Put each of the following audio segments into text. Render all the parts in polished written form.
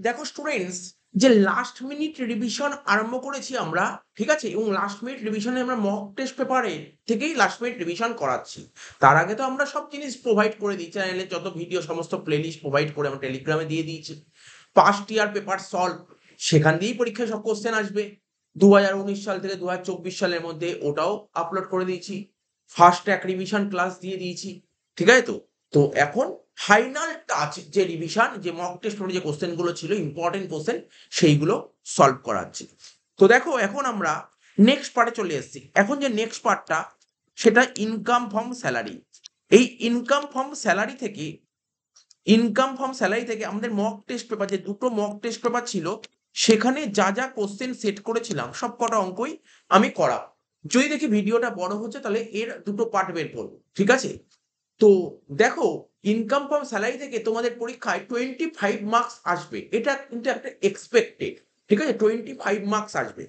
দেখো স্টুডেন্টস, যে last minute revision আরম্ভ করেছি আমরা, ঠিক আছে, এবং লাস্ট মিনিট রিভিশনে আমরা মক টেস্ট পেপারে থেকেই লাস্ট মিনিট রিভিশন করাচ্ছি। তার আগে তো আমরা সব জিনিস প্রোভাইড করে দিই, চ্যানেলে যত ভিডিও সমস্ত প্লেলিস্ট প্রোভাইড করে আমরা টেলিগ্রামে দিয়ে দিয়েছি। পাস্ট ইয়ার পেপার সলভ, সেখান দিয়েই পরীক্ষায় সব কোশ্চেন আসবে। 2019 সাল থেকে 2024 সালের মধ্যে ওটাও আপলোড করে দিয়েছি। ফার্স্ট ট্র্যাক রিভিশন ক্লাস দিয়ে দিয়েছি, ঠিক আছে। তো তো এখন ফাইনাল টাচ যে রিভিশন, যে মক টেস্ট যে কোশ্চেন গুলো ছিল ইম্পর্টেন্ট কোশ্চেন, সেইগুলো সলভ করাচ্ছি। তো দেখো এখন আমরা নেক্সট পার্টে চলে এসেছি। এখন যে নেক্সট পার্টটা, সেটা ইনকাম ফ্রম স্যালারি। এই ইনকাম ফ্রম স্যালারি থেকে আমাদের মক টেস্ট পেপার, যে দুটো মক টেস্ট পেপার ছিল, সেখানে যা যা কোশ্চেন সেট করেছিলাম সব কটা অঙ্কই আমি করা। যদি দেখি ভিডিওটা বড় হচ্ছে, তাহলে এর দুটো পার্ট বের করবো, ঠিক আছে। তো দেখো, ইনকাম ফ্রম স্যালারি থেকে তোমাদের পরীক্ষায় 25 মার্কস আসবে, এটা কিন্তু একটা এক্সপেক্টেড, ঠিক আছে। 25 মার্কস আসবে।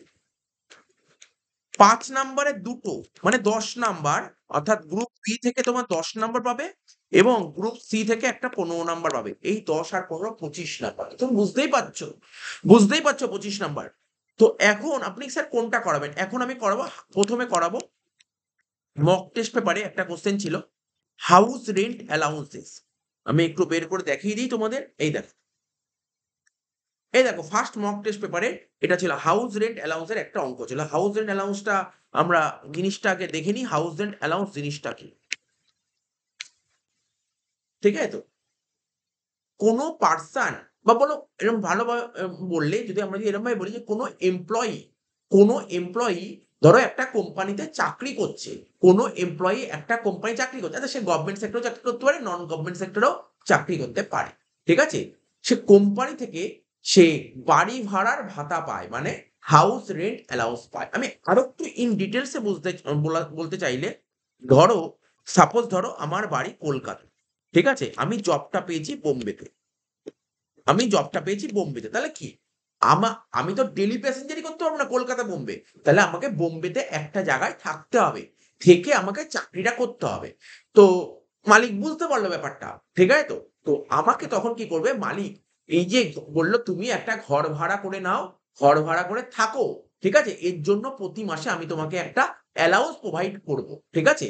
5 নাম্বারের দুটো, মানে 10 নাম্বার, অর্থাৎ গ্রুপ বি থেকে তোমার 10 নাম্বার পাবে, এবং গ্রুপ সি থেকে একটা 15 নাম্বার পাবে। এই 10 আর 15 25 নাম্বার। তুমি বুঝতেই পারছো 25 নাম্বার। তো এখন আপনি স্যার কোনটা করাবেন? এখন আমি প্রথমে করাবো মক টেস্ট পেপারে একটা কোশ্চেন ছিল হাউস রেন্ট অ্যালাউন্সেস। আমি একটু বের করে দেখিয়ে দিই তোমাদের। এই দেখো ফার্স্ট মক টেস্ট পেপারে এটা ছিল হাউস রেন্ট অ্যালাউন্সের একটা অঙ্ক ছিল। হাউস রেন্ট অ্যালাউন্সটা আমরা জিনিসটা আগে দেখে নিই, হাউস রেন্ট অ্যালাউন্স জিনিসটা কি, ঠিক আছে। তো কোনো পার্সন, বা বলো এরকম ভালোভাবে বললে, যদি আমরা যদি এরকম ভাবে বলি যে কোনো এমপ্লয়ি ধরো একটা কোম্পানিতে চাকরি করছে, কোনো এমপ্লয়ি একটা কোম্পানি চাকরি করছে, আচ্ছা সে গভর্নমেন্ট সেক্টরেও চাকরি করতে পারে, নন গভর্নমেন্ট সেক্টরেও চাকরি করতে পারে, ঠিক আছে। সে কোম্পানি থেকে সে বাড়ি ভাড়ার ভাতা পায়, মানে হাউস রেন্ট অ্যালাউন্স পায়। আমি আরো একটু ইন ডিটেলসে বলতে চাইলে, ধরো ধরো আমার বাড়ি কলকাতা, ঠিক আছে, আমি জবটা পেয়েছি বোম্বেতে, তাহলে কি আমি তো ডেলি প্যাসেঞ্জারই করতে পারবো না কলকাতা বোম্বে, তাহলে আমাকে বোম্বেতে একটা জায়গায় থাকতে হবে, থেকে আমাকে চাকরিটা করতে হবে। তো মালিক বুঝতে পারলো ব্যাপারটা, ঠিক আছে। তো তো আমাকে তখন কি করবে মালিক, এই যে বললো তুমি একটা ঘর ভাড়া করে নাও, ঘর ভাড়া করে থাকো, ঠিক আছে, এর জন্য প্রতি মাসে আমি তোমাকে একটা অ্যালাউন্স প্রোভাইড করব, ঠিক আছে।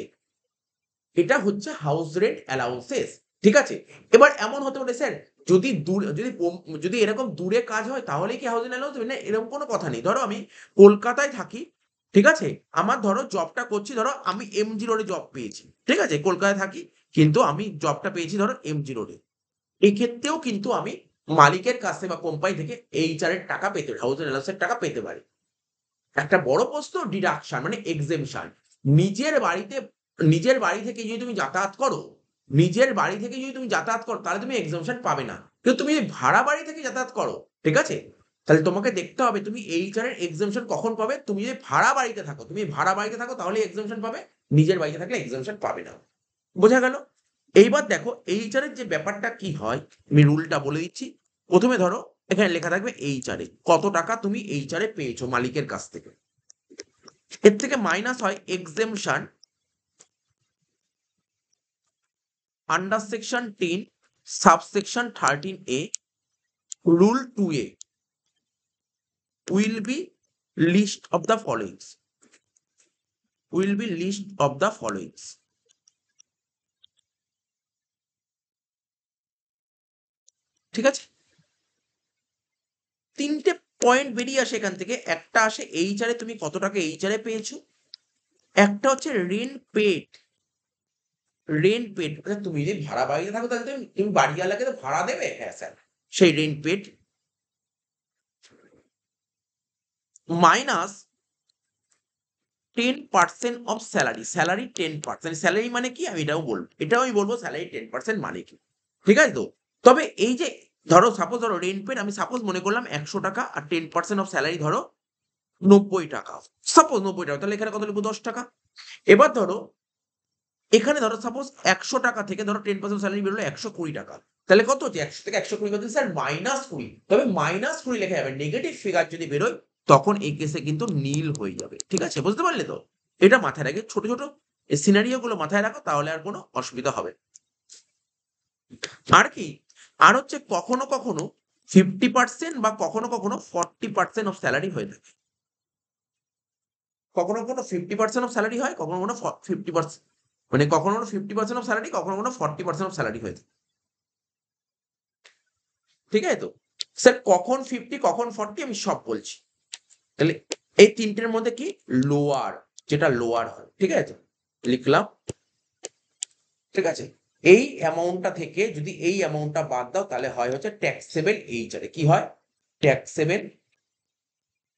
এটা হচ্ছে হাউস রেন্ট অ্যালাউন্সেস, ঠিক আছে। এবার এমন হতে পারে স্যার, যদি এরকম দূরে কাজ হয় তাহলে কি হাউস রেন্ট অ্যালাউন্স দেবে? না, এরকম কোনো কথা নেই। ধরো আমি কলকাতায় থাকি, ঠিক আছে, আমার ধরো জবটা করছি, ধরো আমি এমজি রোডে জব পেয়েছি, ঠিক আছে, কলকাতায় থাকি, কিন্তু আমি জবটা পেয়েছি ধরো এমজি রোডে। এক্ষেত্রেও কিন্তু আমি মালিকের কাছে বা কোম্পানি থেকে এইচআর এর টাকা পেতে পারি, হাউস রেন্ট অ্যালাউন্সের টাকা পেতে পারি। একটা বড় প্রশ্ন, ডিডাকশন মানে এক্সেমশন। নিজের বাড়িতে নিজের বাড়ি থেকে যদি তুমি যাতায়াত করো, তাহলে তুমি এক্সেমশন পাবে না। কিন্তু তুমি যদি ভাড়া বাড়ি থেকে যাতায়াত করো, ঠিক আছে, তাহলে তোমাকে দেখতে হবে তুমি এইচআর এর এক্সেমশন কখন পাবে। তুমি ভাড়া বাড়িতে থাকো তাহলে এক্সেমশন পাবে, নিজের বাড়িতে থাকলে এক্সেমশন পাবে না। বোঝা গেল? এইবার দেখো এইচআর এর যে ব্যাপারটা কি হয়, আমি রুলটা বলে দিচ্ছি। প্রথমে ধরো এখানে লেখা থাকবে এইচআর এ কত টাকা তুমি এইচআর এ পেয়েছো মালিকের কাছ থেকে, এর থেকে মাইনাস হয় exemption under section 10 subsection 13A rule 2A will be list of the followings ঠিক আছে। তিনটে পয়েন্ট বেরিয়ে আসে এখান থেকে। একটা আসে এইচআর এ তুমি কত টাকা এইচআর এ পেয়েছো, একটা হচ্ছে রেন্ট পেড, তুমি যদি ভাড়া বাড়িতে থাকো তাহলে তুমি বাড়িওয়ালাকে তো ভাড়া দেবে, হ্যাঁ স্যার, সেই rent paid minus 10% of salary 10%। Salary মানে কি আমি এটাও বলবো স্যালারি 10% মানে কি, ঠিক আছে। তো তবে এই যে ধরো রেন্ট পেড আমি সাপোজ মনে করলাম 100 টাকা, আর 10% অফ স্যালারি ধরো 90 টাকা, সাপোজ 90 টাকা, তাহলে এখানে কত লিখবো 10 টাকা। এবার ধরো এখানে ধরো সাপোজ 100 টাকা থেকে ধরো 10% স্যালারি বেরোলো 120 টাকা, তাহলে কত হচ্ছে 100 থেকে 120 কত স্যার -20। তবে -20 লেখা যাবে, নেগেটিভ ফিগার যদি বেরোয় তখন এই কেসে কিন্তু নীল হয়ে যাবে, ঠিক আছে, বুঝতে পারলে তো। এটা মাথায় রাখে, ছোট ছোট সিনারিও গুলো মাথায় রাখো, তাহলে আর কোনো অসুবিধা হবে। আর কি, আর হচ্ছে কখনো কখনো 50% বা কখনো কখনো 40% অফ স্যালারি হয়ে থাকে। কখনো কখনো 50% অফ স্যালারি হয়, কখনো কখনো 50%, মানে কখনো কখনো 50% অফ স্যালারি, কখনো কখনো 40% অফ স্যালারি হয়ে থাকে। ঠিক আছে তো? স্যার কখন 50 কখন 40 আমি সব বলছি। তাহলে এই ৩ টের মধ্যে কি লোয়ার, যেটা লোয়ার হয়। ঠিক আছে? লিখলাম। ঠিক আছে? এই অ্যামাউন্টটা থেকে যদি এই অ্যামাউন্টটা বাদ দাও তাহলে হয় হচ্ছে ট্যাক্সেবল এইচআরএ। কি হয়? Taxable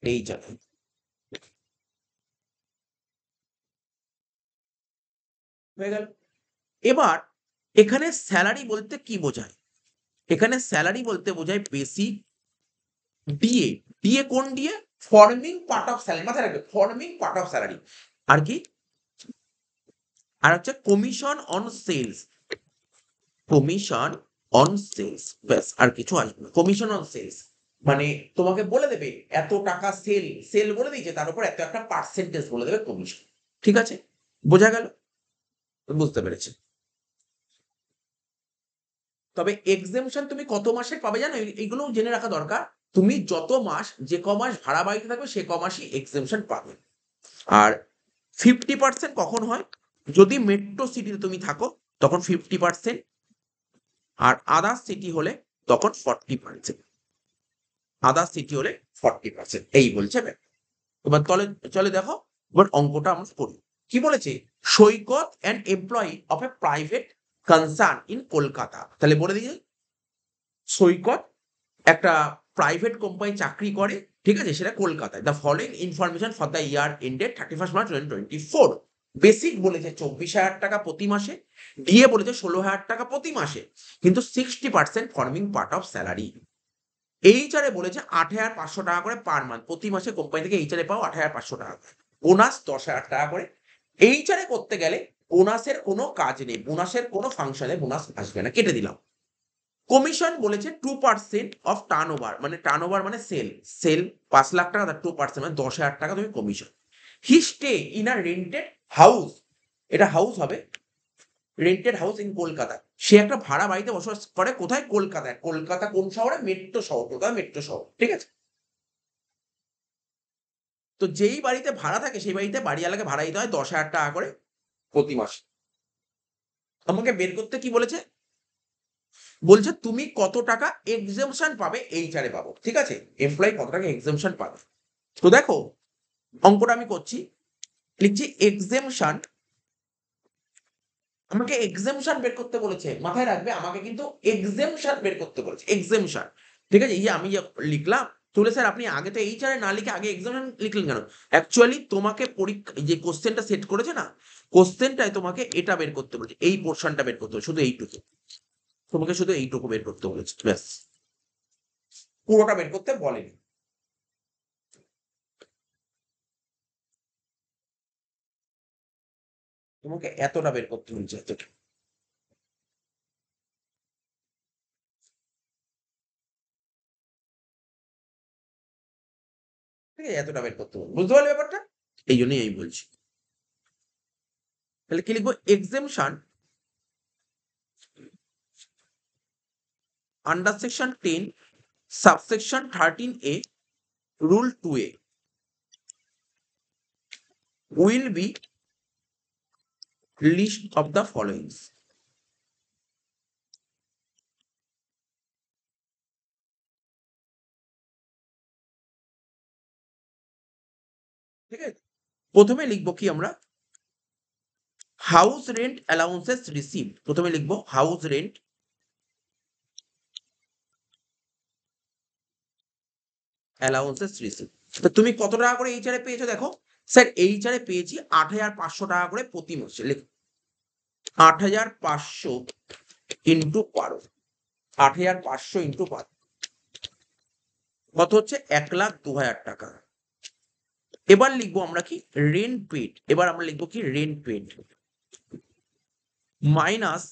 HRA. হয়ে গেল। এবার এখানে স্যালারি বলতে কি বোঝায়? এখানে স্যালারি বলতে বোঝায় বেসিক, ডিএ। ডিএ কোন ডিএ? Forming part of salary. মাথায় রাখবে, ফর্মিং পার্ট অফ স্যালারি। আর কি? আর হচ্ছে commission on sales. Commission on sales, ব্যাস আর কিছু আসবে না। কমিশন অন সেলস মানে তোমাকে বলে দেবে এত টাকা সেল, সেল বলে দিয়েছে তার উপর এত একটা পার্সেন্টেজ বলে দেবে কমিশন। ঠিক আছে? বোঝা গেল? বুঝতে পেরেছি। তবে এক্সেমশন তুমি কত মাসের পাবে জানো? এইগুলোও জেনে রাখা দরকার। তুমি যত মাস, যে ক মাস ভাড়া বাড়িতে থাকবে সে ক মাসই এক্সেমশন পাবে। আর 50% কখন হয়? যদি মেট্রো সিটিতে তুমি থাকো তখন 50%, আর আদার্স সিটি হলে তখন 40%। আদার্স সিটি হলে 40%। এই বলছে ব্যাপার। এবার চলে দেখো, এবার অঙ্কটা আমরা করি। কি বলেছে? Saikat and employee of a private concern in Kolkata. তাহলে বলে দিয়েছে সৈকত একটা প্রাইভেট কোম্পানি চাকরি করে। ঠিক আছে? সেটা কলকাতায়। The following information for the year ended 31 March 2024। Basic বলেছে 24,000 টাকা প্রতি মাসে, ডিএ বলেছে 16,000 টাকা প্রতি মাসে, কিন্তু 60% forming part of salary. HRA বলেছে 8,500 টাকা করে পার মান্থ। প্রতি মাসে কোম্পানি থেকে এইচআরএ পাও 8,500 টাকা করে। বোনাস 10,000 টাকা করে। এইচআরএ করতে গেলে বোনাসের কোনো কাজ নেই, বোনাসের কোনো ফাংশনে বোনাস আসবে না, কেটে দিলাম। কমিশন বলেছে 2% অফ টার্নওভার, মানে টার্নওভার মানে সেল। সেল 5 লাখ টাকা, তার 2% মানে 10,000 টাকা তুমি commission. He stay in a rented house. এটা হাউস হবে। Rented house in Kolkata. সে একটা ভাড়া বাড়িতে বসবাস করে। কোথায়? কলকাতায়। কলকাতা কোন শহরে? মেট্রো শহর। কলকাতা মেট্রো শহর। ঠিক আছে? তো যেই বাড়িতে ভাড়া থাকে সেই বাড়িতে বাড়িওয়ালাকে ভাড়া দিতে হয় 10,000 টাকা করে প্রতি মাসে। আমাকে বের করতে কি বলেছে? বলছে তুমি কত টাকা এক্সেমশন পাবে এইচআরএ পাবো। ঠিক আছে? এমপ্লয়ি কত টাকা এক্সেমশন পাবে। তো দেখো অঙ্কটা আমি করছি। লিখছি এক্সেমশন। আমাকে এক্সেমশন বের করতে বলেছে। মাথায় রাখবে আমাকে কিন্তু এক্সেমশন বের করতে বলেছে। এক্সেমশন। ঠিক আছে? এই যে আমি যে লিখলাম, তাহলে স্যার আপনি আগে তো এইচআরএ না লিখে আগে এক্সেমশন লিখলেন কেন? অ্যাকচুয়ালি তোমাকে পরীক্ষা যে কোশ্চেনটা সেট করেছে না, কোশ্চেনটায় তোমাকে এটা বের করতে বলেছে। এই পোরশনটা বের করতে হবে, শুধু এইটুকু। তোমাকে শুধু এইটুকু বের করতে বলেছে। ব্যাস। পুরোটা বের করতে বলেনি। তোমাকে এতটা বের করতে বলেছে, এতটা। ঠিক আছে? এতটা বের করতে বলেছে। বুঝতে পারলে ব্যাপারটা? এই জন্যই আমি বলছি। তাহলে কি লিখবো? Exemption under section 10 subsection 13A rule 2A will be list of the followings. ঠিক আছে? প্রথমে লিখবো কি আমরা? House rent allowances received. প্রথমে লিখবো হাউস রেন্ট অ্যালাউন্সেস রিসিভড। তো তুমি কত টাকা করে এইচআরএ পেয়েছো দেখো? স্যার এইচআরএ পেয়েছি 8,500 টাকা করে প্রতি মাসে। লিখ 8,500 ইন্টু 12। 8,500 ইন্টু 12 কত হচ্ছে? 1,02,000 টাকা। এবার লিখবো আমরা কি? Rent paid. এবার আমরা লিখবো কি? Rent paid minus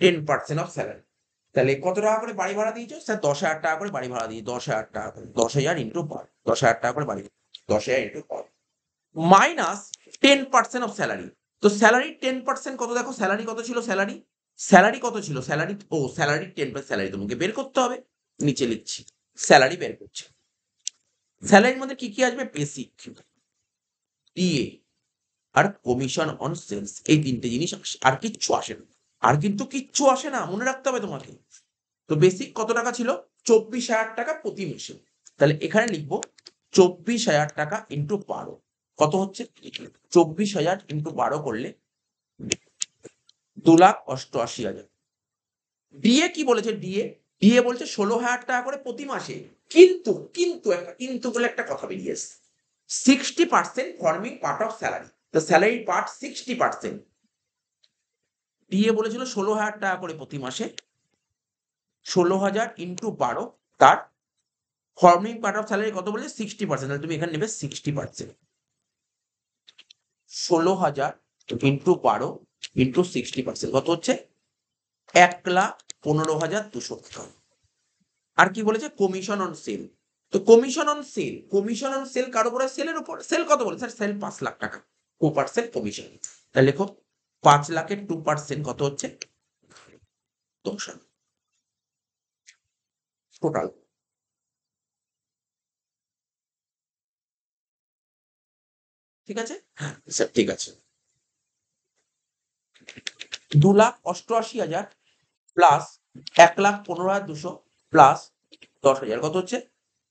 10% of salary. তাহলে কত টাকা করে বাড়ি ভাড়া দিয়েছো? স্যার 10,000 টাকা করে বাড়ি ভাড়া দিই। 10,000 টাকা করে। 10,000 ইন্টু 12। 10,000 টাকা করে বাড়ি। 10,000 ইন্টু 12 মাইনাস 10% অফ স্যালারি। তো স্যালারি 10% কত দেখো? স্যালারি কত ছিল? স্যালারি স্যালারি কত ছিল? স্যালারি 10% স্যালারি তোমাকে বের করতে হবে। নিচে লিখছি, স্যালারি বের করছি। স্যালারির মধ্যে কি আসবে? বেসিক, ডিএ আর কমিশন অন সেলস, এই ৩ টে জিনিস আসে। আর কিচ্ছু আসে না। আর কিন্তু কিচ্ছু আসে না, মনে রাখতে হবে তোমাকে। তো বেসিক কত টাকা ছিল? ২৪,০০০ টাকা প্রতি মাসে। তাহলে এখানে লিখবো ২৪,০০০ টাকা ইন্টু ১২ কত হচ্ছে? ২৪,০০০ ইন্টু ১২ করলে ২,৮৮,০০০। ডিএ কি বলেছে? ডিএ বলছে ১৬,০০০ টাকা করে প্রতি মাসে। কিন্তু বলে একটা কথা বেরিয়ে এসছে। 60% ফর্মিং পার্ট অফ স্যালারি। তো স্যালারি পার্ট 60%। ডিএ বলেছিল ১৬,০০০ টাকা করে প্রতি মাসে। ১৬,০০০ ইন্টু ১২ তার ফর্মিং পার্ট অফ স্যালারি কত বলেছে? 60%। তাহলে তুমি এখানে নেবে 60%। ১৬,০০০ ইন্টু ১২ ইন্টু 60% কত হচ্ছে? ১,১৫,২০০ টাকা। আর কি বলেছে? Commission on sell. তো কমিশন অন সেল কার উপরে? সেলের উপর। সেল কত বলেছে? স্যার সেল ৫,০০,০০০ টাকা। 2% কমিশন। তাহলে লেখো ৫,০০,০০০ এর 2% কত হচ্ছে? ১০,০০০ টোটাল। ঠিক আছে? হ্যাঁ, স্যার ঠিক আছে। ২,৮৮,০০০ প্লাস ১,১৫,২০০ প্লাস ১০,০০০ কত হচ্ছে?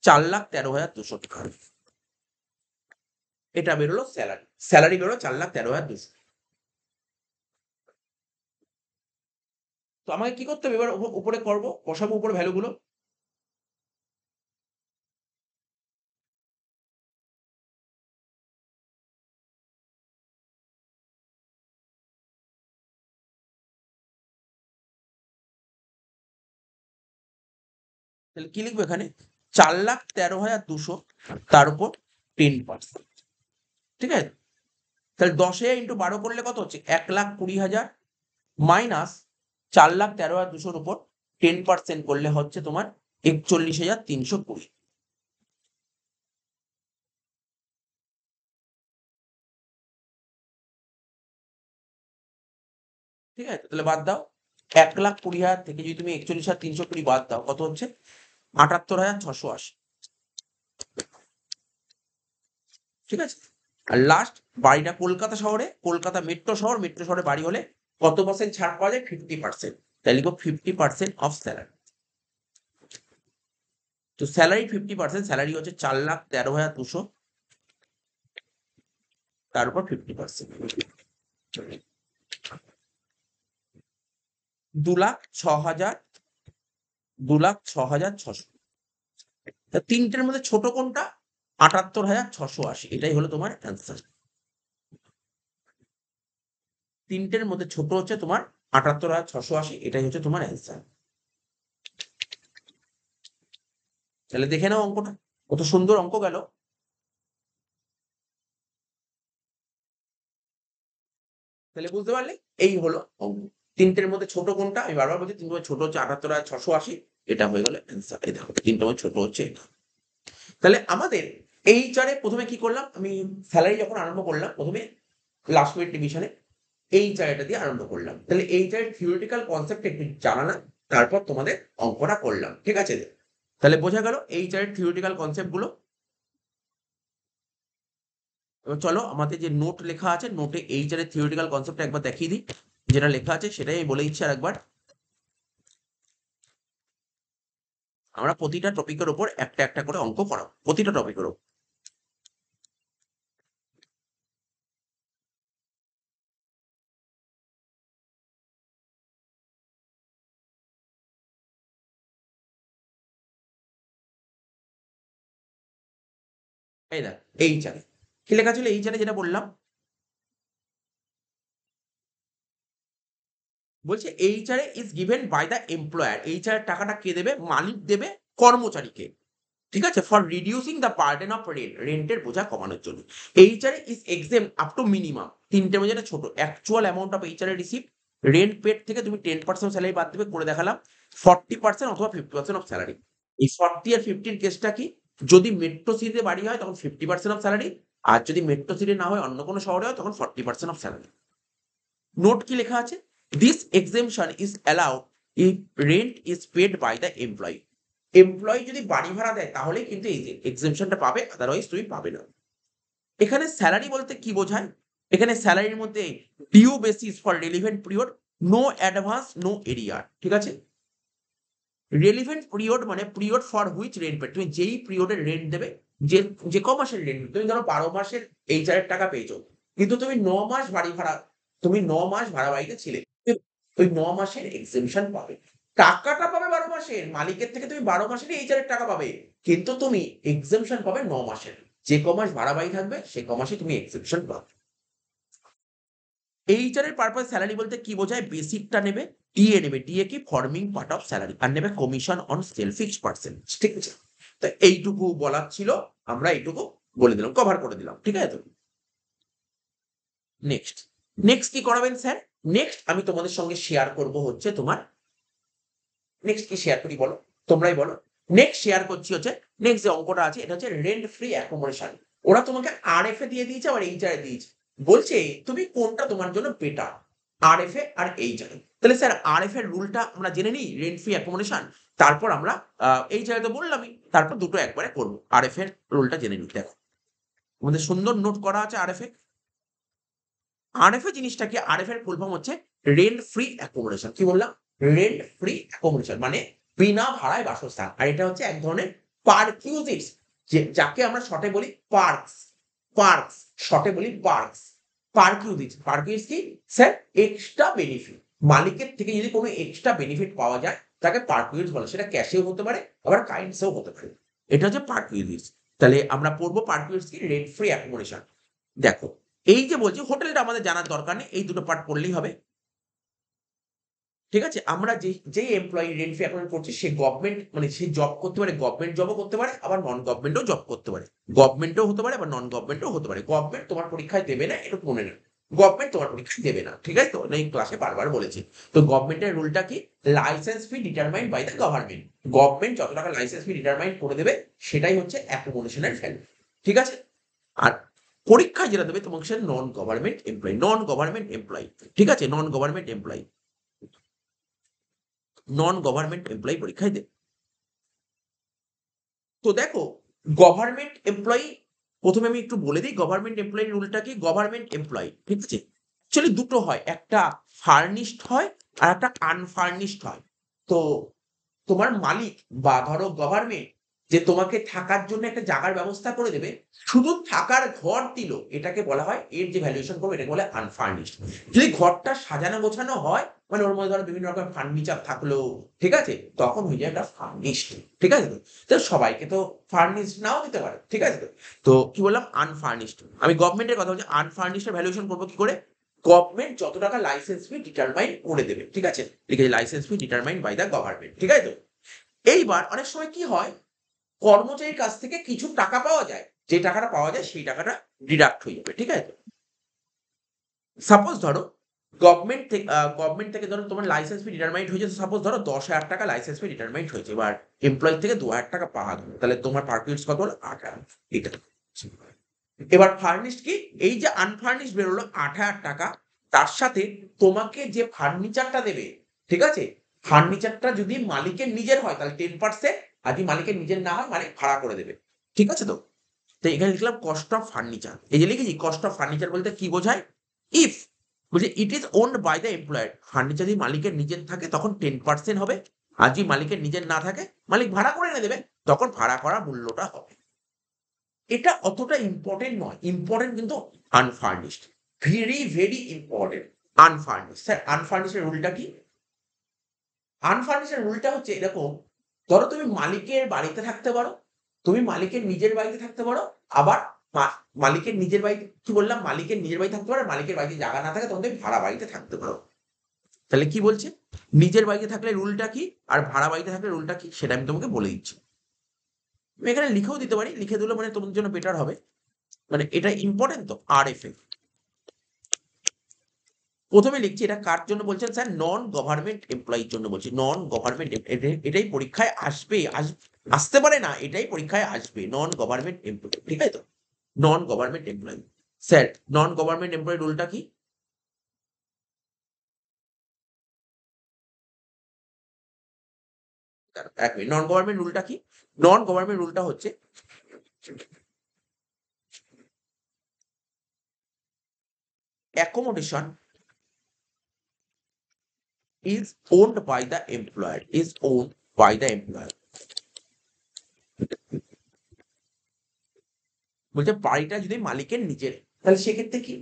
৪,১৩,২০০ টাকা। এটা বেরোলো স্যালারি। স্যালারি বেরোলো ৪,১৩,২০০। তো আমাকে কি করতে হবে এবার? উপরে করবো, বসাবো উপরে ভ্যালু গুলো। তাহলে কি লিখবো এখানে? ৪,১৩,২০০ তার উপর 10%। ঠিক আছে? তাহলে ১০,০০০ ইন্টু ১২ করলে কত হচ্ছে? ১,২০,০০০ মাইনাস ৪,১৩,২০০ উপর 10% করলে হচ্ছে তোমার ৪১,৩২০। ঠিক আছে? তাহলে বাদ দাও। ১,২০,০০০ থেকে যদি তুমি ৪১,৩২০ বাদ দাও কত হচ্ছে? ৭৮,৬৮০। ঠিক আছে? আর লাস্ট বাড়িটা কলকাতা শহরে, কলকাতা মেট্রো শহর, মেট্রো শহরে বাড়ি হলে কত পার্সেন্ট ছাড় পাওয়া যায়? 50%। তাই লিখবো 50% অফ স্যালারি। তো স্যালারি 50%, স্যালারি হচ্ছে ৪,১৩,২০০ তার উপর 50%। ২,০০,৬০০০, ২,০০,৬,৬০০। তা ৩ টের মধ্যে ছোট কোনটা? ৭৮,৬৮০। এটাই হলো তোমার অ্যান্সার। ৩ টের মধ্যে ছোট হচ্ছে তোমার ৭৮,৬৮০। এটাই হচ্ছে তোমার অ্যান্সার। তাহলে দেখে নাও অঙ্কটা। কত সুন্দর অঙ্ক গেল। তাহলে বুঝতে পারলে? এই হলো অঙ্ক। ৩ টের মধ্যে ছোট কোনটা? আমি বারবার বলছি ৩ টের মধ্যে ছোট হচ্ছে ৭৮,৬৮০। এটা হয়ে গেল অ্যান্সার। এই দেখো ৩ টের মধ্যে ছোট হচ্ছে এটা। তাহলে আমাদের এইচআর এ ১ম এ কি করলাম? আমি সেলারি যখন আরম্ভ করলাম ১ম এ লাস্ট মিনিট রিভিশনে এইচআর এটা দিয়ে আরম্ভ করলাম। তাহলে এইচআর এর থিওরিটিক্যাল কনসেপ্ট একটু জানালাম। তারপর তোমাদের অঙ্কটা করলাম। ঠিক আছে? তাহলে বোঝা গেল এইচআর এর থিওরিটিক্যাল কনসেপ্ট গুলো। এবার চলো আমাদের যে নোট লেখা আছে, নোটে এইচআর এর থিওরিটিক্যাল কনসেপ্টটা একবার দেখিয়ে দিই। যেটা লেখা আছে সেটাই আমি বলে দিচ্ছি আরেকবার। আমরা প্রতিটা টপিকের উপর একটা করে অঙ্ক করাবো। প্রতিটা টপিকের উপর। এই দেখ এইচআর এ। কি লেখা ছিল এইচআর এ যেটা বললাম? বলছে HR is given by the employer. HR এর টাকাটা কে দেবে? মালিক দেবে কর্মচারীকে। ঠিক আছে? For reducing the burden of rent. রেন্টের বোঝা কমানোর জন্য। HR is exempt up to minimum. ৩ টে মধ্যে যেটা ছোট। Actual amount of HR receive. Rent paid থেকে তুমি 10% স্যালারি বাদ দেবে করে দেখালাম। 40% অথবা 50% অফ স্যালারি। এই 40 আর 50 এর কেসটা কি? যদি মেট্রো সিটিতে বাড়ি হয় তখন 50% অফ স্যালারি। আর যদি মেট্রো সিটি না হয় অন্য কোনো শহরে হয় তখন 40% অফ স্যালারি। নোট কি লেখা আছে? This exemption is allowed if rent is paid by the employee. Employee যদি বাড়ি ভাড়া দেয় তাহলেই কিন্তু এই যে এক্সেমশনটা পাবে, আদারওয়াইজ তুমি পাবে না। এখানে স্যালারি বলতে কি বোঝায়? এখানে স্যালারির মধ্যে due basis for relevant period, no advance, no arrear. ঠিক আছে? রেলিভেন্ট পিরিয়ড মানে period for which rent paid. তুমি যেই পিরিয়ডে রেন্ট দেবে, যে ক মাসের রেন্ট, তুমি ধরো ১২ মাসের HR এর টাকা পেয়েছো। কিন্তু তুমি ৯ মাস বাড়ি ভাড়া, তুমি ৯ মাস ভাড়া বাড়িতে ছিলে। ওই ৯ মাসের এক্সেমশন পাবে। টাকাটা পাবে ১২ মাসের। মালিকের থেকে তুমি ১২ মাসেরই HR এর টাকা পাবে। কিন্তু তুমি এক্সেমশন পাবে ৯ মাসের। যে ক মাস ভাড়া বাড়ি থাকবে সে ক মাসে তুমি এক্সেমশন পাবে। HR এর পারপাস স্যালারি বলতে কি বোঝায়? বেসিকটা নেবে, DA নেবে। DA কি? Forming part of salary. আর নেবে commission on sale fixed percentage. ঠিক আছে? তো এইটুকু বলার ছিল। আমরা এইটুকু বলে দিলাম, কভার করে দিলাম। ঠিক আছে তো? নেক্সট। নেক্সট কি করাবেন স্যার? নেক্সট আমি তোমাদের সঙ্গে শেয়ার করব হচ্ছে তোমার, নেক্সট কি শেয়ার করি বলো? তোমরাই বলো। নেক্সট শেয়ার করছি হচ্ছে, নেক্সট যে অঙ্কটা আছে এটা হচ্ছে রেন্ট ফ্রি অ্যাকোমোডেশন। ওরা তোমাকে RF এ দিয়ে দিয়েছে, আবার HR এ দিয়েছে। বলছে তুমি কোনটা তোমার জন্য বেটার? RF এ আর HR এ। তাহলে স্যার RF এর রুলটা আমরা জেনে নিই, রেন্ট ফ্রি অ্যাকোমোডেশন। তারপর আমরা HR এ তো বললামই। তারপর দুটো একবারে করব। RF এর রুলটা জেনে নিই। দেখো। আমাদের সুন্দর নোট করা আছে RF এ। RF এ জিনিসটা কি? RF এর ফুল ফর্ম হচ্ছে রেন্ট ফ্রি অ্যাকোমোডেশন। কি বললাম? রেন্ট ফ্রি অ্যাকোমোডেশন মানে বিনা ভাড়ায় বাসস্থান। আর এটা হচ্ছে এক ধরনের পারকিউজিটস, যাকে আমরা শর্টে বলি পার্কস। পার্কস, শর্টে বলি পার্কস। পারকিউজিটস, পারকিউজিটস কি? Sir extra benefit. মালিকের থেকে যদি কোনো এক্সট্রা বেনিফিট পাওয়া যায় তাকে পারকিউজিটস বলে। সেটা ক্যাশেও হতে পারে, আবার কাইন্ডসেও হতে পারে। এটা হচ্ছে পারকিউজিটস। তাহলে আমরা পড়বো পারকিউজিটস কি? Rent free accommodation. দেখো, এই যে বলছি হোটেলটা আমাদের জানার দরকার নেই। এই দুটো পার্ট পড়লেই হবে। ঠিক আছে? আমরা যেই এমপ্লয়ি রেন্ট ফ্রি অ্যাকাউন্ট করছি সে গভর্নমেন্ট মানে সে জব করতে পারে, গভর্নমেন্ট জবও করতে পারে, আবার নন গভর্নমেন্টও জব করতে পারে। গভর্নমেন্টও হতে পারে, আবার নন গভর্নমেন্টও হতে পারে। গভর্নমেন্ট তোমার পরীক্ষায় দেবে না, এটা মনে রাখো। গভর্নমেন্ট তোমার পরীক্ষায় দেবে না। ঠিক আছে তো? এই ক্লাসে বারবার বলেছি। তো গভর্নমেন্টের রুলটা কি? Licence fee determined by the government. Government যত টাকা লাইসেন্স ফি ডিটারমাইন্ড করে দেবে সেটাই হচ্ছে অ্যাকোমোডেশনের ভ্যালু। ঠিক আছে? আর পরীক্ষায় যেটা দেবে তোমাকে সে non government employee. Non government employee. ঠিক আছে? Non government employee. Non government employee পরীক্ষায় দেবে। তো দেখো, গভর্নমেন্ট এমপ্লয়ি, প্রথমে আমি একটু বলে দিই গভর্নমেন্ট এমপ্লয়ির রুলটা কি। গভর্নমেন্ট এমপ্লয়ি, ঠিক আছে, অ্যাকচুয়ালি দুটো হয়, একটা ফার্নিশড হয় আর একটা আনফার্নিশড হয়। তো তোমার মালিক বা ধরো গভর্নমেন্ট যে তোমাকে থাকার জন্য একটা জায়গার ব্যবস্থা করে দেবে, শুধু থাকার ঘর দিল, এটাকে বলা হয়, এর যে ভ্যালুয়েশন করবে এটাকে বলে আনফার্নিশড। যদি ঘরটা সাজানো গোছানো হয়, মানে ওর মধ্যে ধরো বিভিন্ন রকমের ফার্নিচার থাকলো, ঠিক আছে, তখন হয়ে যায় একটা ফার্নিশড। ঠিক আছে তো? তো সবাইকে তো ফার্নিশড নাও দিতে পারে। ঠিক আছে তো? তো কি বললাম? আনফার্নিশড। আমি গভর্নমেন্টের কথা বলছি। আনফার্নিশড এর ভ্যালুয়েশন করবো কি করে? গভর্নমেন্ট যত টাকা লাইসেন্স ফি ডিটারমাইন করে দেবে। ঠিক আছে? লিখেছে licence fee determined by the government. ঠিক আছে তো? এইবার অনেক সময় কি হয়, কর্মচারীর কাছ থেকে কিছু টাকা পাওয়া যায়। যে টাকাটা পাওয়া যায় সেই টাকাটা ডিডাক্ট হয়ে যাবে। ঠিক আছে? সাপোজ ধরো গভর্নমেন্ট থেকে ধরো তোমার লাইসেন্স ফি ডিটারমাইন্ড হয়েছে। সাপোজ ধরো ১০,০০০ টাকা লাইসেন্স ফি ডিটারমাইন্ড হয়েছে। এবার এমপ্লয়ি থেকে ২,০০০ টাকা পাওয়া গেল। তাহলে তোমার পার পিস কত হলো? ৮,০০০। এটা। এবার ফার্নিশড কি? এই যে আনফার্নিশড বেরোলো ৮,০০০ টাকা, তার সাথে তোমাকে যে ফার্নিচারটা দেবে, ঠিক আছে? ফার্নিচারটা যদি মালিকের নিজের হয় তাহলে 10%, আর যদি মালিকের নিজের না হয় মালিক ভাড়া করে দেবে। ঠিক আছে তো? তো এখানে লিখলাম কস্ট অফ ফার্নিচার। এই যে লিখেছি কস্ট অফ ফার্নিচার বলতে কি বোঝায়? ইফ বলছে it is owned by the employer. Furniture যদি মালিকের নিজের থাকে তখন 10% হবে। আর যদি মালিকের নিজের না থাকে, মালিক ভাড়া করে এনে দেবে, তখন ভাড়া করা মূল্যটা হবে। এটা অতটা ইম্পোর্টেন্ট নয়। ইম্পোর্টেন্ট কিন্তু unfurnished. Very, very important. Unfurnished. Sir unfurnished এর রুলটা কি? আনফার্নিশড এর রুলটা হচ্ছে এরকম, ধরো তুমি মালিকের বাড়িতে থাকতে পারো, তুমি মালিকের নিজের বাড়িতে থাকতে পারো, আবার মা মালিকের নিজের বাড়িতে কি বললাম? মালিকের নিজের বাড়িতে থাকতে পারো, আর মালিকের বাড়িতে জায়গা না থাকে তখন তুমি ভাড়া বাড়িতে থাকতে পারো। তাহলে কি বলছে? নিজের বাড়িতে থাকলে রুলটা কি? আর ভাড়া বাড়িতে থাকলে রুলটা কি? সেটা আমি তোমাকে বলে দিচ্ছি। আমি এখানে লিখেও দিতে পারি। লিখে দিলে মানে তোমাদের জন্য বেটার হবে। মানে এটা ইম্পোর্টেন্ট তো RFA। প্রথমে লিখছি এটা কার জন্য বলছেন? স্যার নন গভর্নমেন্ট এমপ্লয়ির জন্য বলছি। নন গভর্নমেন্ট এটাই পরীক্ষায় আসবে। আসতে পারে না, এটাই পরীক্ষায় আসবে। Non government employee. ঠিক আছে তো? Non government employee. Sir non government employee রুলটা কি? এক মিনিট, নন গভর্নমেন্ট রুলটা কি? নন গভর্নমেন্ট রুলটা হচ্ছে accommodation is owned by the employer, is owned by the employer। বলছে বাড়িটা যদি মালিকের নিজের, তাহলে সেক্ষেত্রে কি?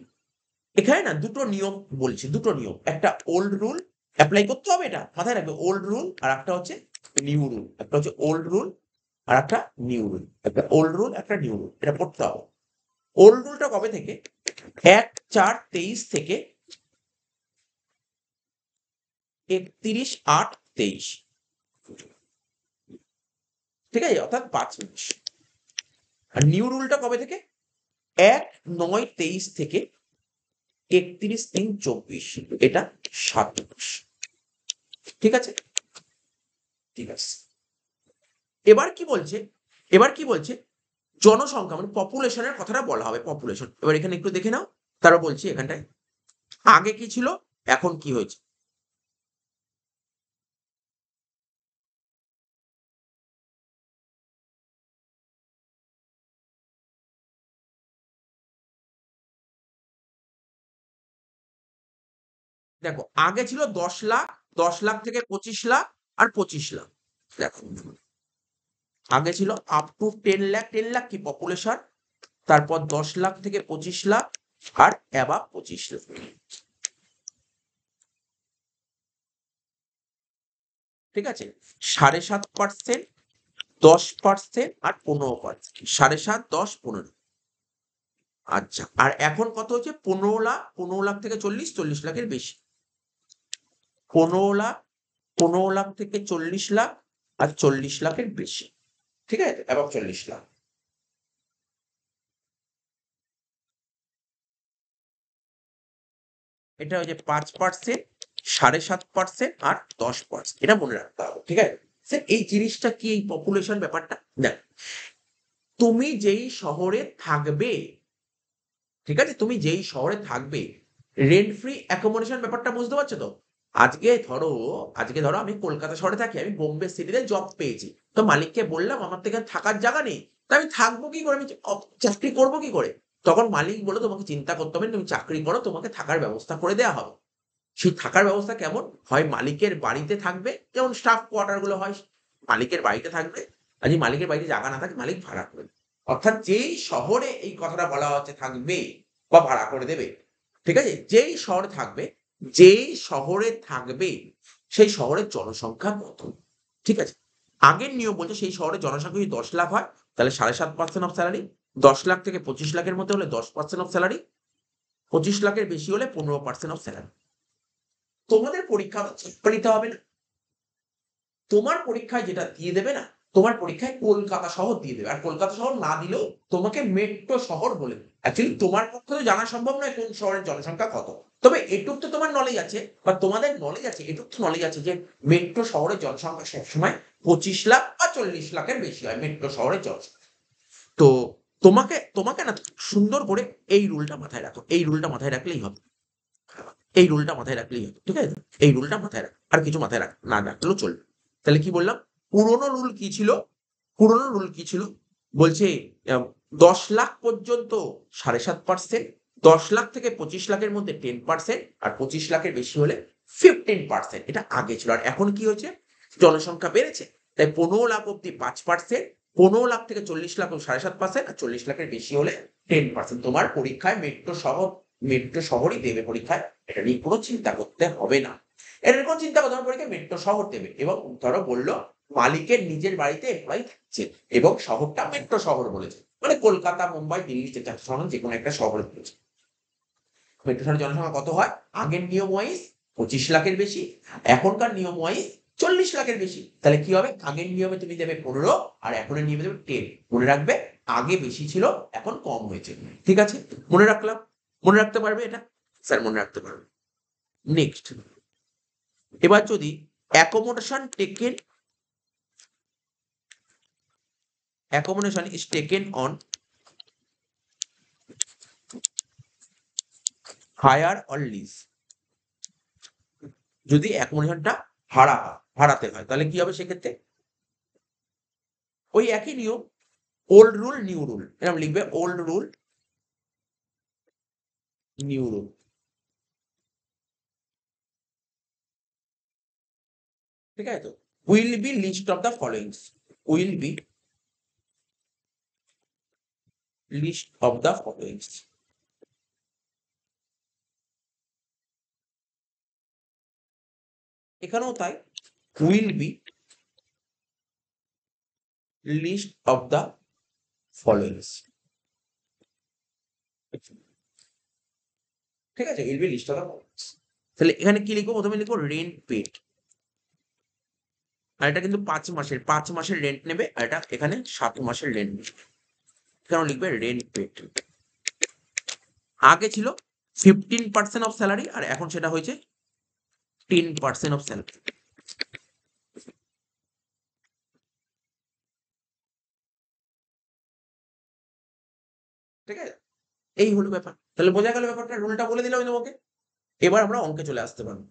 এখানে না দুটো নিয়ম বলছে, দুটো নিয়ম, একটা ওল্ড রুল অ্যাপ্লাই করতে হবে, এটা মাথায় রাখবে, ওল্ড রুল আর একটা হচ্ছে নিউ রুল, একটা হচ্ছে ওল্ড রুল আর একটা নিউ রুল, একটা ওল্ড রুল একটা নিউ রুল, এটা পড়তে হবে। ওল্ড রুলটা কবে থেকে? 1/4/23 থেকে 31/8/23, ঠিক আছে, অর্থাৎ 5 মাস। আর নিউ রুলটা কবে থেকে? 1/9/23 থেকে 31/3/24, এটা 7 মাস। ঠিক আছে, ঠিক আছে। এবার কি বলছে? এবার কি বলছে? জনসংখ্যা মানে পপুলেশনের কথাটা বলা হবে, পপুলেশন। এবার এখানে একটু দেখে নাও, তারা বলছি এখানটায় আগে কি ছিল, এখন কি হয়েছে। দেখো, আগে ছিল 10 লাখ, 10 লাখ থেকে 25 লাখ আর 25 লাখ। দেখো, আগে ছিল আপ টু 10 লাখ, 10 লাখ কি পপুলেশন, তারপর 10 লাখ থেকে 25 লাখ আর অ্যাবাভ 25 লাখ। ঠিক আছে, 7.5%, 10% আর 15%, 7.5, 10, 15। আচ্ছা, আর এখন কত হচ্ছে? 15 লাখ, 15 লাখ থেকে 40, 40 লাখের বেশি। 15 লাখ, 15 লাখ থেকে 40 লাখ আর 40 লাখের বেশি। ঠিক আছে, এবং 40 লাখ। এটা ওই যে 5%, 7.5% আর 10%, এটা মনে রাখতে হবে। ঠিক আছে, স্যার এই জিনিসটা কি, এই পপুলেশন ব্যাপারটা দেখ, তুমি যেই শহরে থাকবে, ঠিক আছে, তুমি যেই শহরে থাকবে, রেন্ট ফ্রি অ্যাকোমোডেশন ব্যাপারটা বুঝতে পারছো তো? আজকে ধরো, আজকে ধরো আমি কলকাতা শহরে থাকি, আমি বোম্বে সিটিতে জব পেয়েছি, তো মালিককে বললাম আমার তো এখানে থাকার জায়গা নেই, তা আমি থাকবো কি করে, আমি চাকরি করবো কি করে? তখন মালিক বললো তোমাকে চিন্তা করতে হবে না, তুমি চাকরি করো, তোমাকে থাকার ব্যবস্থা করে দেওয়া হবে। সেই থাকার ব্যবস্থা কেমন হয়? মালিকের বাড়িতে থাকবে, যেমন স্টাফ কোয়ার্টার গুলো হয়, মালিকের বাড়িতে থাকবে। আর যদি মালিকের বাড়িতে জায়গা না থাকে, মালিক ভাড়া করবে। অর্থাৎ যেই শহরে এই কথাটা বলা হচ্ছে থাকবে বা ভাড়া করে দেবে, ঠিক আছে, যেই শহরে থাকবে, যেই শহরে থাকবে সেই শহরের জনসংখ্যা কত। ঠিক আছে, আগের নিয়ম বলছে সেই শহরের জনসংখ্যা যদি 10 লাখ হয়, তাহলে 7.5% অফ স্যালারি, 10 লাখ থেকে 25 লাখের মধ্যে হলে 10% অফ স্যালারি, 25 লাখের বেশি হলে 15% অফ স্যালারি। তোমাদের পরীক্ষা চেক করে নিতে হবে না, তোমার পরীক্ষায় যেটা দিয়ে দেবে না, তোমার পরীক্ষায় কলকাতা শহর দিয়ে দেবে, আর কলকাতা শহর না দিলেও তোমাকে মেট্রো শহর বলে দেবে। অ্যাকচুয়ালি তোমার পক্ষে তো জানা সম্ভব নয় কোন শহরের জনসংখ্যা কত, তবে এটুক তো তোমার নলেজ আছে, বা তোমাদের নলেজ আছে, এটুক তো নলেজ আছে যে মেট্রো শহরের জনসংখ্যা সবসময় 25 লাখ বা 40 লাখের বেশি হয় মেট্রো শহরের জনসংখ্যা। তো তোমাকে তোমাকে না সুন্দর করে এই রুলটা মাথায় রাখো, এই রুলটা মাথায় রাখলেই হবে, এই রুলটা মাথায় রাখলেই হবে। ঠিক আছে, এই রুলটা মাথায় রাখ, আর কিছু মাথায় রাখ না রাখলেও চলবে। তাহলে কি বললাম? পুরোনো রুল কি ছিল? পুরোনো রুল কি ছিল? বলছে 10 লাখ পর্যন্ত 7.5%, 10 লাখ থেকে 25 লাখের মধ্যে 10%, আর 25 লাখের বেশি হলে 15%। এটা আগে ছিল, আর এখন কি হয়েছে? জনসংখ্যা বেড়েছে, তাই 15 লাখ অব্দি 5%, 15 লাখ থেকে 40 লাখ 7.5%, আর 40 লাখের বেশি হলে 10%। তোমার পরীক্ষায় মেট্রো শহর, মেট্রো শহরই দেবে পরীক্ষায়, এটা নিয়ে কোনো চিন্তা করতে হবে না। এটা নিয়ে কোনো চিন্তা করতে হবে না, পরীক্ষায় মেট্রো শহর দেবে। এবং ধরো বললো মালিকের নিজের বাড়িতে এমপ্লয়ি থাকছে এবং শহরটা মেট্রো শহর বলেছে, মানে কলকাতা, মুম্বাই, দিল্লি, যে কোনো একটা শহর বলেছে। মেট্রো শহরের জনসংখ্যা কত হয়? আগের নিয়ম ওয়াইজ 25 লাখের বেশি, এখনকার নিয়ম ওয়াইজ 40 লাখের বেশি। তাহলে কি হবে? আগের নিয়মে তুমি দেবে 15, আর এখনের নিয়মে দেবে 10। মনে রাখবে, আগে বেশি ছিল, এখন কম হয়েছে। ঠিক আছে, মনে রাখলাম। মনে রাখতে পারবে এটা? স্যার মনে রাখতে পারবে। নেক্সট, এবার যদি accommodation taken, accommodation is taken on hire or lease, যদি অ্যাকোমোডেশনটা ভাড়াতে হয়, তাহলে কি হবে সেক্ষেত্রে? ওই একই নিয়ম, ওল্ড রুল নিউ রুল এরকম লিখবে, ওল্ড রুল নিউ রুল। ঠিক আছে তো? Will be list of the followings, will be list of the followings. এখানেও তাই, will be list of the followings. ঠিক আছে, will be list of the followings. তাহলে এখানে কি লিখবো? প্রথমে লিখবো রেন্ট পেড, আর এটা কিন্তু 5 মাসের রেন্ট নেবে, আর এটা এখানে 7 মাসের রেন্ট নেবে। এখানে লিখবে রেন্ট পেড। আগে ছিল 15% অফ স্যালারি, আর এখন সেটা হয়েছে 10% অফ স্যালারি। ঠিক আছে, এই হলো ব্যাপার। তাহলে বোঝা গেল ব্যাপারটা, রুলটা বলে দিলাম আমি তোমাকে। এবার আমরা অঙ্কে চলে আসতে পারবো।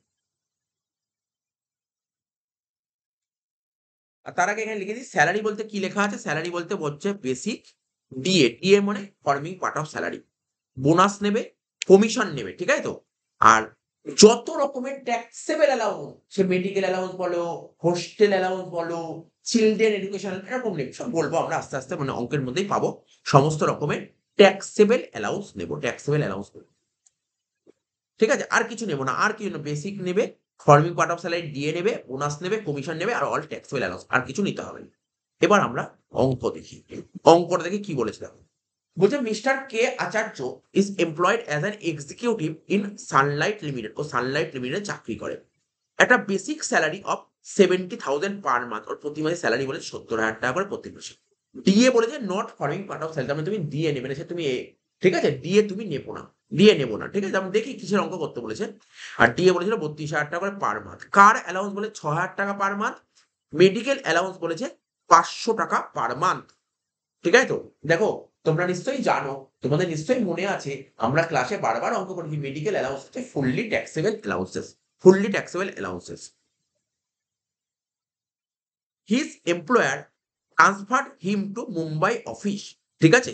আর তার আগে এখানে লিখে দিই, স্যালারি বলতে কি লেখা আছে? স্যালারি বলতে হচ্ছে বেসিক, ডিএ, ডিএ মানে forming part of salary. Bonus নেবে, কমিশন নেবে, ঠিক আছে তো? আর যত রকমের ট্যাক্সেবল অ্যালাউন্স, সে মেডিকেল অ্যালাউন্স বলো, হোস্টেল অ্যালাউন্স বলো, চিলড্রেন এডুকেশন, এরকম নেই, সব বলবো আমরা আস্তে আস্তে, মানে অঙ্কের মধ্যেই পাবো। সমস্ত রকমের ট্যাক্সেবল অ্যালাউন্স নেবো, ট্যাক্সেবল অ্যালাউন্স নেবো। ঠিক আছে, আর কিছু নেবো না। আর কি নেবে? বেসিক নেবে, forming part of salary DA নেবে, বোনাস নেবে, কমিশন নেবে, আর অল ট্যাক্সেবল অ্যালাউন্স, আর কিছু নিতে হবে না। এবার আমরা অঙ্ক দেখি। অঙ্কটা দেখি কি বলেছে দেখো। বলছে mister K Acharya is employed as an executive in Sunlight limited, ও সানলাইট লিমিটেড চাকরি করে। একটা basic salary of 70,000 per month, ওর প্রতি মাসে স্যালারি বলে 70,000 টাকা করে প্রতি মাসে। ডিএ বলেছে not forming part of salary, মানে তুমি ডিএ নেবে না, সে তুমি ঠিক আছে, ডিএ তুমি নেবো না, ডিএ নেবো না। ঠিক আছে, আমি দেখি কিসের অঙ্ক করতে বলেছে। আর ডিএ বলেছিল 32,000 টাকা করে পার মান্থ। কার অ্যালাউন্স বলে 6,000 টাকা পার মান্থ। মেডিকেল অ্যালাউন্স বলেছে 500 টাকা পার মান্থ। ঠিক আছে তো? দেখো, তোমরা নিশ্চয়ই জানো, তোমাদের নিশ্চয়ই মনে আছে, আমরা ক্লাসে বারবার অঙ্ক করেছি, মেডিকেল অ্যালাউন্স হচ্ছে fully taxable allowances, fully taxable allowances. His employer transferred him to Mumbai office. ঠিক আছে,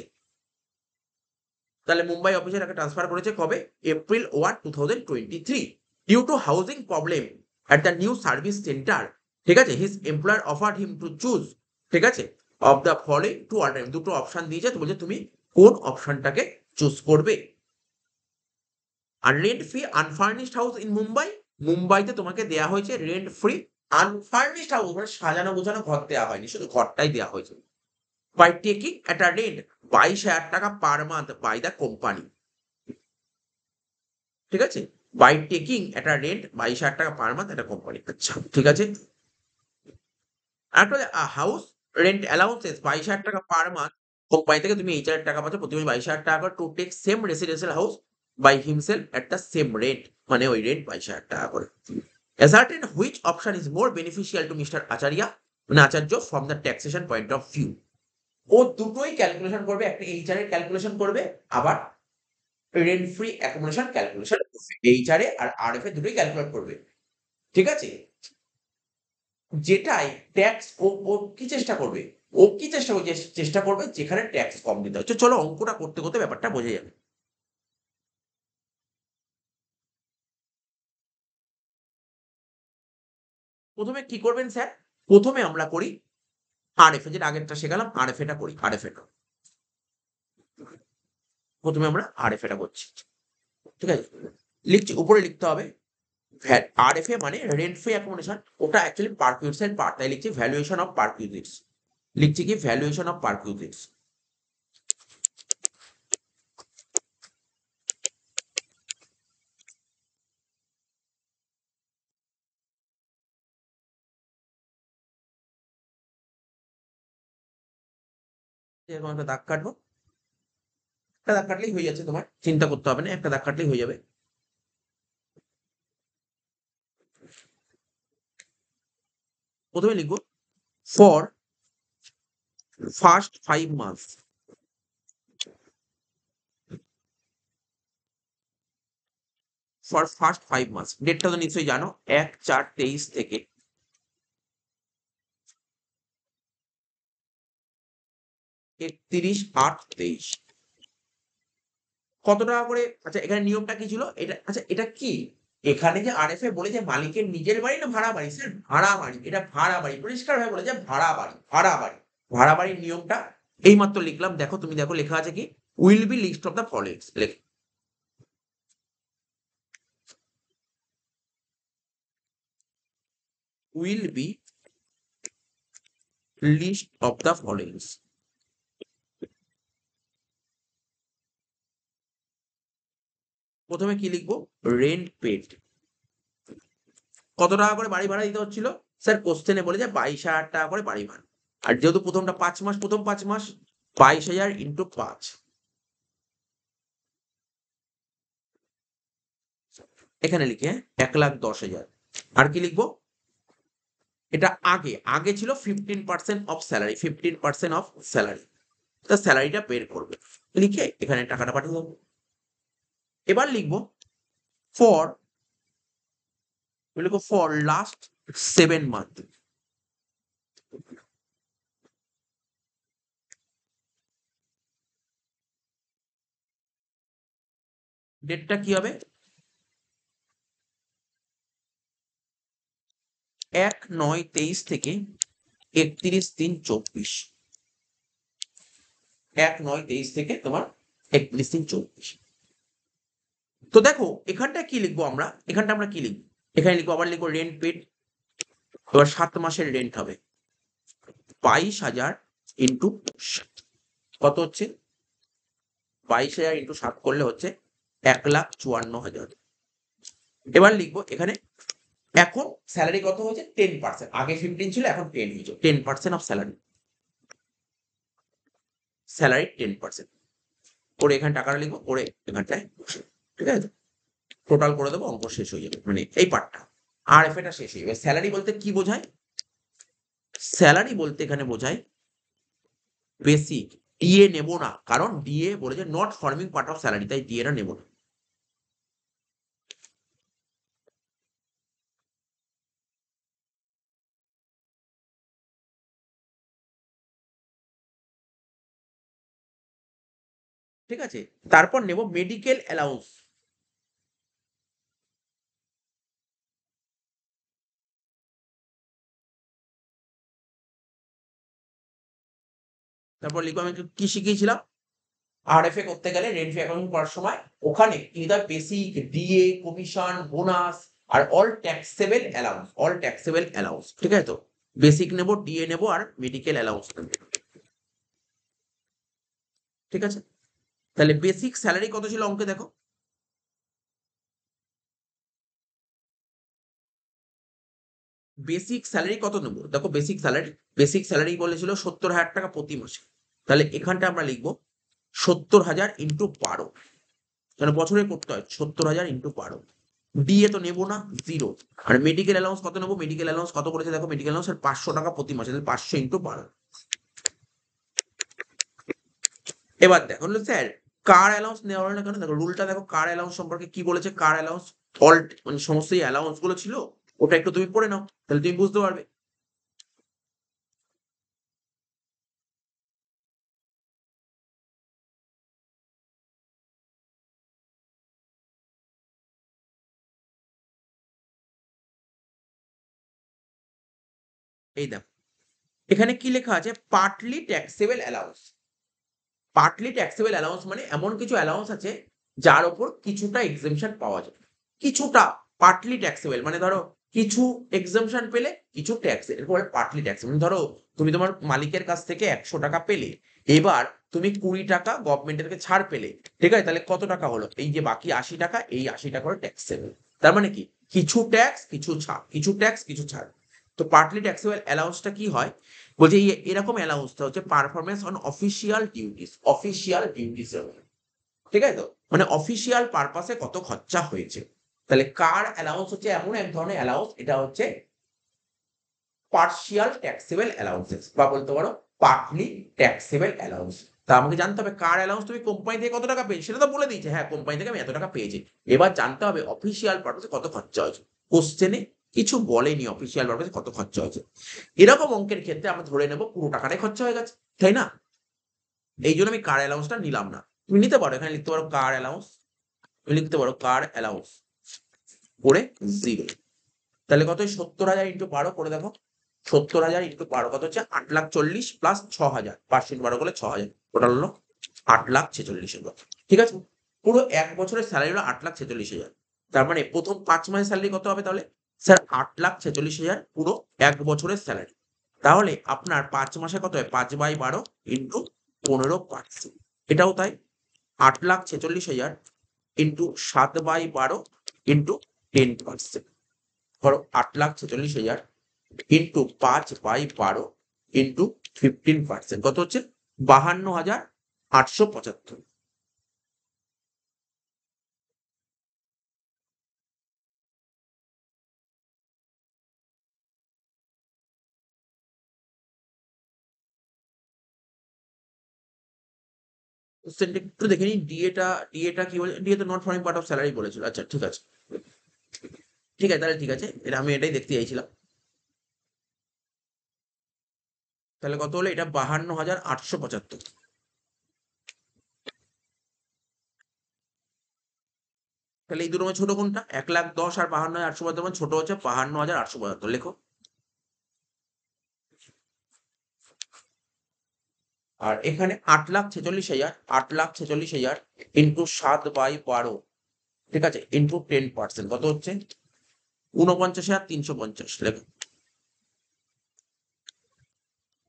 তাহলে মুম্বাই অফিসে তাকে ট্রান্সফার করেছে কবে? April 1, 2023, due to housing problem at the new service centre. ঠিক আছে, his employer offered him to choose, ঠিক আছে, of the following two alternative, দুটো অপশন দিয়েছে, তো বলছে তুমি কোন অপশনটাকে চুজ করবে। আর rent free unfurnished house in Mumbai, মুম্বাইতে তোমাকে দেয়া হয়েছে রেন্ট ফ্রি আনফার্নিশড হাউস, মানে সাজানো গোছানো ঘর দেওয়া হয়নি, শুধু ঘরটাই দেওয়া হয়েছে। By taking at a rent 22,000 টাকা per month by the company. ঠিক আছে, by taking at a rent 22,000 টাকা পার মান্থ একটা কোম্পানি। আচ্ছা ঠিক আছে, একটা হাউস রেন্ট অ্যালাউন্সেস 22,000 টাকা পার মান্থ, কোম্পানি থেকে তুমি 8,000 টাকা পাচ্ছ প্রতি মাসে 22,000 টাকা করে, to take same residential house by himself at the same rent, মানে ওই রেন্ট 22,000 টাকা করে। Ascertain which option is more beneficial to mister Acharya, মানে Acharya, from the taxation point of view. ও দুটোই ক্যালকুলেশন করবে, একটা এইচআর এর ক্যালকুলেশন করবে, আবার রেন্ট ফ্রি অ্যাকোমোডেশন ক্যালকুলেশন করবে, এইচআর এ আর আরএফ এ দুটোই ক্যালকুলেট করবে। ঠিক আছে, যেটাই ট্যাক্স ও কি চেষ্টা করবে? ও কি চেষ্টা করবে? চেষ্টা করবে যেখানে ট্যাক্স কম দিতে হচ্ছে। চলো অঙ্কটা করতে করতে ব্যাপারটা বোঝা যাবে। প্রথমে কি করবেন স্যার? প্রথমে আমরা করি আরএফ, যেটা আগেরটা শেখালাম, আরএফ এটা করি, আরএফ এটা। প্রথমে আমরা আরএফ এটা করছি। ঠিক আছে, লিখছি, উপরে লিখতে হবে আরএফএ মানে রেন্ট ফ্রি অ্যাকোমোডেশন, ওটা অ্যাকচুয়ালি পার্কিউটস এর পার্ট, তাই লিখছি ভ্যালুয়েশন অফ পার্কিউটিস। লিখছি কি? Valuation of perquisites. এরকম একটা দাগ কাটবো, একটা দাগ কাটলেই হয়ে যাচ্ছে, তোমার চিন্তা করতে হবে না, একটা দাগ কাটলেই হয়ে যাবে। প্রথমে লিখবো for first 5 months, for first 5 months, ডেটটা তো নিশ্চয়ই জানো, 1/4/23 থেকে 31/8/23 কত টাকা করে? আচ্ছা এখানে নিয়মটা কি ছিল? এটা আচ্ছা এটা কি? এখানে যে আরএফএ বলে যে মালিকের নিজের বাড়ি না ভাড়া বাড়ি? স্যার ভাড়া বাড়ি। এটা ভাড়া বাড়ি। পরিষ্কারভাবে বলেছে ভাড়া বাড়ি, ভাড়া বাড়ি। ভাড়া বাড়ির নিয়মটা এইমাত্র লিখলাম। দেখো তুমি দেখো লেখা আছে কি? Will be list of the followings লেখ will be list of the followings. প্রথমে কি লিখবো? Rent paid. কত টাকা করে বাড়ি ভাড়া দিতে হচ্ছিল? স্যার কোশ্চেনে বলেছে 22,000 টাকা করে বাড়ি ভাড়া। আর যেহেতু প্রথমটা 5 মাস, প্রথম 5 মাস 22,000 ইন্টু 5 এখানে লিখে 1,10,000। আর কি লিখবো? এটা আগে ছিল 15% অফ স্যালারি, 15% অফ স্যালারি। তা স্যালারিটা বের করবে লিখে এখানে টাকাটা পাঠিয়ে দেবো। এবার লিখবো ফর লিখবো ফর লাস্ট 7 মান্থ। ডেটটা কি হবে? 1/9/23 থেকে 31/3/24। 1/9/23 থেকে তোমার 31/3/24। তো দেখো এখানটা কি লিখবো আমরা? এখানটা আমরা কি লিখবো? এখানে লিখবো, আবার লিখবো রেন্ট পেড। এবার 7 মাসের রেন্ট হবে 22,000 ইন্টু 7 কত হচ্ছে? 22,000 ইন্টু 7 করলে হচ্ছে 1,54,000। এবার লিখবো এখানে এখন স্যালারি কত হয়েছে? 10%। আগে 15 ছিল, এখন 10 হয়েছে। 10% অফ স্যালারি, স্যালারি 10% করে এখানে টাকাটা লিখবো, করে এখানটায় ঠিক আছে টোটাল করে দেবো, অঙ্ক শেষ হয়ে যাবে। মানে এই পার্টটা আর এফ এটা শেষ হয়ে যাবে। স্যালারি বলতে কি বোঝায়? স্যালারি বলতে এখানে বোঝায় বেসিক। ডিএ নেব না, কারণ ডিএ বলেছে not forming part of salary, তাই ডিএটা নেব না। ঠিক আছে, তারপর নেব মেডিকেল অ্যালাউন্স। তারপর লিখবো আমি কি শিখিয়েছিলাম? আরএফএ করতে গেলে রেন্ট অ্যাকাউন্ট করার সময় ওখানে either basic, DA, commission, bonus আর all taxable allowance, all taxable allowance. ঠিক আছে, তো বেসিক নেব, ডিএ নেব আর মেডিকেল অ্যালাউন্স নেব। ঠিক আছে, তাহলে বেসিক স্যালারি কত ছিল অঙ্কে দেখো? বেসিক স্যালারি কত নেব দেখো? বেসিক স্যালারি বলেছিল 70,000 টাকা প্রতি মাসে। তাহলে এখানটা আমরা লিখবো 70,000 ইন্টু 12, মানে বছরে করতে হয় 70,000 ইন্টু 12। ডিএ তো নেবো না, জিরো। আর মেডিকেল অ্যালাউন্স কত নেবো? মেডিকেল অ্যালাউন্স কত করেছে দেখো? মেডিকেল অ্যালাউন্স 500 টাকা প্রতি মাসে, তাহলে 500 ইন্টু 12। এবার দেখো স্যার কার অ্যালাউন্স নেওয়া হলো না কেন? দেখো রুলটা দেখো, কার অ্যালাউন্স সম্পর্কে কি বলেছে। কার অ্যালাউন্স অল, মানে সমস্ত এই অ্যালাউন্স গুলো ছিল, ওটা একটু তুমি পড়ে নাও, তাহলে তুমি বুঝতে পারবে। এই দেখো এখানে কি লেখা আছে? Partly taxable allowance. Partly taxable allowance মানে এমন কিছু অ্যালাউন্স আছে যার ওপর কিছুটা এক্সেমশন পাওয়া যায়। কিছুটা পার্টলি ট্যাক্সেবল মানে ধরো কিছু এক্সেমশন পেলে, কিছু ট্যাক্স, এরপরে পার্টলি ট্যাক্সেবল। ধরো তুমি তোমার মালিকের কাছ থেকে 100 টাকা পেলে, এবার তুমি 20 টাকা গভর্নমেন্টের থেকে ছাড় পেলে। ঠিক আছে, তাহলে কত টাকা হলো? এই যে বাকি 80 টাকা, এই 80 টাকা হলো ট্যাক্সেবল। তার মানে কি? কিছু ট্যাক্স কিছু ছাড়, কিছু ট্যাক্স কিছু ছাড়। তো পার্টলি ট্যাক্সেবল অ্যালাউন্সটা কি হয়? বলছে এরকম অ্যালাউন্সটা হচ্ছে performance on official duties, official duties. ঠিক আছে, তো মানে অফিসিয়াল পারপাসে কত খরচা হয়েছে। তাহলে কার অ্যালাউন্স হচ্ছে এমন এক ধরনের অ্যালাউন্স, এটা হচ্ছে পার্শিয়াল ট্যাক্সেবল অ্যালাউন্সেস, বা বলতে পারো পার্টলি ট্যাক্সেবল অ্যালাউন্স। তা আমাকে জানতে হবে কার অ্যালাউন্স তুমি কোম্পানি থেকে কত টাকা পেয়েছি, সেটা তো বলে দিয়েছে, হ্যাঁ কোম্পানি থেকে আমি এত টাকা পেয়েছি। এবার জানতে হবে অফিসিয়াল পারপাসে কত খরচা হয়েছে। কোশ্চেনে কিছু বলেনি অফিসিয়াল পারপাসে কত খরচা হয়েছে। এরকম অঙ্কের ক্ষেত্রে আমরা ধরে নেব পুরো টাকাটাই খরচা হয়ে গেছে, তাই না? এই জন্য আমি কার অ্যালাউন্সটা নিলাম না। তুমি নিতে পারো, এখানে লিখতে পারো কার অ্যালাউন্স, তুমি লিখতে পারো কার অ্যালাউন্স করে 0। তাহলে কত? 70,000 ইন্টু 12 করে দেখো, 70,000 ইন্টু 12 কত হচ্ছে? 8,40,000 প্লাস 6,000, 5 করলে 6,000, টোটাল হলো 8,46,000। ঠিক আছে, পুরো 1 বছরের স্যালারি হলো 8,46,000। তার মানে প্রথম 5 মাসের স্যালারি কত হবে তাহলে? স্যার 8,46,000 পুরো 1 বছরের স্যালারি। তাহলে আপনার 5 মাসে কত হয়? 5/12 ইন্টু 15%। এটাও তাই, 8,46,000 ইন্টু 7/12 ইন্টু 10%। ধরো 8,46,000 ইন্টু 5/12 ইন্টু 15%, কত হচ্ছে? 52,875। কোশ্চেনটা একটু দেখে নিই, ডিএটা কি বলে? ডিএ তো not forming part of salary বলেছিল। আচ্ছা ঠিক আছে, ঠিক আছে, তাহলে ঠিক আছে, এটা আমি এটাই দেখতে চাইছিলাম। তাহলে কত হলো? এটা 52,875। তাহলে এই দুটো ছোট কোনটা? 1,10,000 আর 52,875, ছোট হচ্ছে 52,875, লেখো। আর এখানে 8,46,000, 8,46,000 ইন্টু 7/12, ঠিক আছে, ইন্টু 10%, কত হচ্ছে? 49,350, লেখো।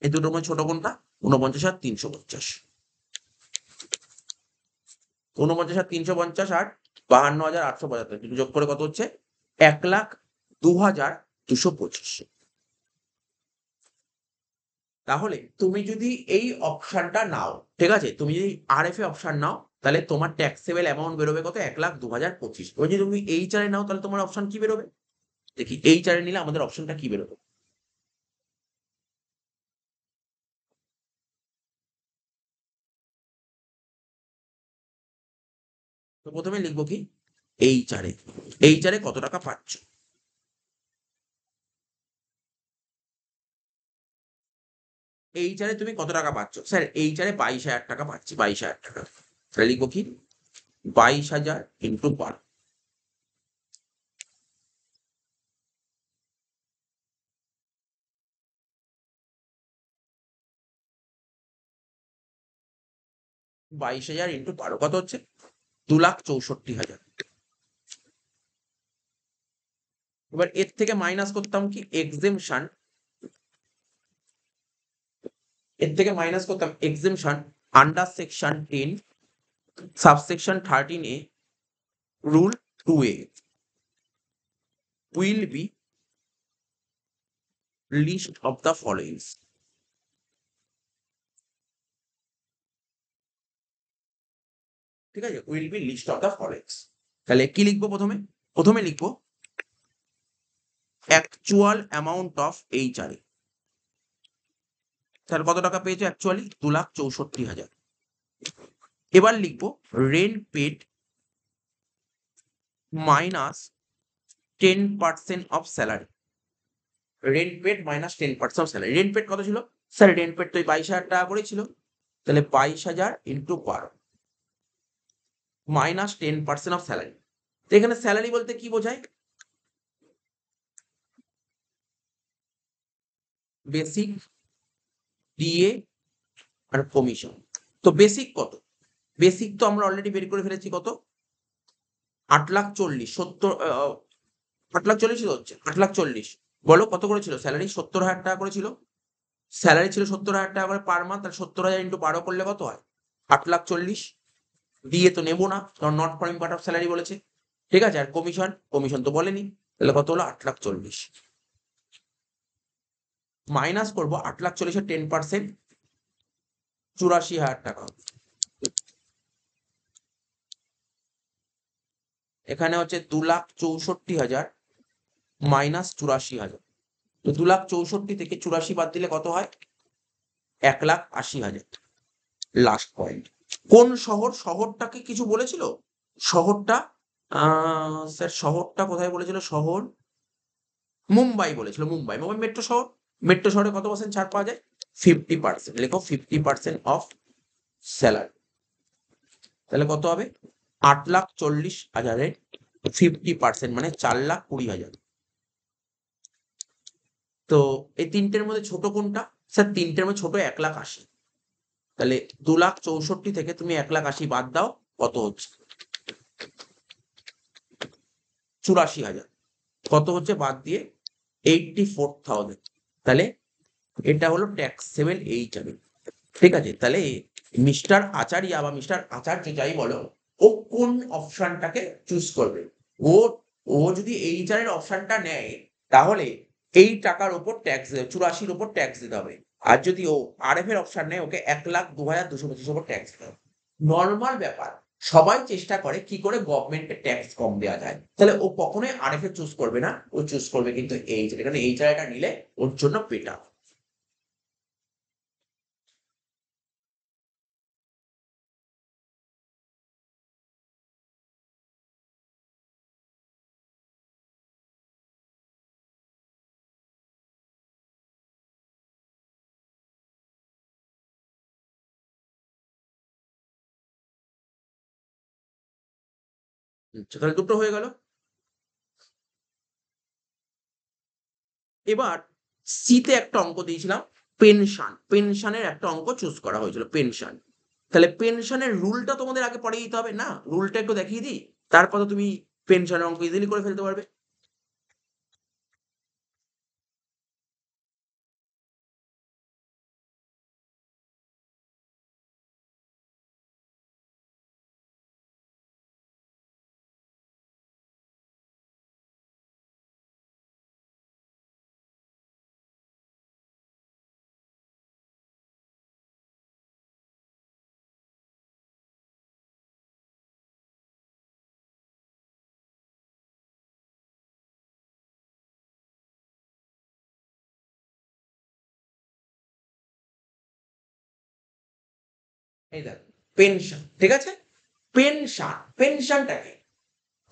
এই দুটোর মধ্যে ছোট কোনটা? 49,350। 49,350 আর 52,875 দুটো যোগ করে কত হচ্ছে? 1,02,225। তাহলে তুমি যদি এই অপশনটা নাও, ঠিক আছে, তুমি যদি আরএফএ অপশন নাও, তাহলে তোমার ট্যাক্সেবল অ্যামাউন্ট বেরোবে কত? 1,02,025। এবার যদি তুমি এইচআরে নাও, তাহলে তোমার অপশন কি বেরোবে? দেখি এইচআরে নিলে আমাদের অপশনটা কি বেরোবে। তো প্রথমে লিখবো কি? এইচআরে, এইচআরে কত টাকা পাচ্ছ? এইচআরে তুমি কত টাকা পাচ্ছ? স্যার এইচআরে 22,000 টাকা পাচ্ছি, 22,000 টাকা। তাহলে লিখবো কি? 22,000 ইন্টু 12, 22,000 ইন্টু 12 কত হচ্ছে? 2,64,000। এবার এর থেকে মাইনাস করতাম কি? এক্সেমশন, এর থেকে মাইনাস করতাম exemption under section 10 subsection 13A rule 2A will be list of the following। ঠিক আছে, will be list of the following। তাহলে কি লিখবো প্রথমে? প্রথমে লিখবো অ্যাকচুয়াল অ্যামাউন্ট অফ এইচআরএ। তাহলে কত টাকা পেয়েছে অ্যাকচুয়ালি? 2,64,000। এবার লিখবো rent paid minus 10% of salary. Rent paid minus 10% of salary. Rent paid কত ছিল? স্যার রেন্ট পেড তো 22,000 টাকা করে ছিল। তাহলে 22,000 ইন্টু 12 মাইনাস 10% অফ স্যালারি। তো এখানে স্যালারি বলতে কি বোঝায়? বেসিক, ডিএ আর কমিশন। তো বেসিক কত? বেসিক তো আমরা অলরেডি বের করে ফেলেছি, কত? 8,40,000, 70, 8,40,000 হচ্ছে, 8,40,000 বলো কত করে ছিল স্যালারি? 70,000 টাকা করে ছিল। স্যালারি ছিল 70,000 টাকা করে পার মান্থ। তাহলে 70,000 ইন্টু 12 করলে কত হয়? 8,40,000। দিয়ে তো নেবো না, কারণ not forming part of salary বলেছে। ঠিক আছে, আর কমিশন, কমিশন তো বলেনি। তাহলে কত হলো? 8,40,000 মাইনাস করবো 8,40,000 10%, 84,000 টাকা। এখানে হচ্ছে 2,64,000 মাইনাস 84,000। তো 2,64,000 থেকে 84 বাদ দিলে কত হয়? 1,80,000। Last point. কোন শহর? শহরটাকে কিছু বলেছিল? শহরটা স্যার শহরটা কোথায় বলেছিল? শহর মুম্বাই বলেছিল। মুম্বাই, মুম্বাই মেট্রো শহর। মেট্রো শহরে কত পার্সেন্ট ছাড় পাওয়া যায়? 50%। লেখো 50% অফ স্যালারি। তাহলে কত হবে? 8,40,000-এর 50% মানে 4,20,000। তো এই তিনটের মধ্যে ছোট কোনটা? স্যার তিনটের মধ্যে ছোট 1,80,000। তাহলে 2,64,000 থেকে তুমি 1,80,000 বাদ দাও, কত হচ্ছে? 84,000। কত হচ্ছে বাদ দিয়ে? 84,000। তাহলে এটা হলো ট্যাক্সেবল এইচআরএ। ঠিক আছে? তাহলে মিস্টার আচারিয়া বা মিস্টার আচার্য যাই বলো, ও কোন অপশনটাকে চুজ করবে? ও ও যদি এইচআর এর অপশনটা নেয়, তাহলে এই টাকার উপর ট্যাক্স 84 উপর ট্যাক্স দিতে হবে। আর যদি ও আরএফ এর অপশন নেয়, ওকে 1,02,225 উপর ট্যাক্স দিতে হবে। নরমাল ব্যাপার। সবাই চেষ্টা করে কি করে গভর্নমেন্টের ট্যাক্স কম দেওয়া যায়। তাহলে ও কখনোই আরএফ এ চুজ করবে না, ও চুজ করবে কিন্তু এইচআর। এখানে এইচআর টা নিলে ওর জন্য বেটার। তাহলে দুটো হয়ে গেল। এবার সিতে একটা অঙ্ক দিয়েছিলাম, পেনশন। পেনশনের একটা অঙ্ক চুজ করা হয়েছিল, পেনশন। তাহলে পেনশনের রুলটা তোমাদের আগে পড়ে দিতে হবে না? রুলটা একটু দেখিয়ে দিই, তারপর তো তুমি পেনশনের অঙ্ক ইজিলি করে ফেলতে পারবে। এই দেখো, পেনশন, ঠিক আছে? পেনশন, পেনশনটা কি?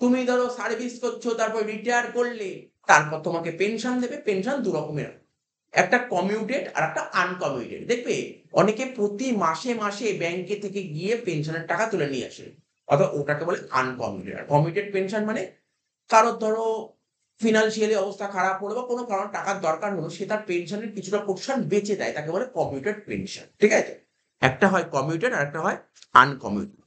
তুমি ধরো সার্ভিস করছো, তারপর রিটায়ার করলে, তারপর তোমাকে পেনশন দেবে। পেনশন দু রকমের, একটা কমিউটেড আর একটা আনকমিউটেড। দেখবে অনেকে প্রতি মাসে মাসে ব্যাংকে থেকে গিয়ে পেনশনের টাকা তুলে নিয়ে আসে, অর্থাৎ ওটাকে বলে আনকমিউটেড। আর কমিউটেড পেনশন মানে কারোর ধরো ফিনান্সিয়ালি অবস্থা খারাপ হলো বা কোনো কারণে টাকার দরকার হলো, সে তার পেনশনের কিছুটা পোর্শন বেঁচে দেয়, তাকে বলে কমিউটেড পেনশন। ঠিক আছে? একটা হয় কমিউটেড আর একটা হয় আনকমিউটেড।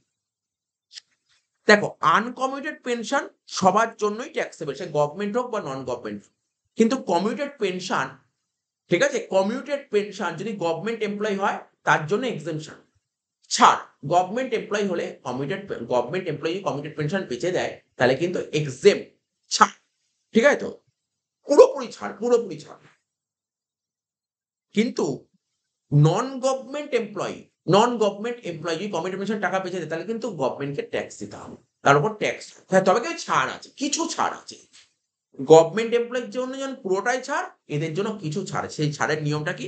দেখো, আনকমিউটেড পেনশন সবার জন্যই ট্যাক্সেবল, সে গভর্নমেন্ট হোক বা নন গভর্নমেন্ট। কিন্তু কমিউটেড পেনশন, ঠিক আছে, কমিউটেড পেনশন যদি গভর্নমেন্ট এমপ্লয়ি হয়, তার জন্য এক্সেমশন, ছাড়। গভর্নমেন্ট এমপ্লয়ি হলে commuted, government employee commuted pension বেঁচে দেয়, তাহলে কিন্তু এক্সেম, ছাড়। ঠিক আছে তো? পুরোপুরি ছাড়, পুরোপুরি ছাড়। কিন্তু নন government employee, non government employee যদি কমিউটেড পেনশন টাকা বেঁচে দেয়, তাহলে কিন্তু গভর্নমেন্টকে ট্যাক্স দিতে হবে, তার উপর ট্যাক্স। হ্যাঁ, তবে কি ছাড় আছে, কিছু ছাড় আছে। গভর্নমেন্ট এমপ্লয়ির জন্য যেমন পুরোটাই ছাড়, এদের জন্য কিছু ছাড়। সেই ছাড়ের নিয়মটা কি?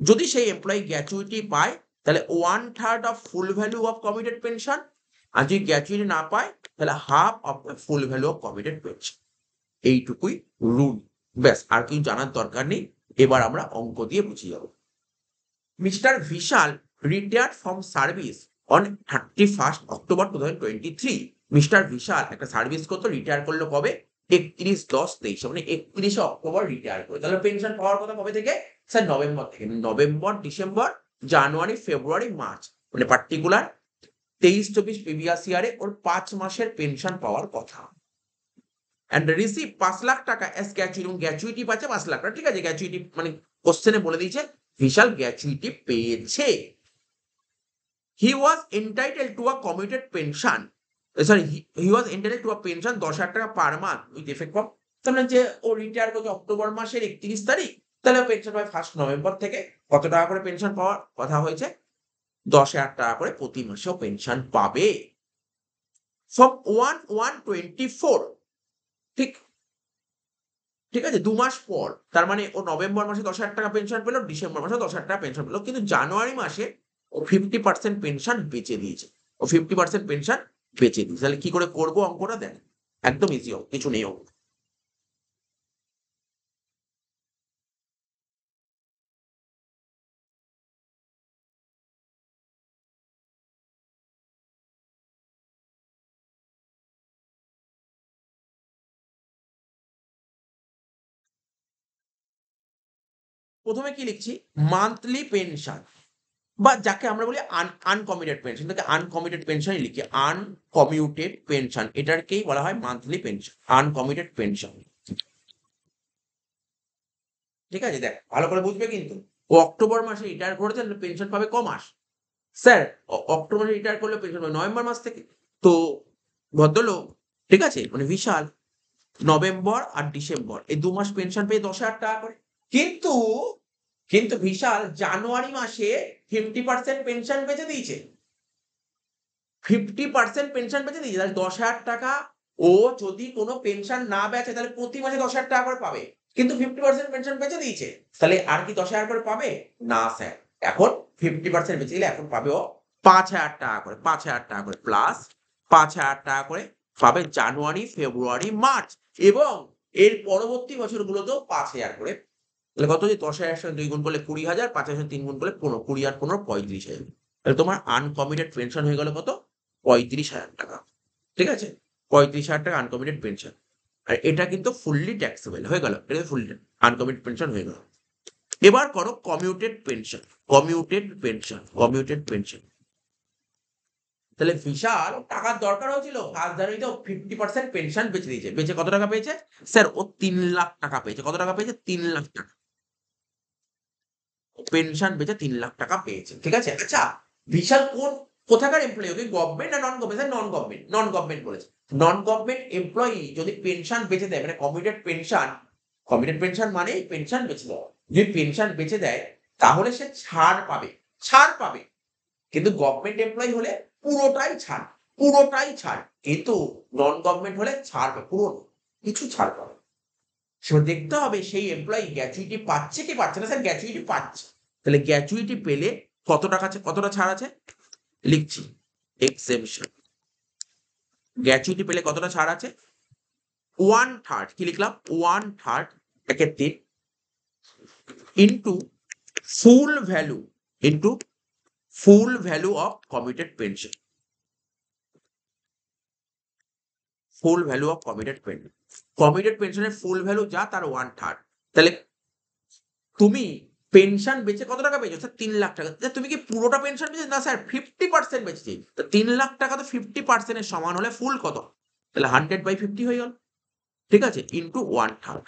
যদি সেই এমপ্লয়ি গ্র্যাচুইটি পায়, তাহলে 1/3 of full value of committed pension. আর যদি গ্র্যাচুইটি না পায়, তাহলে half of the full value of committed pension. এইটুকুই রুল। ব্যাস, আর কিছু জানার দরকার নেই। এবার আমরা অঙ্ক দিয়ে বুঝিয়ে যাবো। Mister Vishal retired from service on 31st October 2023। Mister Vishal একটা সার্ভিস করতো, রিটায়ার করলো কবে? 31/10/23, মানে 31শে অক্টোবর রিটায়ার করে। তাহলে পেনশন পাওয়ার কথা কবে থেকে? স্যার নভেম্বর থেকে। নভেম্বর, ডিসেম্বর, জানুয়ারি, ফেব্রুয়ারি, মার্চ, মানে পার্টিকুলার 23-24 প্রিভিয়াস ইয়ারে ওর 5 মাসের পেনশন পাওয়ার কথা। অ্যান্ড রিসিভ 5,00,000 টাকা অ্যাজ গ্র্যাচুইটি, এবং গ্র্যাচুইটি পাচ্ছে 5,00,000 টাকা। ঠিক আছে, গ্র্যাচুইটি মানে কোশ্চেনে বলে দিয়েছে বিশাল গ্র্যাচুইটি পেয়েছে। He was entitled to a commuted pension, sorry, he was entitled to a pension 10,000 টাকা per month with effect from, তার মানে যে ও রিটায়ার করছে অক্টোবর মাসের 31 তারিখ, তাহলে পেনশন পাবে 1 নভেম্বর থেকে। কত টাকা করে পেনশন পাওয়ার কথা হয়েছে? 10,000 টাকা করে প্রতি মাসেও পেনশন পাবে। ফ্রম 1/1/24, ঠিক, ঠিক আছে, 2 মাস পর। তার মানে ও নভেম্বর মাসে 10,000 টাকা পেনশন পেল, ডিসেম্বর মাসে 10,000 টাকা পেনশন পেল। কিন্তু জানুয়ারি মাসে ও 50% পেনশন বেঁচে দিয়েছে। ও 50% পেনশন বেঁচে দিয়েছে। তাহলে কি করে করবো অঙ্কটা দেখ? একদম ইজি অঙ্ক, কিছু নেই অঙ্ক। প্রথমে কি লিখছি, মান্থলি পেনশন বা যাকে আমরা বলি আনকমিটেড পেনশন, তাকে আনকমিটেড পেনশনই লিখি, আনকমিউটেড পেনশন, এটাকেই বলা হয় মান্থলি পেনশন, আনকমিটেড পেনশন। ঠিক আছে, দেখ ভালো করে বুঝবে কিন্তু। ও অক্টোবর মাসে রিটায়ার করেছে, পেনশন পাবে ক মাস? স্যার অক্টোবর মাসে রিটায়ার করলে পেনশন পাবে নভেম্বর মাস থেকে। তো ভদ্রলোক, ঠিক আছে, মানে বিশাল, নভেম্বর আর ডিসেম্বর এই 2 মাস পেনশন পেয়ে 10,000 টাকা করে। কিন্তু কিন্তু বিশাল জানুয়ারি মাসে 50% পেনশন বেঁচে দিয়েছে। 50% পেনশন বেঁচে দিয়েছে। তাহলে 10,000 টাকা ও যদি কোনো পেনশন না বেচে তাহলে প্রতি মাসে 10,000 টাকা করে পাবে। কিন্তু 50% পেনশন বেঁচে দিয়েছে। তাহলে আর কি 10,000 করে পাবে? না স্যার। এখন 50% বেঁচে দিলে এখন পাবে ও 5,000 টাকা করে। 5,000 টাকা করে প্লাস 5,000 টাকা করে পাবে জানুয়ারি, ফেব্রুয়ারি, মার্চ এবং এর পরবর্তী বছরগুলোতেও 5,000 করে। তাহলে কত হচ্ছে? 10,000 এর সঙ্গে 2 গুণ করলে 20,000, 5,000 এর সঙ্গে 3 গুণ করলে 20 আর 15 35,000। তাহলে তোমার আনকমিটেড পেনশন হয়ে গেল কত? 35,000 টাকা। ঠিক আছে? 35,000 টাকা আনকমিটেড পেনশন। আর এটা কিন্তু ফুললি ট্যাক্সেবল হয়ে গেল। এটা ফুললি আনকমিটেড পেনশন হয়ে গেল। এবার করো commuted pension. Commuted pension, commuted pension. তাহলে বিশাল টাকার দরকার হয়েছিল, 1 জানুয়ারিতে ও 50% পেনশন বেঁচে দিয়েছে। বেঁচে কত টাকা পেয়েছে? স্যার ও 3 লাখ টাকা পেয়েছে। কত টাকা পেয়েছে? 3 লাখ টাকা। পেনশন বেঁচে 3 লাখ টাকা পেয়েছে। ঠিক আছে? আচ্ছা, বিশাল কোথাকার এমপ্লয়ি? ওকে গভর্নমেন্ট না non government? Sir non government. Non government বলেছে। নন গভর্নমেন্ট এমপ্লয়ি যদি পেনশন বেঁচে দেয়, মানে কমিটেড পেনশন মানেই পেনশন বেঁচে দেওয়া। যদি পেনশন বেঁচে দেয় তাহলে সে ছাড় পাবে। ছাড় পাবে। কিন্তু গভর্নমেন্ট এমপ্লয়ি হলে পুরোটাই ছাড়। পুরোটাই ছাড়। কিন্তু নন গভর্নমেন্ট হলে ছাড় পাবে, পুরো কিছু ছাড় পাবে। সেবার দেখতে হবে সেই এমপ্লয়ি গ্র্যাচুইটি পাচ্ছে কি পাচ্ছে না। স্যার গ্র্যাচুইটি পাচ্ছে। তাহলে গ্র্যাচুইটি পেলে কত টাকা আছে, কতটা ছাড় আছে? লিখছি এক্সেমশন। গ্র্যাচুইটি পেলে কতটা ছাড় আছে? 1/3। কি লিখলাম? 1/3 একের 3 into full value, into full value of committed pension. Full value of committed pension. Committed পেনশনের ফুল ভ্যালু যা তার 1/3। তাহলে তুমি পেনশন বেচে কত টাকা পেয়েছো? স্যার 3 লাখ টাকা। তুমি কি পুরোটা পেনশন পেয়েছো? না স্যার 50% বেচেছি। তো 3 লাখ টাকা তো 50% এর সমান হলে ফুল কত? তাহলে 100/50 হয়ে গেল। ঠিক আছে? ইনটু 1/3।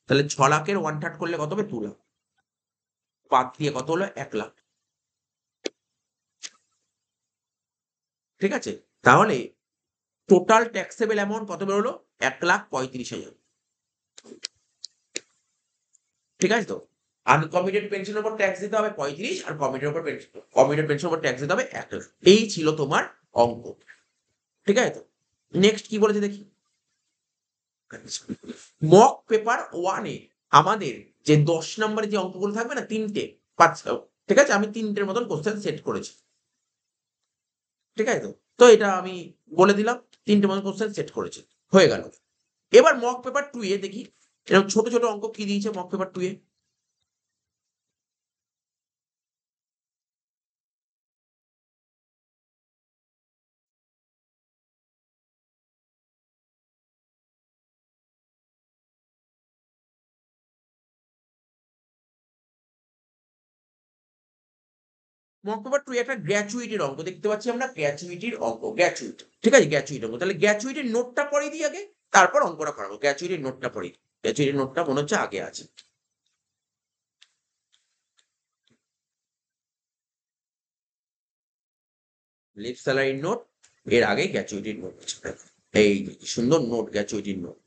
তাহলে 6 লাখের 1/3 করলে কত হবে? 2 লাখ। বাদ দিয়ে কত হলো? 1 লাখ। ঠিক আছে? তাহলে টোটাল ট্যাক্সেবল অ্যামাউন্ট কত বেরোলো? 1,35,000। ঠিক আছে তো? আনকমিটেড পেনশনের উপর ট্যাক্স দিতে হবে 35 আর কমিটেড পেনশনের উপর ট্যাক্স দিতে হবে 1 লাখ। এই ছিল তোমার অঙ্ক। ঠিক আছে তো? নেক্সট কি বলেছে দেখি। মক পেপার 1 এ আমাদের যে 10 নম্বরের যে অঙ্কগুলো থাকবে না, 3টে 5, ঠিক আছে? আমি 3টের মতন কোশ্চেন সেট করেছি। ঠিক আছে তো? তো এটা আমি বলে দিলাম 3টে মতন কোশ্চেন সেট করেছি। হয়ে গেল। এবার মক পেপার 2 এ দেখি এরকম ছোট, ছোট অঙ্ক কি দিয়েছে মক পেপার 2 এ। মক পেপার 2 এ একটা গ্র্যাচুইটির অঙ্ক দেখতে পাচ্ছি আমরা, গ্র্যাচুইটির অঙ্ক, গ্র্যাচুইটি। ঠিক আছে? গ্র্যাচুইটি অঙ্ক। তাহলে গ্র্যাচুইটির নোটটা পড়ে দিই আগে, তারপর অঙ্কটা করাবো। গ্র্যাচুইটির নোটটা পড়ি। গ্র্যাচুইটির নোটটা মনে হচ্ছে আগে আছে। লিভ স্যালারির নোট, এর আগে গ্র্যাচুইটির নোট আছে। এই কি সুন্দর নোট, গ্র্যাচুইটির নোট।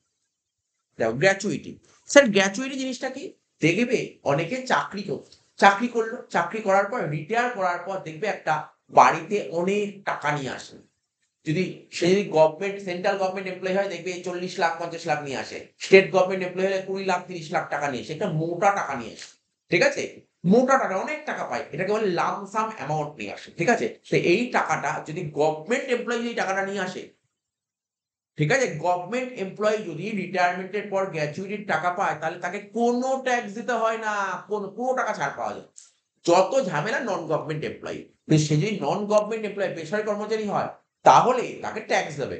দেখো গ্র্যাচুইটি। স্যার গ্র্যাচুইটি জিনিসটা কি? দেখবে অনেকে চাকরি করলো, চাকরি করার পর রিটায়ার করার পর দেখবে একটা বাড়িতে অনেক টাকা নিয়ে আসে। যদি সে যদি সেন্ট্রাল গভর্নমেন্ট এমপ্লয়ি হয় দেখবে 40 লাখ 50 লাখ নিয়ে আসে। স্টেট গভর্নমেন্ট এমপ্লয়ি হলে 20 লাখ 30 লাখ টাকা নিয়ে আসে। একটা মোটা টাকা নিয়ে আসে। ঠিক আছে? মোটা টাকা, অনেক টাকা পায়। এটাকে বলে লাম্প সাম অ্যামাউন্ট নিয়ে আসে। ঠিক আছে? তো এই টাকাটা যদি গভর্নমেন্ট এমপ্লয়ি এই টাকাটা নিয়ে আসে, ঠিক আছে? গভর্নমেন্ট এমপ্লয়ি যদি রিটায়ারমেন্টের পর গ্র্যাচুইটির টাকা পায় তাহলে তাকে কোনো ট্যাক্স দিতে হয় না। পুরো টাকা ছাড় পাওয়া যায়। যত ঝামেলা নন গভর্নমেন্ট এমপ্লয়ি। সে যদি নন গভর্নমেন্ট এমপ্লয়ি বেসরকারি কর্মচারী হয় তাহলে তাকে ট্যাক্স দেবে।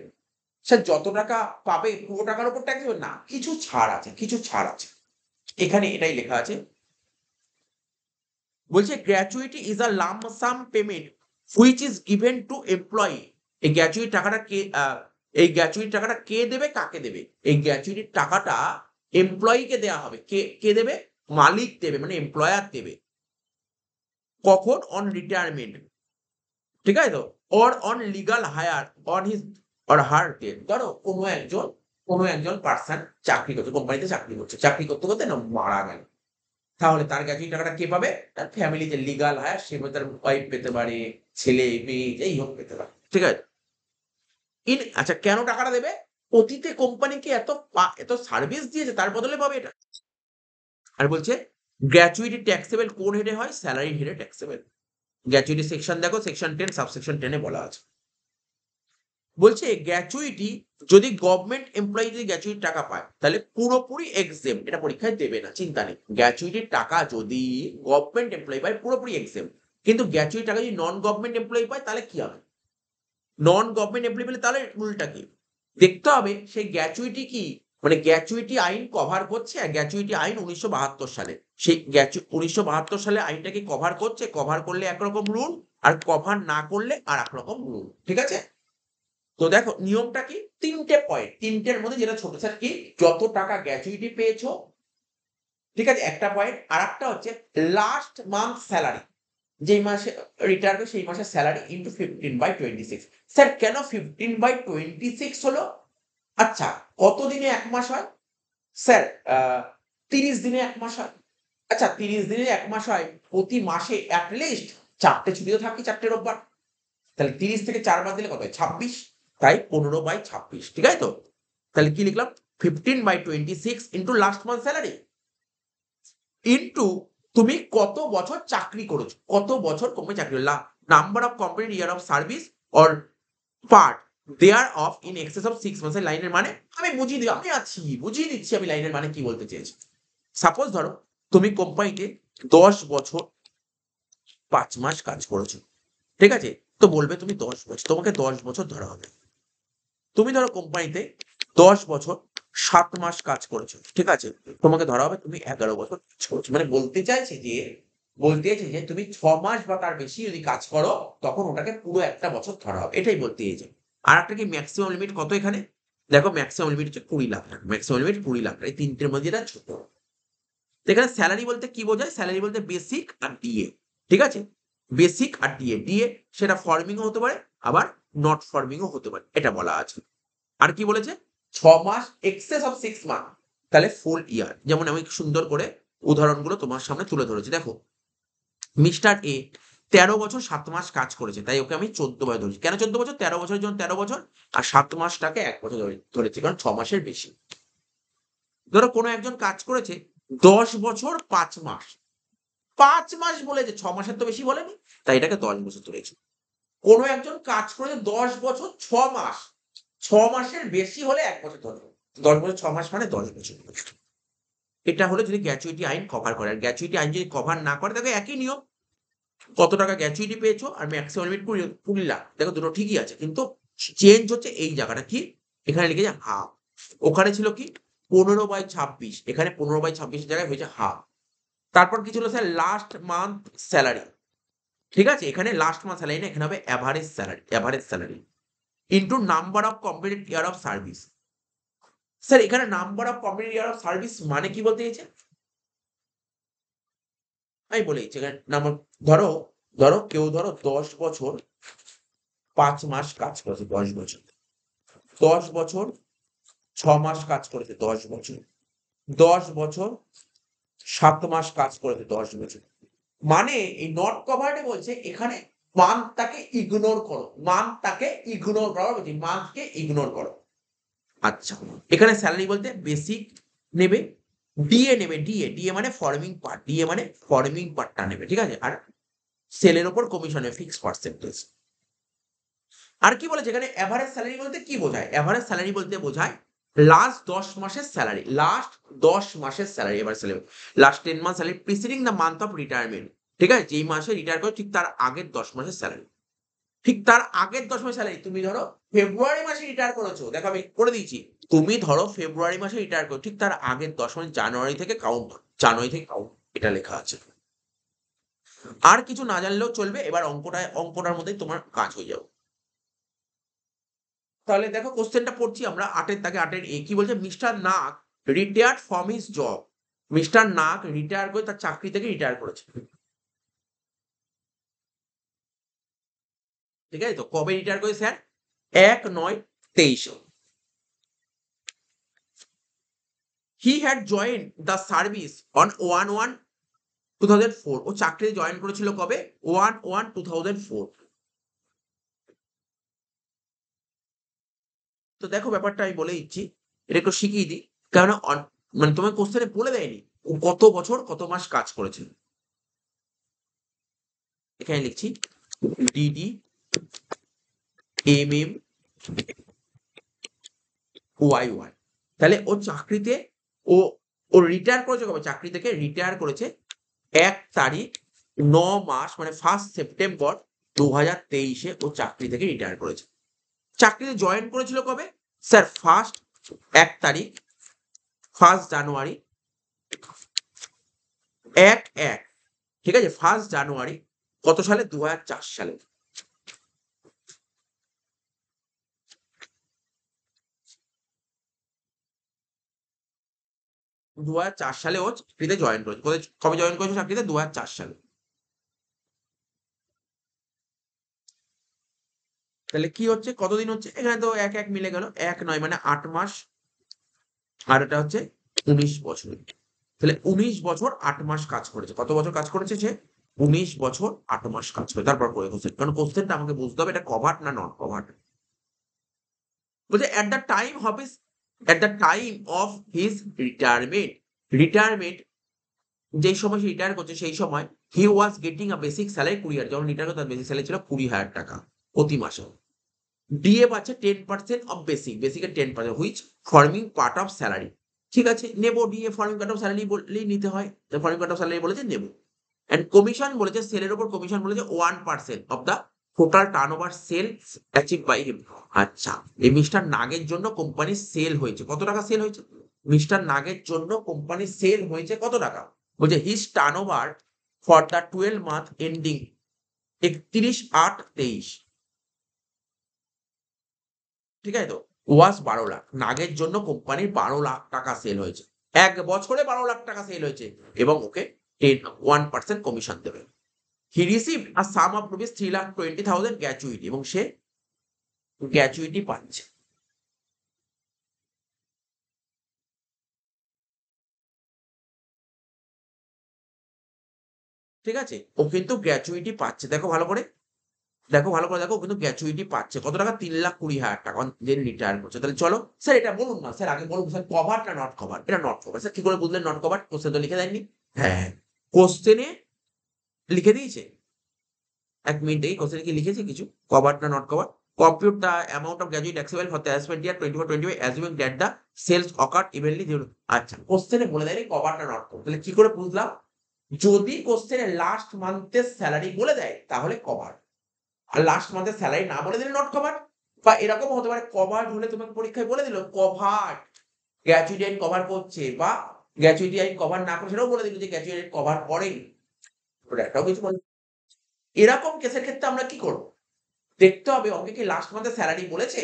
সে যত টাকা পাবে পুরো টাকার উপর ট্যাক্স দেবে না, কিছু ছাড় আছে, কিছু ছাড় আছে। এখানে এটাই লেখা আছে। বলছে gratuity is a lump some payment which is given to employee. এই গ্র্যাচুইটি টাকাটা কে এই গ্র্যাচুইটি টাকাটা কে দেবে, কাকে দেবে? এই গ্র্যাচুইটির টাকাটা এমপ্লয়িকে দেয়া হবে। কে দেবে? মালিক দেবে, মানে এমপ্লয়ার দেবে। কখন? অন রিটায়ারমেন্ট, ঠিক আছে তো? Or on legal heir on his or her death. ধরো কোনো একজন পার্সন চাকরি করছে, কোম্পানিতে চাকরি করছে। চাকরি করতে, করতে না মারা গেল। তাহলে তার গ্র্যাচুইটি টাকাটা কে পাবে? তার ফ্যামিলিতে লিগাল হায়ার, সে তার ওয়াইফ পেতে পারে, ছেলে, মেয়ে যেই হোক পেতে পারে। ঠিক আছে? আচ্ছা কেন টাকাটা দেবে? অতীতে কোম্পানিকে এত সার্ভিস দিয়েছে তার বদলে পাবে এটা। আর বলছে গ্র্যাচুইটি ট্যাক্সেবল কোন হেডে হয়? স্যালারি হেডে ট্যাক্সেবল। গ্র্যাচুইটি সেকশন দেখো, সেকশন 10 সাবসেকশন 10 এ বলা আছে। বলছে গ্র্যাচুইটি যদি গভর্নমেন্ট এমপ্লয়ি যদি গ্র্যাচুইটি টাকা পায় তাহলে পুরোপুরি এক্সেম, এটা পরীক্ষায় দেবে না, চিন্তা নেই। গ্র্যাচুইটির টাকা যদি গভর্নমেন্ট এমপ্লয়ি পায় পুরোপুরি এক্সেম, কিন্তু গ্র্যাচুইটি টাকা যদি নন গভর্নমেন্ট এমপ্লয়ি পায় তাহলে কি হবে? নন গভর্নমেন্ট এমপ্লয়ি পেলে তাহলে রুলটা কি? দেখতে হবে সেই গ্র্যাচুইটি কি, মানে গ্র্যাচুইটি আইন কভার করছে। গ্র্যাচুইটি আইন 1972 সালে, সেই 1972 সালে আইনটাকে কভার করছে। কভার করলে একরকম রুল, আর কভার না করলে আর এক রকম রুল। ঠিক আছে? তো দেখো নিয়মটা কি? ৩টে পয়েন্ট, ৩টের মধ্যে যেটা ছোট স্যার কি, যত টাকা গ্র্যাচুইটি পেয়েছো, ঠিক আছে, একটা পয়েন্ট। আরেকটা হচ্ছে লাস্ট মান্থ স্যালারি, যেই মাসে রিটায়ার হবে সেই মাসের স্যালারি ইনটু 15/26। স্যার কেন 15/26 হলো? আচ্ছা কত দিনে ১ মাস হয়? স্যার ৩০ দিনে ১ মাস হয়। আচ্ছা ৩০ দিনে ১ মাস হয়, প্রতি মাসে এট লিস্ট ৪ টে ছুটি তো থাকে, ৪ টে রোববার। তাহলে ৩০ থেকে ৪ বাদ দিলে কত হয়? ২৬। তাই ১৫/২৬। ঠিক আছে তো? তাহলে কি লিখলাম? 15/26 into last month salary into তুমি কত বছর চাকরি করেছো, কত বছর কোম্পানি চাকরি করলা, number of complete year of service or part thereof in excess of 6 months. লাইনের মানে আমি বুঝিয়ে দিই, আমি আছি বুঝিয়ে দিচ্ছি আমি লাইনের মানে কি বলতে চেয়েছি। সাপোজ ধরো তুমি কোম্পানিতে ১০ বছর ৫ মাস কাজ করেছো। ঠিক আছে? তো বলবে তুমি ১০ বছর, তোমাকে ১০ বছর ধরা হবে। তুমি ধরো কোম্পানিতে ১০ বছর ৭ মাস কাজ করেছো। ঠিক আছে? তোমাকে ধরা হবে তুমি ১১ বছর কাজ করেছো। মানে বলতে চাইছে যে তুমি ৬ মাস বা তার বেশি যদি কাজ করো তখন ওটাকে পুরো একটা বছর ধরা হবে। এটাই বলতে চেয়েছে। আরেকটা কি মেক্সিমাম লিমিট কত এখানে? দেখো মেক্সিমাম লিমিট হচ্ছে ২০,০০,০০০ টাকা। মেক্সিমাম লিমিট ২০,০০,০০০ টাকা। এই ৩ টের মধ্যে যেটা ছোট। তো এখানে সেলারি বলতে কি বোঝায়? সেলারি বলতে বেসিক আর ডিএ। ঠিক আছে? বেসিক আর ডিএ। ডিএ সেটা ফর্মিং ও হতে পারে, আবার নট ফর্মিং ও হতে পারে। এটা বলা আছে। আর কি বলেছে? ৬ মাস এক্সেস অফ 6 মান্থ, তাহলে ফুল ইয়ার। যেমন আমি সুন্দর করে উদাহরণগুলো তোমার সামনে তুলে ধরেছি। দেখো মিস্টার এ ১৩ বছর ৭ মাস কাজ করেছে। তাই ওকে আমি ১৪ বার ধরেছি। কেন ১৪ বছর? ১৩ বছরের জন্য ১৩ বছর, আর ৭ মাসটাকে ১ বছর ধরেছি। কারণ ৬ মাসের বেশি। ধরো কোনো একজন কাজ করেছে ১০ বছর ৫ মাস। ৫ মাস বলেছে, ৬ মাসের তো বেশি বলেনি। তাই এটাকে ১০ বছর ধরেছি। কোনো একজন কাজ করেছে ১০ বছর ৬ মাস। ৬ মাসের বেশি হলে ১ বছর ধরবো। ১০ বছর ৬ মাস মানে ১০ বছর। এটা হলো যদি গ্র্যাচুইটি আইন কভার করে। আর গ্র্যাচুইটি আইন যদি কভার না করে দেখো একই নিয়ম। কত টাকা গ্র্যাচুইটি পেয়েছো আর ম্যাক্সিমাম লিমিট ২০,০০,০০০। দেখো দুটো ঠিকই আছে। কিন্তু চেঞ্জ হচ্ছে এই জায়গাটা কি? এখানে লিখেছে হাফ। ওখানে ছিল কি? ১৫/২৬। এখানে ১৫/২৬ এর জায়গায় হয়েছে হাফ। তারপর কি ছিল স্যার? Last month salary. ঠিক আছে? এখানে লাস্ট মান্থ সেলারি না, এখানে হবে average salary. Average salary into number of completed year of service. Sir এখানে number of completed year of service মানে কি বলতে চেয়েছে? আমি বলে দিচ্ছি এখানে নাম্বার। ধরো, ধরো কেউ ১০ বছর ৫ মাস কাজ করেছে, ১০ বছর। ১০ বছর ৬ মাস কাজ করেছে, ১০ বছর। ১০ বছর ৭ মাস কাজ করেছে, ১০ বছর। মানে এই নট কভার্ড এ বলছে এখানে মান্থটাকে ইগনোর করো। মান্থটাকে ইগনোর করা বলছি, মান্থকে ইগনোর করো। আচ্ছা, এখানে সেলারি বলতে বেসিক নেবে, ডিএ নেবে, ডিএ মানে ফর্মিং পার্ট, ডিএ মানে ফর্মিং পার্টটা নেবে। ঠিক আছে? আর সেলের উপর কমিশন এর ফিক্সড পার্সেন্টেজ। আর কি বলেছে এখানে এভারেজ স্যালারি বলতে কি বোঝায়? এভারেজ স্যালারি বলতে বোঝায় লাস্ট ১০ মাসের স্যালারি। লাস্ট ১০ মাসের salary average salary. Last 10 month salary preceding the month of retirement. ঠিক আছে? যেই মাসে রিটায়ার করে ঠিক তার আগের ১০ মাসের স্যালারি। ঠিক তার আগের ১০ মাসের স্যালারি। তুমি ধরো ফেব্রুয়ারি মাসে রিটায়ার করেছো। দেখো আমি করে দিয়েছি। তুমি ধরো ফেব্রুয়ারি মাসে রিটায়ার করো। ঠিক তার আগের ১০ মাস জানুয়ারি থেকে কাউন্ট। জানুয়ারি থেকে কাউন্ট। এটা লেখা আছে। আর কিছু না জানলেও চলবে, এবার অঙ্কটার মধ্যেই তোমার কাজ হয়ে যাবে। তাহলে দেখো কোশ্চেনটা পড়ছি আমরা 8 দাগে 8 কি বলছে, mister Nag retired from his job. Mister Nag retire করে তার চাকরি থেকে রিটায়ার করেছে। ঠিক আছে, তো কবে রিটায়ার করে sir? 1/9/23। He had join the service on 1/1/2004। ও চাকরি জয়েন করেছিল কবে? 1/1/2004। তো দেখো ব্যাপারটা আমি বলে দিচ্ছি, এটা একটু শিখিয়ে দিই, কারণ মানে তোমার কোশ্চেনে বলে দেয়নি ও কত বছর কত মাস কাজ করেছে। এখানে লিখছি ডিডি এম ওয়াই ওয়াই। তাহলে ও চাকরিতে ও ও রিটায়ার করেছে কবে? চাকরি থেকে রিটায়ার করেছে 1/9 মানে 1 সেপ্টেম্বর 2023 ও চাকরি থেকে রিটায়ার করেছে। চাকরিতে জয়েন করেছিল কবে? স্যার 1 জানুয়ারি 1/1। ঠিক আছে, 1 জানুয়ারি কত সালে? 2004 সালে। 2004 সালে ও চাকরিতে জয়েন করেছে। কবে জয়েন করেছে চাকরিতে? 2004 সালে। তাহলে কি হচ্ছে, কতদিন হচ্ছে? এখানে তো 1/1 মিলে গেল, 1/9 মানে 8 মাস, আর এটা হচ্ছে 19 বছর। তাহলে 19 বছর 8 মাস কাজ করেছে। কত বছর কাজ করেছে সে? 19 বছর 8 মাস কাজ করে। তারপর পরে কোশ্চেন, কারণ কোশ্চেনটা আমাকে বুঝতে হবে এটা কভার্ড না নট কভার্ড। বলছে at the time of his retirement. Retirement যেই সময় সে রিটায়ার করছে সেই সময় he was getting a basic salary 20,000। যখন রিটায়ার করে তার বেসিক স্যালারি ছিল 20,000 টাকা প্রতি মাসে। ডিএ পাচ্ছে 10% অফ বেসিক, বেসিকের 10% which forming part of salary. ঠিক আছে, নেবো, DA forming part of salary বললেই নিতে হয়, তো ফর্মিং পার্ট অফ স্যালারি বলেছে নেবো। এন্ড কমিশন বলেছে, সেলের উপর কমিশন বলেছে 1% of the total turnover sales achieve by him. আচ্ছা, এই মিস্টার নাগের জন্য কোম্পানির সেল হয়েছে কত টাকা? সেল হয়েছে মিস্টার নাগের জন্য কোম্পানির সেল হয়েছে কত টাকা? বলছে his turnover for the 12 month ending 31/8/23। ঠিক আছে, তো ওয়াস 12 লাখ। নাগের জন্য কোম্পানির 12 লাখ টাকা সেল হয়েছে, 1 বছরে 12 লাখ টাকা সেল হয়েছে, এবং ওকে 1% কমিশন দেবে। হি receive a some of rupees 3,20,000 gratuity, এবং সে গ্র্যাচুইটি পাচ্ছে। ঠিক আছে, ও কিন্তু গ্র্যাচুইটি পাচ্ছে, দেখো ভালো করে, দেখো ভালো করে দেখো, ও কিন্তু গ্র্যাচুইটি পাচ্ছে কত টাকা? 3,20,000 টাকা যে রিটায়ার করছে। তাহলে চলো স্যার এটা বলুন না, স্যার আগে বলুন স্যার কভার না নট কভার? এটা নট কভার। স্যার কি করে বুঝলেন নট কভার? কোশ্চেন তো লিখে দেননি। হ্যাঁ, কোশ্চেনে লিখে দিয়েছে। 1 মিনিট দেখি কোশ্চেনে কি লিখেছে কিছু, কভার না not cover. Compute the amount of graduate taxable for the assessment year 24-25 assuming that the sales occurred evenly during. আচ্ছা, কোশ্চেনে বলে দেয়নি কভার না নট কভার, তাহলে কি করে বুঝলাম? যদি কোশ্চেনে লাস্ট মান্থের স্যালারি বলে দেয় তাহলে কভার, আর লাস্ট মান্থের স্যালারি না বলে দিলে নট কভার। বা এরকম হতে পারে কভার্ড হলে তোমাকে পরীক্ষায় বলে দিল কভার্ড, গ্র্যাচুইটি আইন কভার করছে, বা গ্র্যাচুইটি আইন কভার না করে সেটাও বলে দিল যে গ্র্যাচুইটি আইন কভার করেনি। ওটা একটাও কিছু বলে। এরকম কেসের ক্ষেত্রে আমরা কি করব? দেখতে হবে ওকে কি লাস্ট মান্থের স্যালারি বলেছে?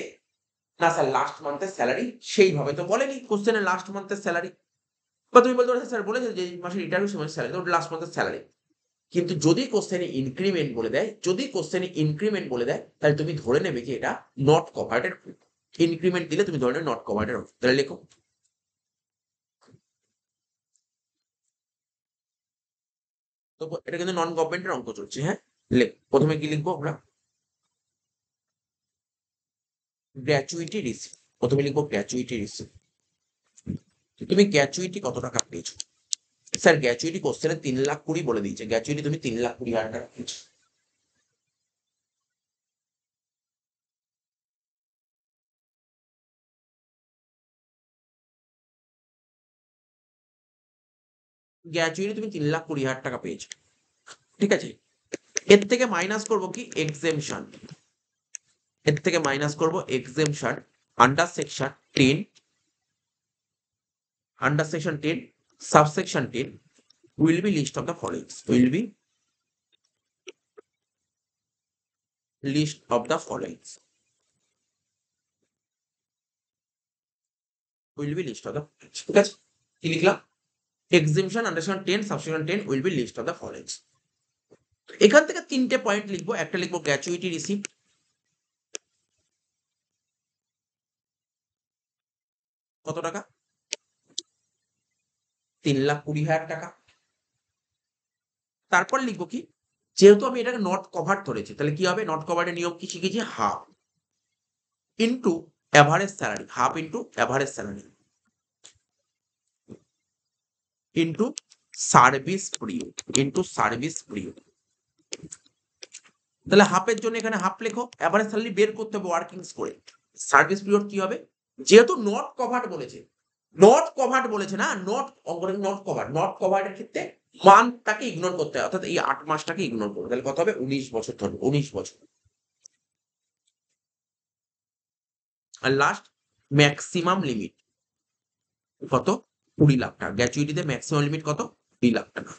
না স্যার লাস্ট মান্থের স্যালারি সেইভাবে তো বলেনি কোশ্চেনে লাস্ট মান্থের স্যালারি। বা তুমি বলতে পারো স্যার বলেছে যে এই মাসে রিটায়ার সে মাসের স্যালারি, তো লাস্ট মান্থের স্যালারি। কিন্তু যদি কোশ্চেনে ইনক্রিমেন্ট বলে দেয়, যদি কোশ্চেনে ইনক্রিমেন্ট বলে দেয়, তাহলে তুমি ধরে নেবে যে এটা নট কভার্ড এর। ইনক্রিমেন্ট দিলে তুমি ধরে নেবে নট কভার্ড এর। তাহলে লেখো, তো এটা কিন্তু নন গভর্নমেন্টের অঙ্ক চলছে। হ্যাঁ, প্রথমে কি লিখবো আমরা? Gratuity receive. প্রথমে লিখবো গ্র্যাচুইটি রিসিভ। তুমি গ্র্যাচুইটি কত টাকা পেয়েছো? স্যার গ্র্যাচুইটি কোশ্চেনে 3,20,000 বলে দিয়েছে, গ্র্যাচুইটি তুমি 3,20,000 টাকা পেয়েছো। গ্র্যাচুইটি তুমি 3,20,000 টাকা পেয়েছো। ঠিক আছে, এর থেকে মাইনাস করবো কি? এক্সেমশন। এর থেকে মাইনাস করবো exemption under section 10, under section 10 subsection 10 will be list of the followings, will be list of the following will be list of the, ঠিক আছে, কি লিখলাম? Exemption underscore 10 subsection 10 will be list of the following. এখান থেকে তিনটে point লিখবো। একটা লিখবো গ্র্যাচুইটি রিসিপ্ট, কত টাকা? 3,20,000 টাকা। তারপর লিখবো কি, যেহেতু আমি এটাকে নট কভার ধরেছি, তাহলে কি হবে? নট কভারের নিয়ম কি শিখেছি? Half into average salary, half into average salary into service period, into service period. তাহলে হাফের জন্য এখানে হাফ লেখো, অ্যাভারেজ স্যালারি বের করতে হবে ওয়ার্কিংস করে। সার্ভিস পিরিয়ড কি হবে? যেহেতু নট কভার্ড বলেছে, নট কভার্ড বলেছে না, নট নট কভার্ড, নট কভার্ডের ক্ষেত্রে মান্থটাকে ইগনোর করতে হবে, অর্থাৎ এই 8 মাসটাকে ইগনোর করবে। তাহলে কত হবে? 19 বছর ধরবে, 19 বছর। আর লাস্ট ম্যাক্সিমাম লিমিট কত? 20 লাখ টাকা। গ্র্যাচুইটিতে ম্যাক্সিমাম লিমিট কত? 20 লাখ টাকা।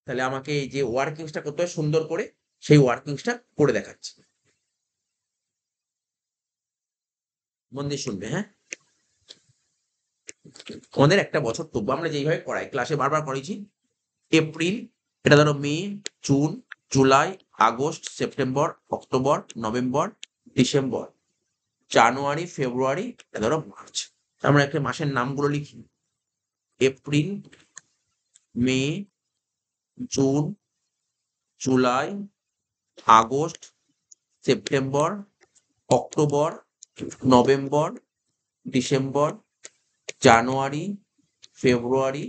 তাহলে আমাকে এই যে ওয়ার্কিংসটা করতে হয় সুন্দর করে, সেই ওয়ার্কিংসটা করে দেখাচ্ছি, মন দিয়ে শুনবে, হ্যাঁ? আমাদের একটা বছর তবু আমরা যেইভাবে করাই, ক্লাসে বারবার করেছি, এপ্রিল, এটা ধরো May, June, July, August, September, October, November, December, January, February, এটা ধরো মার্চ। আমরা একটা মাসের নামগুলো লিখি, April, May, June, July, August, September, October, November, December, January, February.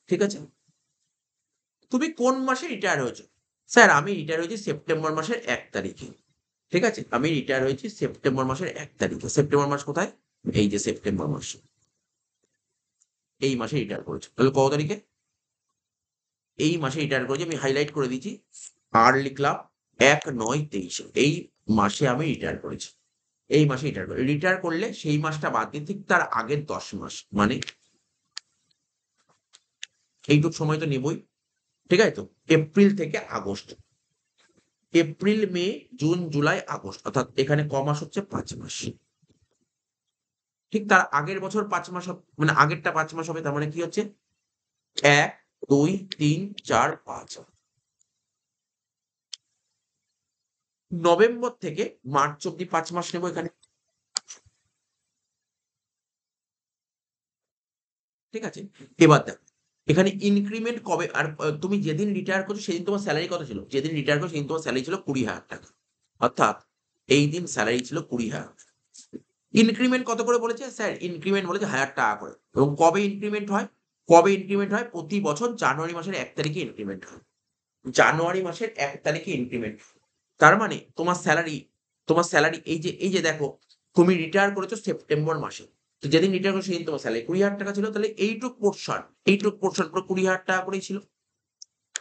ঠিক আছে? তুমি কোন মাসে রিটায়ার হয়েছো? স্যার আমি রিটায়ার হয়েছি সেপ্টেম্বর মাসের 1 তারিখে। ঠিক আছে? আমি রিটায়ার হয়েছি সেপ্টেম্বর মাসের 1 তারিখে। সেপ্টেম্বর মাস কোথায়? এই যে সেপ্টেম্বর মাস। এই মাসে রিটায়ার করেছো। তাহলে কত তারিখে? এই মাসে রিটায়ার করেছি, আমি হাইলাইট করে দিচ্ছি। আর লিখলাম 1/9/23। এই মাসে আমি রিটায়ার করেছি। এই মাসে রিটায়ার করে, রিটায়ার করলে সেই মাসটা বাদ দিয়ে ঠিক তার আগের 10 মাস, মানে এইটুক সময় তো নেবই। ঠিক আছে তো? এপ্রিল থেকে August, April, May, June, July, August, অর্থাৎ এখানে ক মাস হচ্ছে? 5 মাস। ঠিক তার আগের বছর 5 মাস মানে আগেরটা 5 মাস হবে, তার মানে কি হচ্ছে? 1, 2, 3, 4, 5। নভেম্বর থেকে মার্চ অব্দি 5 মাস নেব এখানে। ঠিক আছে? এবার দেখো, এখানে ইনক্রিমেন্ট কবে? আর তুমি যেদিন রিটায়ার করছো সেদিন তোমার স্যালারি কত ছিল? যেদিন রিটায়ার করছো সেদিন তোমার স্যালারি ছিল 20,000 টাকা। অর্থাৎ এই দিন স্যালারি ছিল 20,000। ইনক্রিমেন্ট কত করে বলেছে? স্যার ইনক্রিমেন্ট বলেছে 1,000 টাকা করে। এবং কবে ইনক্রিমেন্ট হয়? কবে ইনক্রিমেন্ট হয়? প্রতি বছর জানুয়ারি মাসের 1 তারিখে ইনক্রিমেন্ট হয়। জানুয়ারি মাসের 1 তারিখে ইনক্রিমেন্ট। তার মানে তোমার স্যালারি এই যে দেখো, তুমি রিটায়ার করেছো সেপ্টেম্বর মাসে। তো যেদিন রিটায়ার করেছো সেদিন তোমার স্যালারি 20,000 টাকা ছিল। তাহলে এইটুক পোর্শন পুরো 20,000 টাকা করেই ছিল।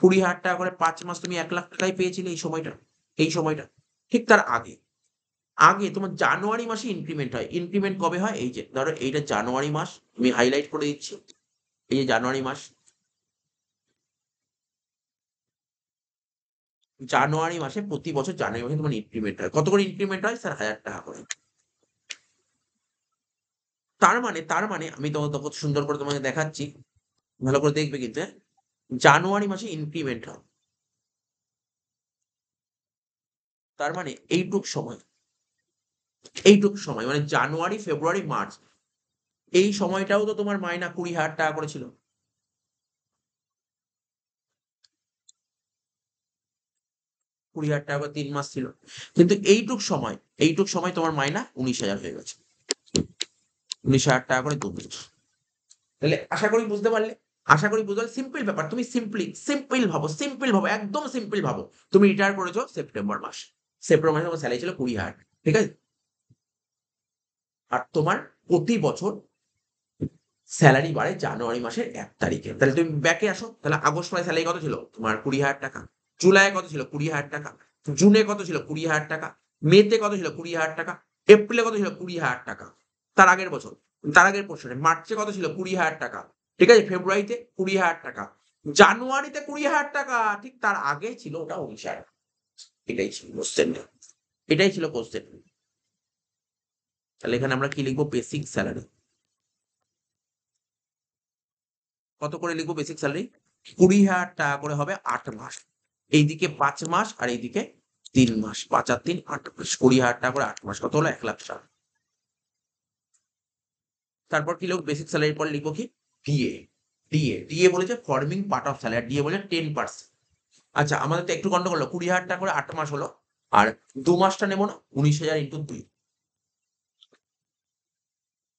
20,000 টাকা করে 5 মাস তুমি 1 লাখ টাকাই পেয়েছিলে এই সময়টা। এই সময়টা। ঠিক তার আগে তোমার জানুয়ারি মাসে ইনক্রিমেন্ট হয়। ইনক্রিমেন্ট কবে হয়? এই যে ধরো এইটা জানুয়ারি মাস, আমি হাইলাইট করে দিচ্ছি। এই যে জানুয়ারি মাস, জানুয়ারি মাসে প্রতি বছর জানুয়ারি মাসে তোমার ইনক্রিমেন্ট হয়। কত করে ইনক্রিমেন্ট হয়? স্যার 1,000 টাকা করে। তার মানে আমি কত সুন্দর করে তোমাকে দেখাচ্ছি। ভালো করে দেখবে কিন্তু, হ্যাঁ? জানুয়ারি মাসে ইনক্রিমেন্ট হয়। তার মানে এইটুক সময় মানে জানুয়ারি, ফেব্রুয়ারি, মার্চ, এই সময়টাও তো তোমার মাইনা 20,000 টাকা করে ছিল। 20,000 টাকা করে 3 মাস ছিল। কিন্তু এইটুক সময় তোমার মাইনা 19,000 হয়ে গেছে। 19,000 টাকা করে 2 মাস। তাহলে আশা করি বুঝতে পারলে। আশা করি বুঝতে পারলে। সিম্পল ব্যাপার। তুমি সিম্পল ভাবো, একদম সিম্পল ভাবো। তুমি রিটায়ার করেছো সেপ্টেম্বর মাসে। সেপ্টেম্বর মাসে তোমার স্যালারি ছিল 20,000। ঠিক আছে? আর তোমার প্রতি বছর স্যালারি বাড়ে জানুয়ারি মাসের 1 তারিখে। তাহলে তুমি ব্যাকে আসো। তাহলে আগস্ট মাসে স্যালারি কত ছিল? তোমার 20,000 টাকা। জুলাইয়ে কত ছিল? 20,000 টাকা। জুনে কত ছিল? 20,000 টাকা। মেতে কত ছিল? 20,000 টাকা। এপ্রিলে কত ছিল? 20,000 টাকা। তার আগের বছর, তার আগের পোর্শনে মার্চে কত ছিল? 20,000 টাকা। ঠিক আছে? ফেব্রুয়ারিতে 20,000 টাকা। জানুয়ারিতে 20,000 টাকা, ঠিক তার আগেই ছিল ওটা 19,000। এটাই ছিল কোশ্চেনটা। এটাই ছিল কোশ্চেন। তাহলে এখানে আমরা কি লিখবো? Basic salary. কত করে লিখবো বেসিক স্যালারি? 20,000 টাকা করে হবে 8 মাস। এইদিকে 5 মাস আর এইদিকে 3 মাস। 5 আর 3 8 মাস। 20,000 টাকা করে 8 মাস। কত হলো? 1,60,000। তারপর কি লিখবো? বেসিক স্যালারির পর লিখবো কি? ডিএ। ডিএ বলেছে forming part of salary. DA বলেছে 10%। আচ্ছা, আমাদের তো একটু গন্ডগোল হলো। 20,000 টাকা করে 8 মাস হলো। আর 2 মাসটা নেব না? 19,000 ইন্টু 2।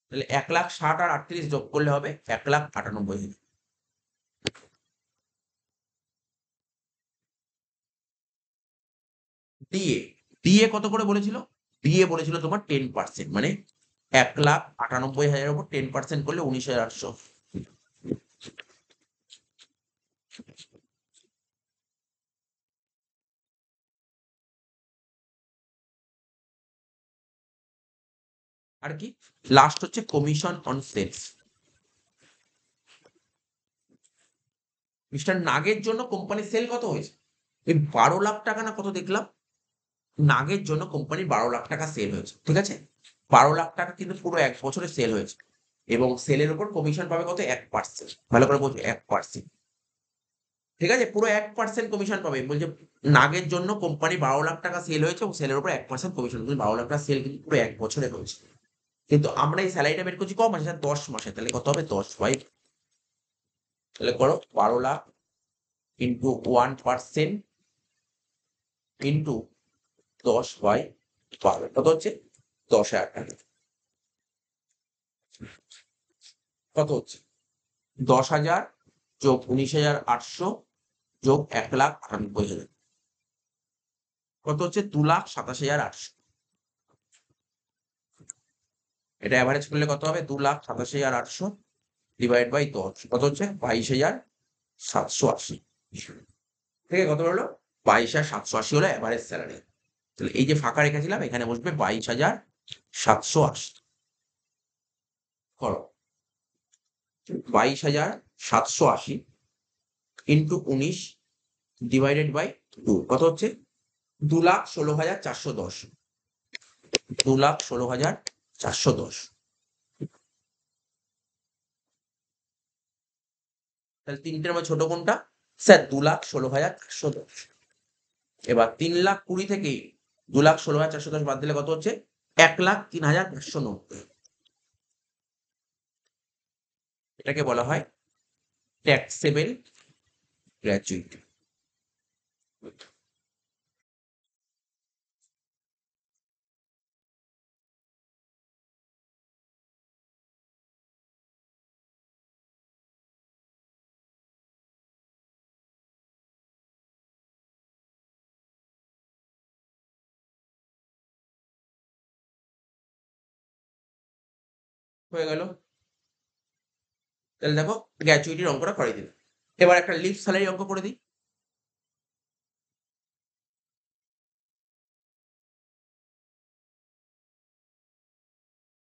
তাহলে 1,60,000 আর 38 যোগ করলে হবে 1,98,000। ডিএ। ডিএ কত করে বলেছিল? ডিএ বলেছিল তোমার 10%, মানে 1,98,000 এর উপর 10% করলে 19,800। আর কি লাস্ট হচ্ছে কমিশন অন সেলস। মিস্টার নাগের জন্য কোম্পানির সেল কত হয়েছে? এই 12 লাখ টাকা না কত দেখলাম? নাগের জন্য কোম্পানির 12 লাখ টাকা সেল হয়েছে, ঠিক আছে? 12 লাখ টাকা কিন্তু পুরো 1 বছরে সেল হয়েছে, এবং সেলের উপর কমিশন পাবে কত? 1%। ভালো করে বলছো, 1%। ঠিক আছে, পুরো 1% কমিশন পাবে। বলছে নাগের জন্য কোম্পানি 12 লাখ টাকা সেল হয়েছে এবং সেলের উপর 1% কমিশন। 12 লাখ টাকা সেল কিন্তু পুরো 1 বছরে হয়েছে, কিন্তু আমরা এই স্যালারিটা বের করছি ক মাসে? 10 মাসে। তাহলে কত হবে? 10/, তাহলে করো 12 লাখ ইন্টু 1% ইন্টু 10/12, কত হচ্ছে? 10,000 টাকা। কত হচ্ছে? 10,000 যোগ 19,800 যোগ 1,98,000, কত হচ্ছে? 2,27,800। এটা অ্যাভারেজ করলে কত হবে? 2,27,800 ডিভাইড বাই 10, কত হচ্ছে? 22,780। ঠিক আছে, কত হলো? 22,780 হলো অ্যাভারেজ স্যালারি। তাহলে এই যে ফাঁকা রেখেছিলাম এখানে বসবে 22,780। করো 22,780 ইন্টু 19 ডিভাইডেড বাই 2, কত হচ্ছে? 2,16,410। 2,16,410। তাহলে তিনটের মধ্যে ছোট কোনটা? স্যার 2,16,410। এবার 3,20,000 থেকে 2,16,410 বাদ দিলে কত হচ্ছে? 1,03,590। এটাকে বলা হয় ট্যাক্সেবল গ্র্যাচুইটি। হয়ে গেল। তাহলে দেখো গ্র্যাচুইটির অঙ্কটা করে দিলাম। এবার একটা লিভ স্যালারি অঙ্ক করে দিই।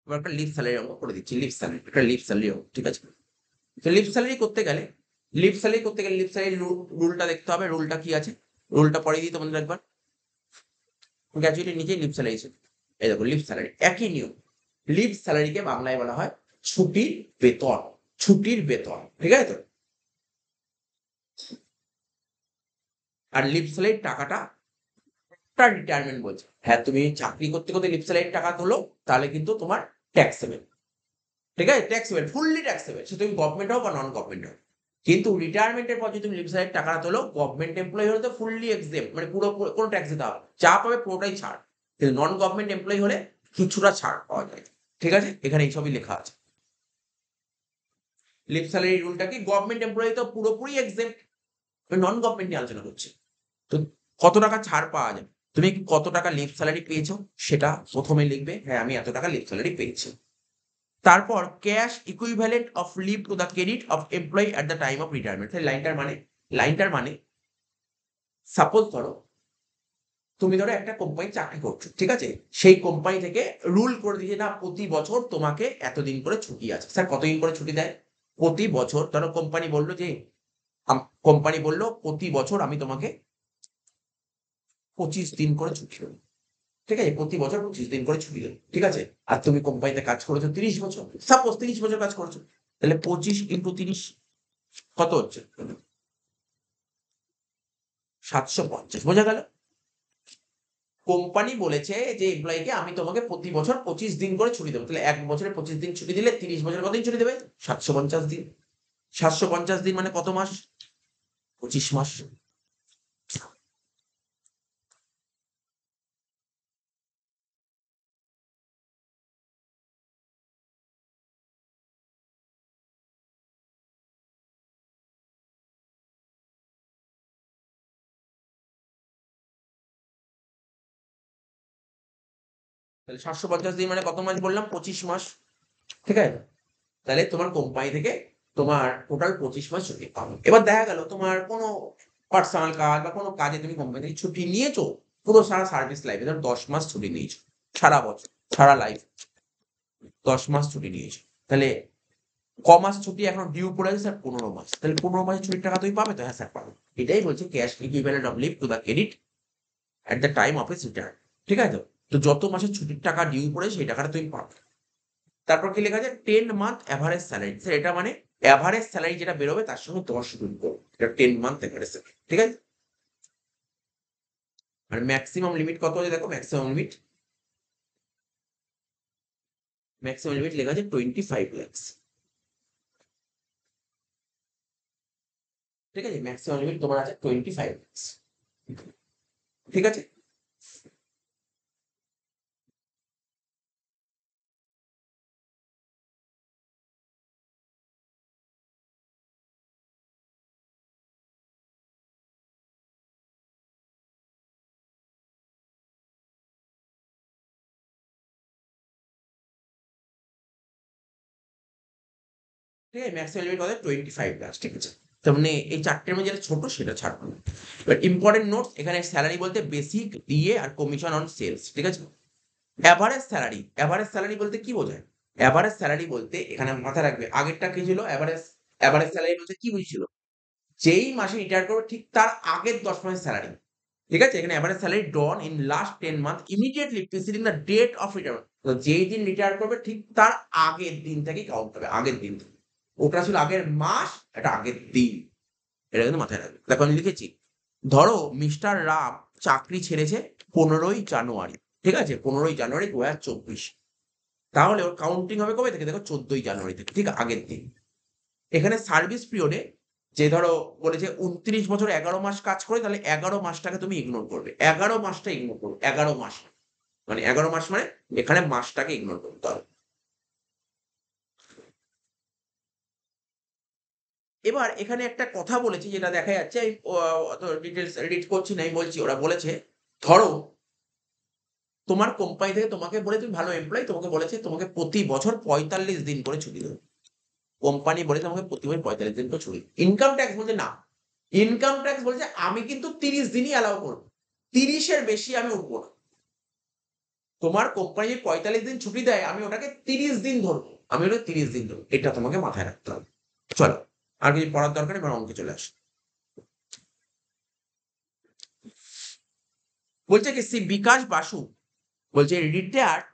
এবার একটা লিভ স্যালারি অঙ্ক করে দিচ্ছি। লিভ স্যালারি, একটা লিভ স্যালারি অঙ্ক, ঠিক আছে? তো লিভ স্যালারি করতে গেলে লিভ স্যালারি রুলটা দেখতে হবে। রুলটা কি আছে? রুলটা পরে দিই তোমাদের একবার। গ্র্যাচুইটির নিচেই লিভ স্যালারি আছে। এই দেখো লিভ স্যালারি, একই নিয়ম। লিভ স্যালারিকে বাংলায় বলা হয় ছুটির বেতন। ছুটির বেতন, ঠিক আছে তো? আর লিভ স্যালারির টাকাটা রিটায়ারমেন্ট বলছে। হ্যাঁ, তুমি চাকরি করতে করতে লিভ স্যালারির টাকা তোলো, তাহলে কিন্তু তোমার ট্যাক্সেবল। ঠিক আছে, ট্যাক্সেবল, ফুললি ট্যাক্সেবল, সে তুমি গভর্নমেন্ট হোক বা নন গভর্নমেন্ট হোক। কিন্তু রিটায়ারমেন্টের পর যদি তুমি লিভ স্যালারির টাকাটা তোলো, গভর্নমেন্ট এমপ্লয়ি হলে তো ফুললি এক্সেম্পট, মানে পুরো কোনো ট্যাক্স দিতে হবে না। যা পাবে পুরোটাই ছাড়। কিন্তু নন গভর্নমেন্ট এমপ্লয়ি হলে কিছুটা ছাড় পাওয়া যায়। ঠিক আছে, এখানে এইসবই লেখা আছে। লিভ স্যালারি রুলটা কি? গভর্নমেন্ট এমপ্লয়ি তো পুরোপুরি এক্সেম্পট, নন গভর্নমেন্ট নিয়ে আলোচনা করছে। তো কত টাকা ছাড় পাওয়া যায়? তুমি কত টাকা লিভ স্যালারি পেয়েছো সেটা প্রথমে লিখবে। হ্যাঁ, আমি এত টাকা লিভ স্যালারি পেয়েছি। তারপর cash equivalent of leave to the credit of employee at the time of retirement. লাইনটার মানে সাপোজ ধরো তুমি ধরো একটা কোম্পানি চাকরি করছো, ঠিক আছে? সেই কোম্পানি থেকে রুল করে দিয়েছে না প্রতি বছর তোমাকে এতদিন করে ছুটি আছে। স্যার কতদিন করে ছুটি দেয়? প্রতি বছর ধরো কোম্পানি বললো যে কোম্পানি বলল প্রতি বছর আমি তোমাকে 25 দিন করে ছুটি দেবো। ঠিক আছে? প্রতি বছর 25 দিন করে ছুটি দেবো। ঠিক আছে? আর তুমি কোম্পানিতে কাজ করেছো 30 বছর। সাপোজ 30 বছর কাজ করেছো। তাহলে 25 × 30 কত হচ্ছে? 750 বোঝা গেল? কোম্পানি বলেছে যে এমপ্লয়িকে আমি তোমাকে প্রতি বছর 25 দিন করে ছুটি দেবো। তাহলে 1 বছরে 25 দিন ছুটি দিলে 30 বছরে কত দিন ছুটি দেবে? 750 দিন। 750 দিন মানে কত মাস? 25 মাস। তাহলে 750 দিন মানে কত মাস বললাম? 25 মাস। ঠিক আছে? তাহলে তোমার কোম্পানি থেকে তোমার টোটাল 25 মাস ছুটি পাবে। এবার দেখা গেল তোমার কোনো পার্সোনাল কাজ বা কোনো কাজে তুমি কোম্পানি থেকে ছুটি নিয়েছো, পুরো সারা সার্ভিস লাইফে ধরো 10 মাস ছুটি নিয়েছো। সারা বছর, সারা লাইফ 10 মাস ছুটি নিয়েছো। তাহলে মাস ছুটি এখনো ডিউ পড়ে আছে স্যার? 15 মাস। তাহলে 15 মাসের ছুটির টাকা তুমি পাবে তো? হ্যাঁ স্যার পাবে। এটাই বলছে cash equivalent of leave to the credit at the time of his retired. ঠিক আছে তো? তো যত মাসের ছুটির টাকা ডিউ পড়ে সেই টাকাটা তুমি পাবে। তারপর কি লেখা আছে? 10 মান্থ এভারেজ স্যালারি। স্যার এটা মানে এভারেজ স্যালারি যেটা বেরোবে তার সঙ্গে 10 গুণ করো। এটা 10 মান্থ এভারেজ স্যালারি। ঠিক আছে? আর ম্যাক্সিমাম লিমিট কত আছে দেখো? ম্যাক্সিমাম লিমিট লেখা আছে 25 lakhs। ঠিক আছে? ম্যাক্সিমাম লিমিট তোমার আছে 25 lakhs। ঠিক আছে? ঠিক আছে? ম্যাক্সিমাম লিমিট কত? 25 lakhs। ঠিক আছে? তার মানে এই 4 টের মধ্যে যেটা ছোট সেটা ছাড়বো। এবার ইম্পোর্টেন্ট নোটস, এখানে স্যালারি বলতে বেসিক, ডিএ আর কমিশন অন সেলস। ঠিক আছে? এভারেজ স্যালারি বলতে কি বোঝায়? এভারেজ স্যালারি বলতে এখানে মাথায় রাখবে, আগেরটা কি ছিল? এভারেজ স্যালারি বলতে কি বুঝছিল? যেই মাসে রিটায়ার করবে ঠিক তার আগের 10 মাসের স্যালারি। ঠিক আছে? এখানে average salary drawn in last 10 month immediately preceding the date of retirement. তো যেই দিন রিটায়ার করবে ঠিক তার আগের দিন থেকেই কাউন্ট হবে। আগের দিন থেকে। ওটা ছিল আগের মাস, এটা আগের দিন। এটা কিন্তু মাথায় রাখবে। দেখো আমি লিখেছি। ধরো মিস্টার রাম চাকরি ছেড়েছে 15ই জানুয়ারি। ঠিক আছে? 15ই জানুয়ারি 2024। তাহলে ওর কাউন্টিং হবে কবে থেকে? দেখো 14ই জানুয়ারি থেকে। ঠিক আগের দিন। এখানে সার্ভিস পিরিয়ডে যে ধরো বলেছে 29 বছর 11 মাস কাজ করে, তাহলে 11 মাসটাকে তুমি ইগনোর করবে। 11 মাসটা ইগনোর করবে। 11 মাস। মানে 11 মাস মানে এখানে মাসটাকে ইগনোর করতে হবে। এবার এখানে একটা কথা বলেছে যেটা দেখা যাচ্ছে, আমি অত ডিটেইলস রিড করছি না, আমি বলছি ওরা বলেছে, ধরো তোমার কোম্পানি থেকে তোমাকে বলে তুমি ভালো এমপ্লয়ি, তোমাকে বলেছে তোমাকে প্রতি বছর 45 দিন করে ছুটি দেবে। কোম্পানি বলে তোমাকে প্রতি বছর 45 দিন করে ছুটি। ইনকাম ট্যাক্স বলছে না। ইনকাম ট্যাক্স বলছে আমি কিন্তু 30 দিনই অ্যালাউ করব। 30 এর বেশি আমি উঠবো না। তোমার কোম্পানি যদি 45 দিন ছুটি দেয় আমি ওটাকে 30 দিন ধরবো। আমি ওটা 30 দিন ধরবো। এটা তোমাকে মাথায় রাখতে হবে। চলো। আর কিছু পড়ার দরকার নেই, এবার অঙ্কে চলে আসো। বলছে কি শ্রী বিকাশ বাসু বলছে retired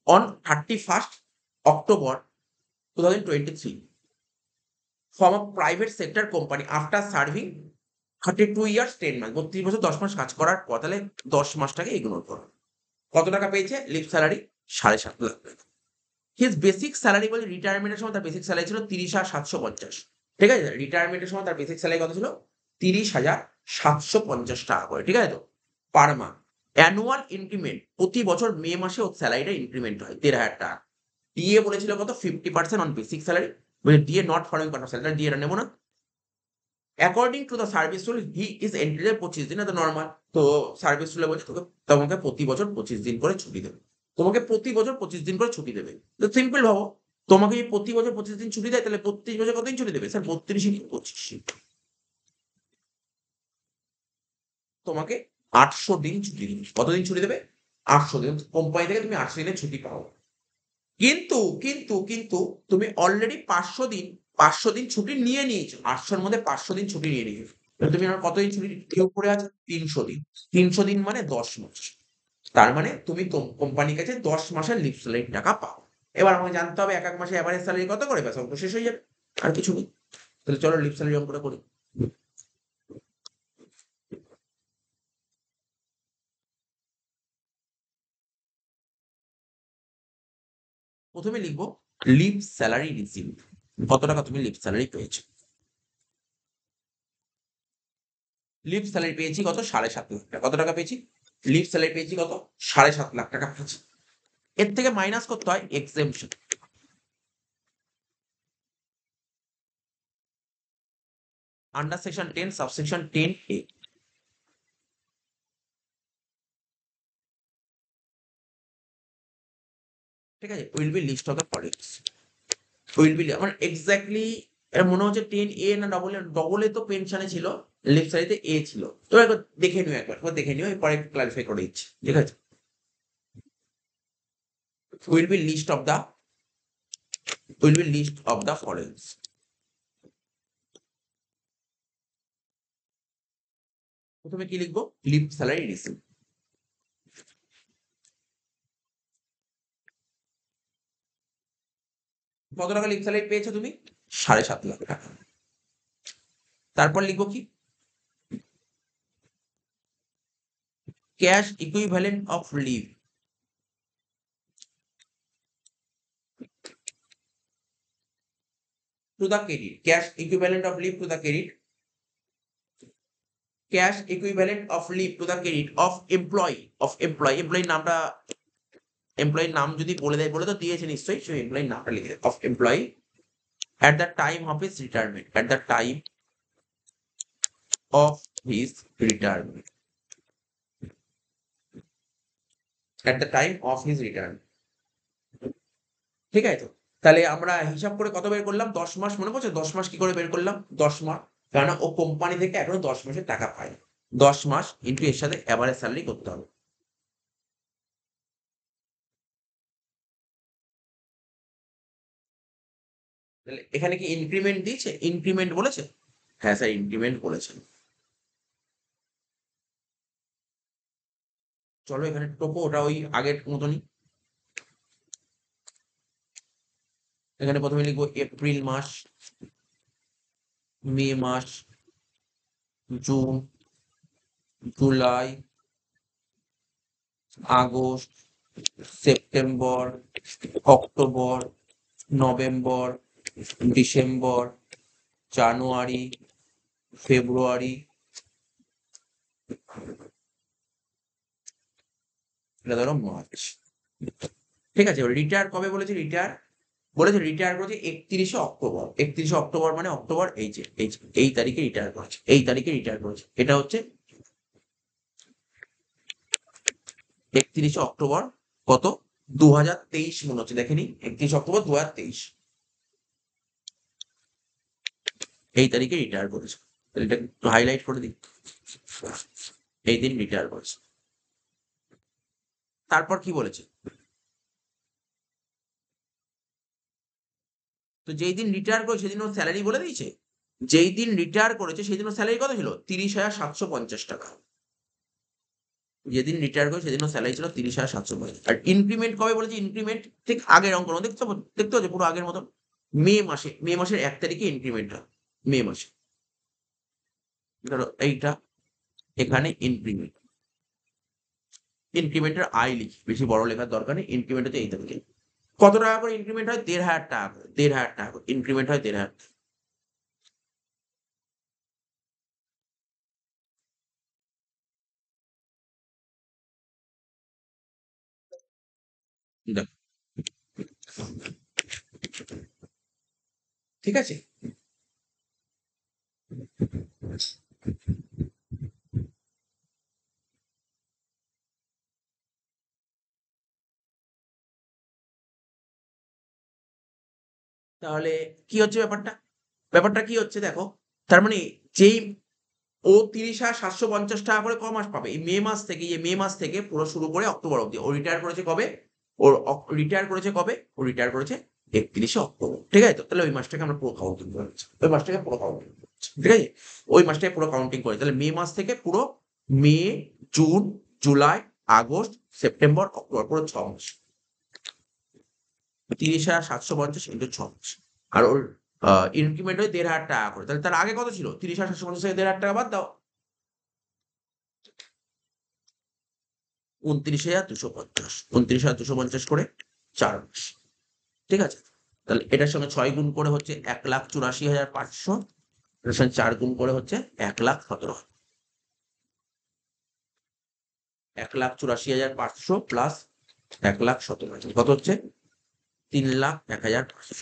on 31st October 2023 from a private sector company after serving 32 years 10 months। 32 বছর 10 মাস কাজ করার পর তাহলে 10 মাসটাকে ইগনোর করো। কত টাকা পেয়েছে? লিভ স্যালারি 7.5 লাখ টাকা। হিজ বেসিক স্যালারি বলে রিটায়ারমেন্টের সময় তার বেসিক স্যালারি ছিল 30,750। ঠিক আছে? রিটায়ারমেন্টের সময় তার বেসিক স্যালারি কত ছিল? 30,750 টাকা করে। ঠিক আছে তো? Per month. অ্যানুয়াল ইনক্রিমেন্ট প্রতি বছর মে মাসে ওর স্যালারিটা ইনক্রিমেন্ট হয় 13,000 টাকা। ডিএ বলেছিল কত? 50% অন বেসিক স্যালারি। বলে DA not following part of salary, ডিএটা নেব না। According to the service rule he is entitled 25 দিন, এটা নরমাল। তো সার্ভিস রুলে বলছে তোমাকে প্রতি বছর 25 দিন করে ছুটি দেবে। তোমাকে প্রতি বছর 25 দিন করে ছুটি দেবে। তো সিম্পল ভাবো, তোমাকে যদি প্রতি বছর 25 দিন ছুটি দেয় তাহলে 32 বছর কতদিন ছুটি দেবে? স্যার 32 কি 25? তোমাকে 800 দিন ছুটি দেবে। কতদিন ছুটি দেবে? 800 দিন। কোম্পানি থেকে তুমি 800 দিনের ছুটি পাও। কিন্তু তুমি অলরেডি 500 দিন 500 দিন ছুটি নিয়ে নিয়েছো, 800-র মধ্যে 500 দিন ছুটি নিয়ে নিয়েছো। এবার তুমি আমার কতদিন ছুটি ডিউ পড়ে আছে? 300 দিন। 300 দিন মানে 10 মাস। তার মানে তুমি কোম্পানির কাছে 10 মাসের লিভ স্যালারির টাকা পাও। এবার আমাকে জানতে হবে এক মাসে এভারেজ স্যালারি কত করে, ব্যাস অঙ্ক শেষ হয়ে যাবে। আর কিছু নেই। তাহলে চলো লিভ স্যালারি অঙ্কটা করি। প্রথমে লিখবো লিভ স্যালারি রিসিভ। কত টাকা তুমি লিভ স্যালারি পেয়েছো? লিভ স্যালারি পেয়েছি কত? 7.5 লাখ টাকা। কত টাকা পেয়েছি? লিভ স্যালারি পেয়েছি কত? 7.5 লাখ টাকা পেয়েছি। এর থেকে মাইনাস করতে হয় exemption. Under section 10 subsection 10A। ঠিক আছে, will be list of the following. Will be আমার এক্স্যাক্টলি এর মনে হচ্ছে 10A না ডবল এ তো পেনশনে ছিল, লেফট সাইডে এ ছিল। তো একবার দেখে নিও, একবার দেখে নিও, এরপরে ক্লারিফাই করে দিচ্ছি। ঠিক আছে, will be list of the following. প্রথমে কি লিখবো? Leave salary receive. কত টাকা লিভ স্যালারি পেয়েছো তুমি? 7.5 লাখ টাকা। তারপর লিখবো কি? Cash equivalent of leave to the credit. Cash equivalent of leave to the credit. Cash equivalent of leave to the credit of এমপ্লয়ির নামটা, এমপ্লয়ির নাম যদি বলে দেয়, বলে তো দিয়েছে নিশ্চয়ই, সেই এমপ্লয়ির নামটা লিখে দেয়। Of employee at the time of his retirement, at the time of his retirement, at the time of his retirement। ঠিক আছে, তো তাহলে আমরা হিসাব করে কত বের করলাম? 10 মাস। মনে পড়ছে 10 মাস কি করে বের করলাম? 10 মাস, কারণ ও কোম্পানি থেকে এখনো 10 মাসের টাকা পায়। 10 মাস ইন্টু এর সাথে এভারেজ স্যালারি করতে হবে। তাহলে এখানে কি ইনক্রিমেন্ট দিয়েছে? ইনক্রিমেন্ট বলেছে? হ্যাঁ স্যার, ইনক্রিমেন্ট বলেছে। চলো এখানে টোপো, ওটা ওই আগের মতনই। এখানে প্রথমে লিখবো এপ্রিল মাস, মে মাস, June, July, August, September, October, November, December, January, February, এটা ধরো মার্চ। ঠিক আছে, রিটায়ার কবে বলেছে? রিটায়ার করেছে 31শে অক্টোবর। 31শে অক্টোবর মানে অক্টোবর, এই তারিখে রিটায়ার করেছে, এই তারিখে রিটায়ার করেছে। এটা হচ্ছে 31শে অক্টোবর কত? 2023 মনে হচ্ছে, দেখেনি, 31 অক্টোবর 2023 এই তারিখে রিটায়ার করেছে। এটা একটু হাইলাইট করে দিই, এই দিন রিটায়ার করেছে। তারপর কি বলেছে? তো যেই দিন রিটায়ার করে সেদিন ওর স্যালারি বলে দিয়েছে। যেই দিন রিটায়ার করেছে সেই দিন ওর স্যালারি কত ছিল? 30,750 টাকা। যেদিন রিটায়ার করে সেদিন ওর স্যালারি ছিল 30,750। আর ইনক্রিমেন্ট কবে বলেছে? ইনক্রিমেন্ট ঠিক আগের অঙ্ক দেখতে হচ্ছে পুরো আগের মতন। মে মাসের 1 তারিখে ইনক্রিমেন্ট হয়। মে মাসে ধরো এইটা, এখানে ইনক্রিমেন্টের আয় লিখি, বেশি বড় লেখার দরকার নেই। ইনক্রিমেন্ট হচ্ছে এই তারিখে। কত টাকা করে ইনক্রিমেন্ট হয়? 1,500 টাকা করে। 1,500 টাকা করে ইনক্রিমেন্ট হয়। 1,500। দেখো, ঠিক আছে। তাহলে কি হচ্ছে ব্যাপারটা? ব্যাপারটা কি হচ্ছে দেখো, তার মানে যেই ও 30,750 টাকা করে মাস পাবে এই মে মাস থেকে পুরো শুরু করে অক্টোবর অব্দি। ও রিটায়ার করেছে কবে? রিটায়ার করেছে কবে? ও রিটায়ার করেছে 31শে অক্টোবর, ঠিক আছে? তো তাহলে ওই মাসটাকে আমরা পুরো কাউন্টিং করে নিচ্ছি, ওই মাসটাকে পুরো কাউন্টিং করছি, ঠিক আছে? ওই মাসটাকে পুরো কাউন্টিং করে তাহলে মে মাস থেকে পুরো May, June, July, August, September, October পুরো 6 মাস। 30,750 ইন্টু 6 মাস। আর ওর ইনক্রিমেন্ট হয় 1,500 টাকা করে। তাহলে তার আগে কত ছিল? 30,750 থেকে 1,500 টাকা বাদ দাও। 29,250, 29,250 করে 4 মাস। ঠিক আছে? তাহলে এটার সঙ্গে 6 গুণ করে হচ্ছে 1,84,500, এটার সঙ্গে 4 গুণ করে হচ্ছে 1,17,000। 1,84,500 প্লাস 1,17,000 কত হচ্ছে? 3,01,500।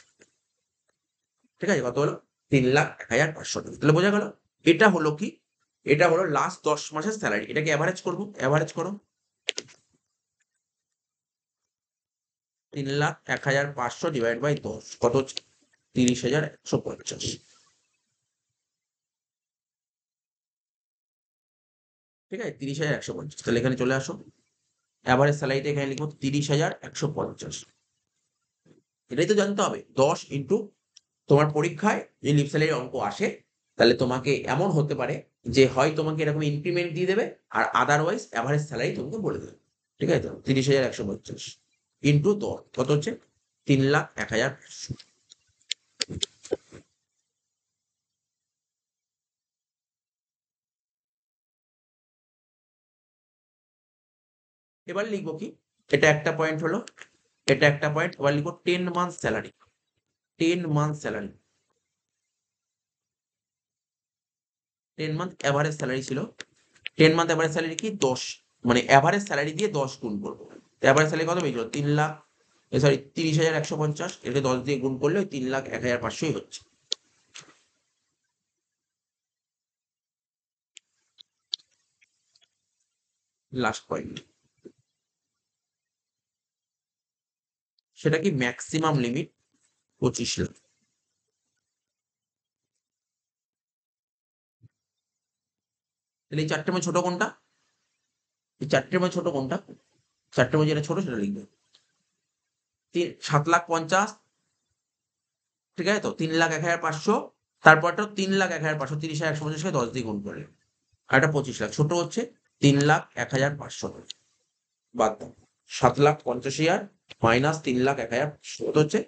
ঠিক আছে? কত হলো? 3,01,500 টাকা। তাহলে বোঝা গেল? এটা হলো কি? এটা হলো লাস্ট 10 মাসের স্যালারি। এটাকে এভারেজ করব। এভারেজ করো। 3,01,500 ডিভাইড বাই 10 কত হচ্ছে? 30,150। ঠিক আছে? 30,150। তাহলে এখানে চলে আসো। এভারেজ স্যালারিটা এখানে লিখবো 30,150। এটাই তো জানতে হবে। 10 ইন্টু তোমার পরীক্ষায় যদি লিভ স্যালারির অঙ্ক আসে, তাহলে তোমাকে এমন হতে পারে যে হয় তোমাকে এরকম ইনক্রিমেন্ট দিয়ে দেবে, আর আদারওয়াইজ এভারেজ স্যালারি তোমাকে বলে দেবে। ঠিক আছে তো? 30,150 ইন্টু 10 কত হচ্ছে? 3,01,500। এবার লিখবো কি? এটা একটা পয়েন্ট হলো, এটা একটা পয়েন্ট। এবার লিখবো 10 month salary. 10 month salary, 10 month average salary ছিল। 10 মান্থ এভারেজ স্যালারি কি? 10, মানে এভারেজ স্যালারি দিয়ে 10 গুণ করবো। এভারেজ স্যালারি কত পেয়েছিল? 3,00,000, সরি 30,150। এটাকে 10 দিয়ে গুণ করলে ওই 3,01,500ই হচ্ছে। লাস্ট পয়েন্ট, সেটা কি? Maximum limit 25,00,000। তাহলে এই চারটের মধ্যে ছোট কোনটা? এই চারটের মধ্যে ছোট কোনটা? চারটের মধ্যে যেটা ছোট সেটা লিখবে। 7,50,000, ঠিক আছে তো? 3,01,500, তারপরটা 3,01,500, 30,150কে 10 দিয়ে গুণ করলে আর এটা 25,00,000। ছোট হচ্ছে 3,01,500। বাদ দাও। 7,50,000 মাইনাস 3,01,500 কত হচ্ছে?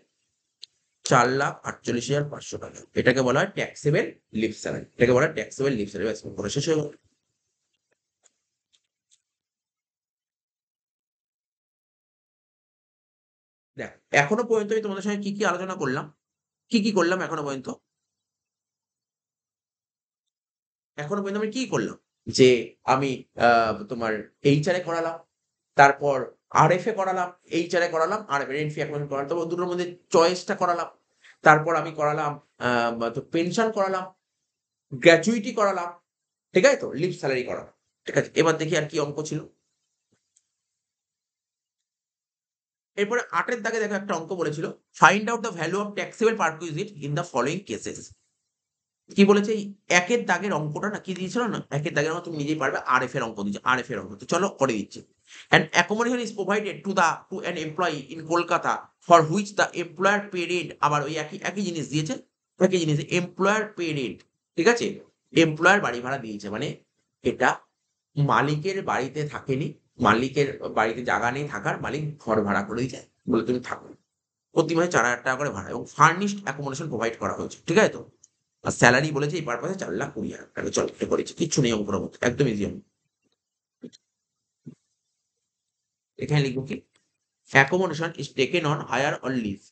4,48,500 টাকা। এটাকে বলা হয় ট্যাক্সেবল লিভ স্যালারি। এটাকে বলা হয় ট্যাক্সেবল লিভ স্যালারি। ব্যাস করে শেষ হয়ে গেল। দেখ, এখনো পর্যন্ত আমি তোমাদের সঙ্গে কি কি আলোচনা করলাম, কি কি করলাম এখনো পর্যন্ত? এখনো পর্যন্ত আমি কি করলাম? যে আমি তোমার এইচআর এ করালাম, তারপর আরএফ এ করালাম, এইচআর এ করালাম, আর রেন্টফি অ্যাকাউন্ট করালাম। তারপর দুটোর মধ্যে চয়েসটা করালাম। তারপর আমি করালাম পেনশন করালাম, গ্র্যাচুইটি করালাম। ঠিক আছে তো? লিভ স্যালারি করালাম। ঠিক আছে? এবার দেখি আর কি অঙ্ক ছিল। এরপরে ৮ এর দাগে দেখো একটা অঙ্ক বলেছিল, find out the value of taxable perquisite in the following cases. কি বলেছে? এই ১ এর দাগের অঙ্কটা না কি দিয়েছিল না? ১ এর দাগের অঙ্ক তুমি নিজেই পারবে। আরএফ এর অঙ্ক দিয়েছে। আরএফ এর অঙ্ক। তো চলো করে দিচ্ছি। An accommodation is provided to an employee in Kolkata for which the employer pay rent। আবার ওই একই জিনিস দিয়েছে। একই জিনিস employer pay rent। ঠিক আছে? এমপ্লয়ার বাড়ি ভাড়া দিয়েছে। মানে এটা মালিকের বাড়িতে থাকেনি। মালিকের বাড়িতে জায়গা নেই থাকার। মালিক ঘর ভাড়া করে দিয়েছে। বলে তুমি থাকো। প্রতি মাসে 4,০০০ টাকা করে ভাড়া এবং ফার্নিশড অ্যাকোমোডেশন প্রোভাইড করা হয়েছে। ঠিক আছে তো? আর স্যালারি বলেছে এই পারপাসে 4,20,000 টাকা। চলো এটা করেছি। কিচ্ছু নেই অঙ্কের মধ্যে। একদম ইজি অঙ্ক। এখানে লিখবো কি? Accommodation is taken on hire or lease.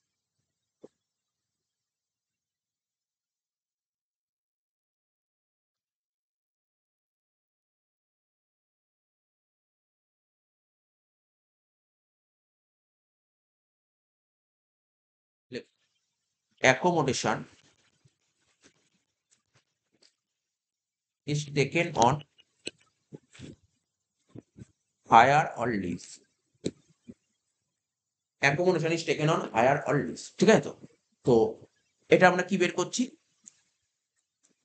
Accommodation is taken on hire or lease. Accommodation is taken on hire or lease. ঠিক আছে তো? তো এটা আমরা কি বের করছি?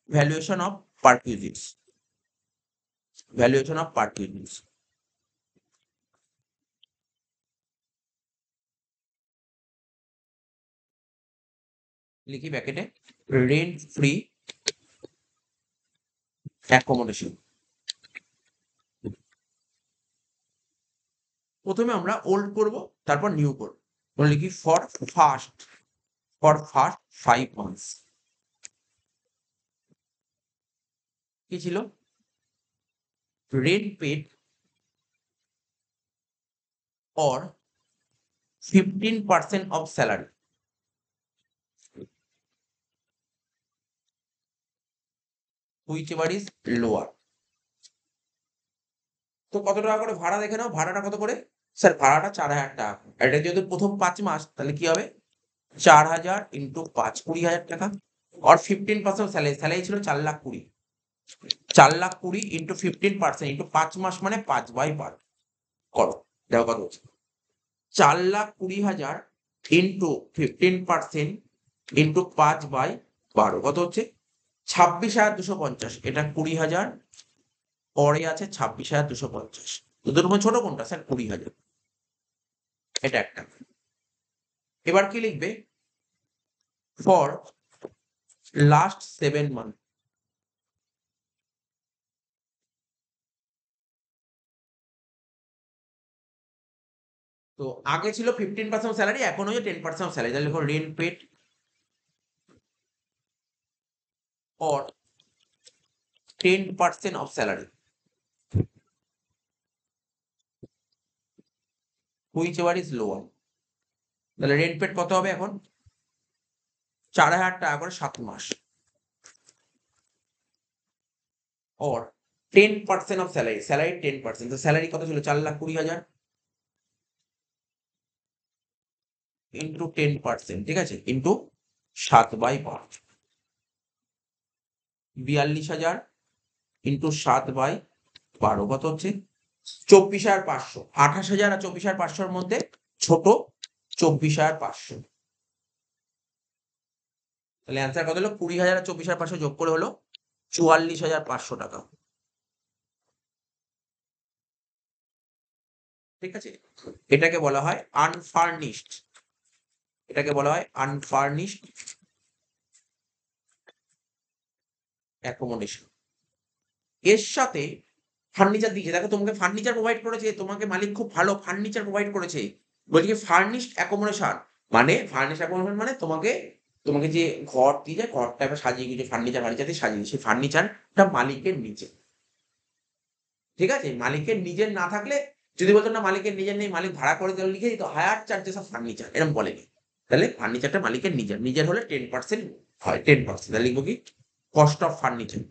Valuation of perquisites. Valuation of perquisites. লিখি ব্যাকেটে রেন্ট ফ্রি অ্যাকোমোডেশন। প্রথমে আমরা ওল্ড করব, তারপর নিউ করব। লিখি ফর ফার্স্ট 5 months কি ছিল, rent paid or 15% of salary, whichever is lower। তো কত টাকা করে ভাড়া দেখে নাও, ভাড়াটা কত করে? স্যার ভাড়াটা 4,000 টাকা। এটা যেহেতু প্রথম 5 মাস, তাহলে কি হবে 4,000 ইন্টু 5 20,000 টাকা। আর 15% স্যালারি, স্যালারি ছিল 4,20,000, 4,20,000 ইন্টু 15% ইন্টু 5 মাস মানে 5/12 করো, দেখো কত হচ্ছে। 4,20,000 ইন্টু 15% ইন্টু 5/12 কত হচ্ছে 26,250। এটা 20,000, পরে আছে 26,250। তো দুটোর মধ্যে ছোট কোনটা স্যার? 20,000। এটা একটা। এবার কি লিখবে? For last 7 month। তো আগে ছিল 15% স্যালারি, এখন হচ্ছে 10% স্যালারি। তাহলে লিখো rent paid or 10% of salary, whichever is lower। তাহলে রেন্ট পেড কত হবে এখন? 4,000 টাকা করে 7 মাস, or 10% of salary, স্যালারি 10%। তো স্যালারি কত ছিল? 4,20,000 ইন্টু 10%, ঠিক আছে, ইন্টু 7/5, 42,000 ইন্টু 7/12 কত হচ্ছে 24,500। 28,000 আর 24,500 মধ্যে ছোট 24,500। তাহলে অ্যান্সার কত হলো? 20,000 আর 24,500 যোগ করে হলো 44,500 টাকা। ঠিক আছে, এটাকে বলা হয় আনফার্নিশড, এটাকে বলা হয় আনফার্নিশড অ্যাকোমোডেশন। এর সাথে ফার্নিচার দিয়েছে, দেখো তোমাকে ফার্নিচার প্রোভাইড করেছে, তোমাকে মালিক খুব ভালো ফার্নিচার প্রোভাইড করেছে। বলছি ফার্নিশড অ্যাকোমোডেশন মানে, ফার্নিশড অ্যাকোমোডেশন মানে তোমাকে তোমাকে যে ঘর দিয়ে যায়, ঘরটা এবার সাজিয়ে গিয়ে ফার্নিচার ফার্নিচার দিয়ে সাজিয়ে, সেই ফার্নিচারটা মালিকের নিচে। ঠিক আছে, মালিকের নিজের না থাকলে, যদি বলতো না মালিকের নিজের নেই, মালিক ভাড়া করে দিলে লিখে দিত হায়ার চার্জেস অফ ফার্নিচার, এরকম বলেনি। তাহলে ফার্নিচারটা মালিকের নিজের, নিজের হলে 10% হয়, 10%। তাহলে লিখবো কি কস্ট অফ ফার্নিচার।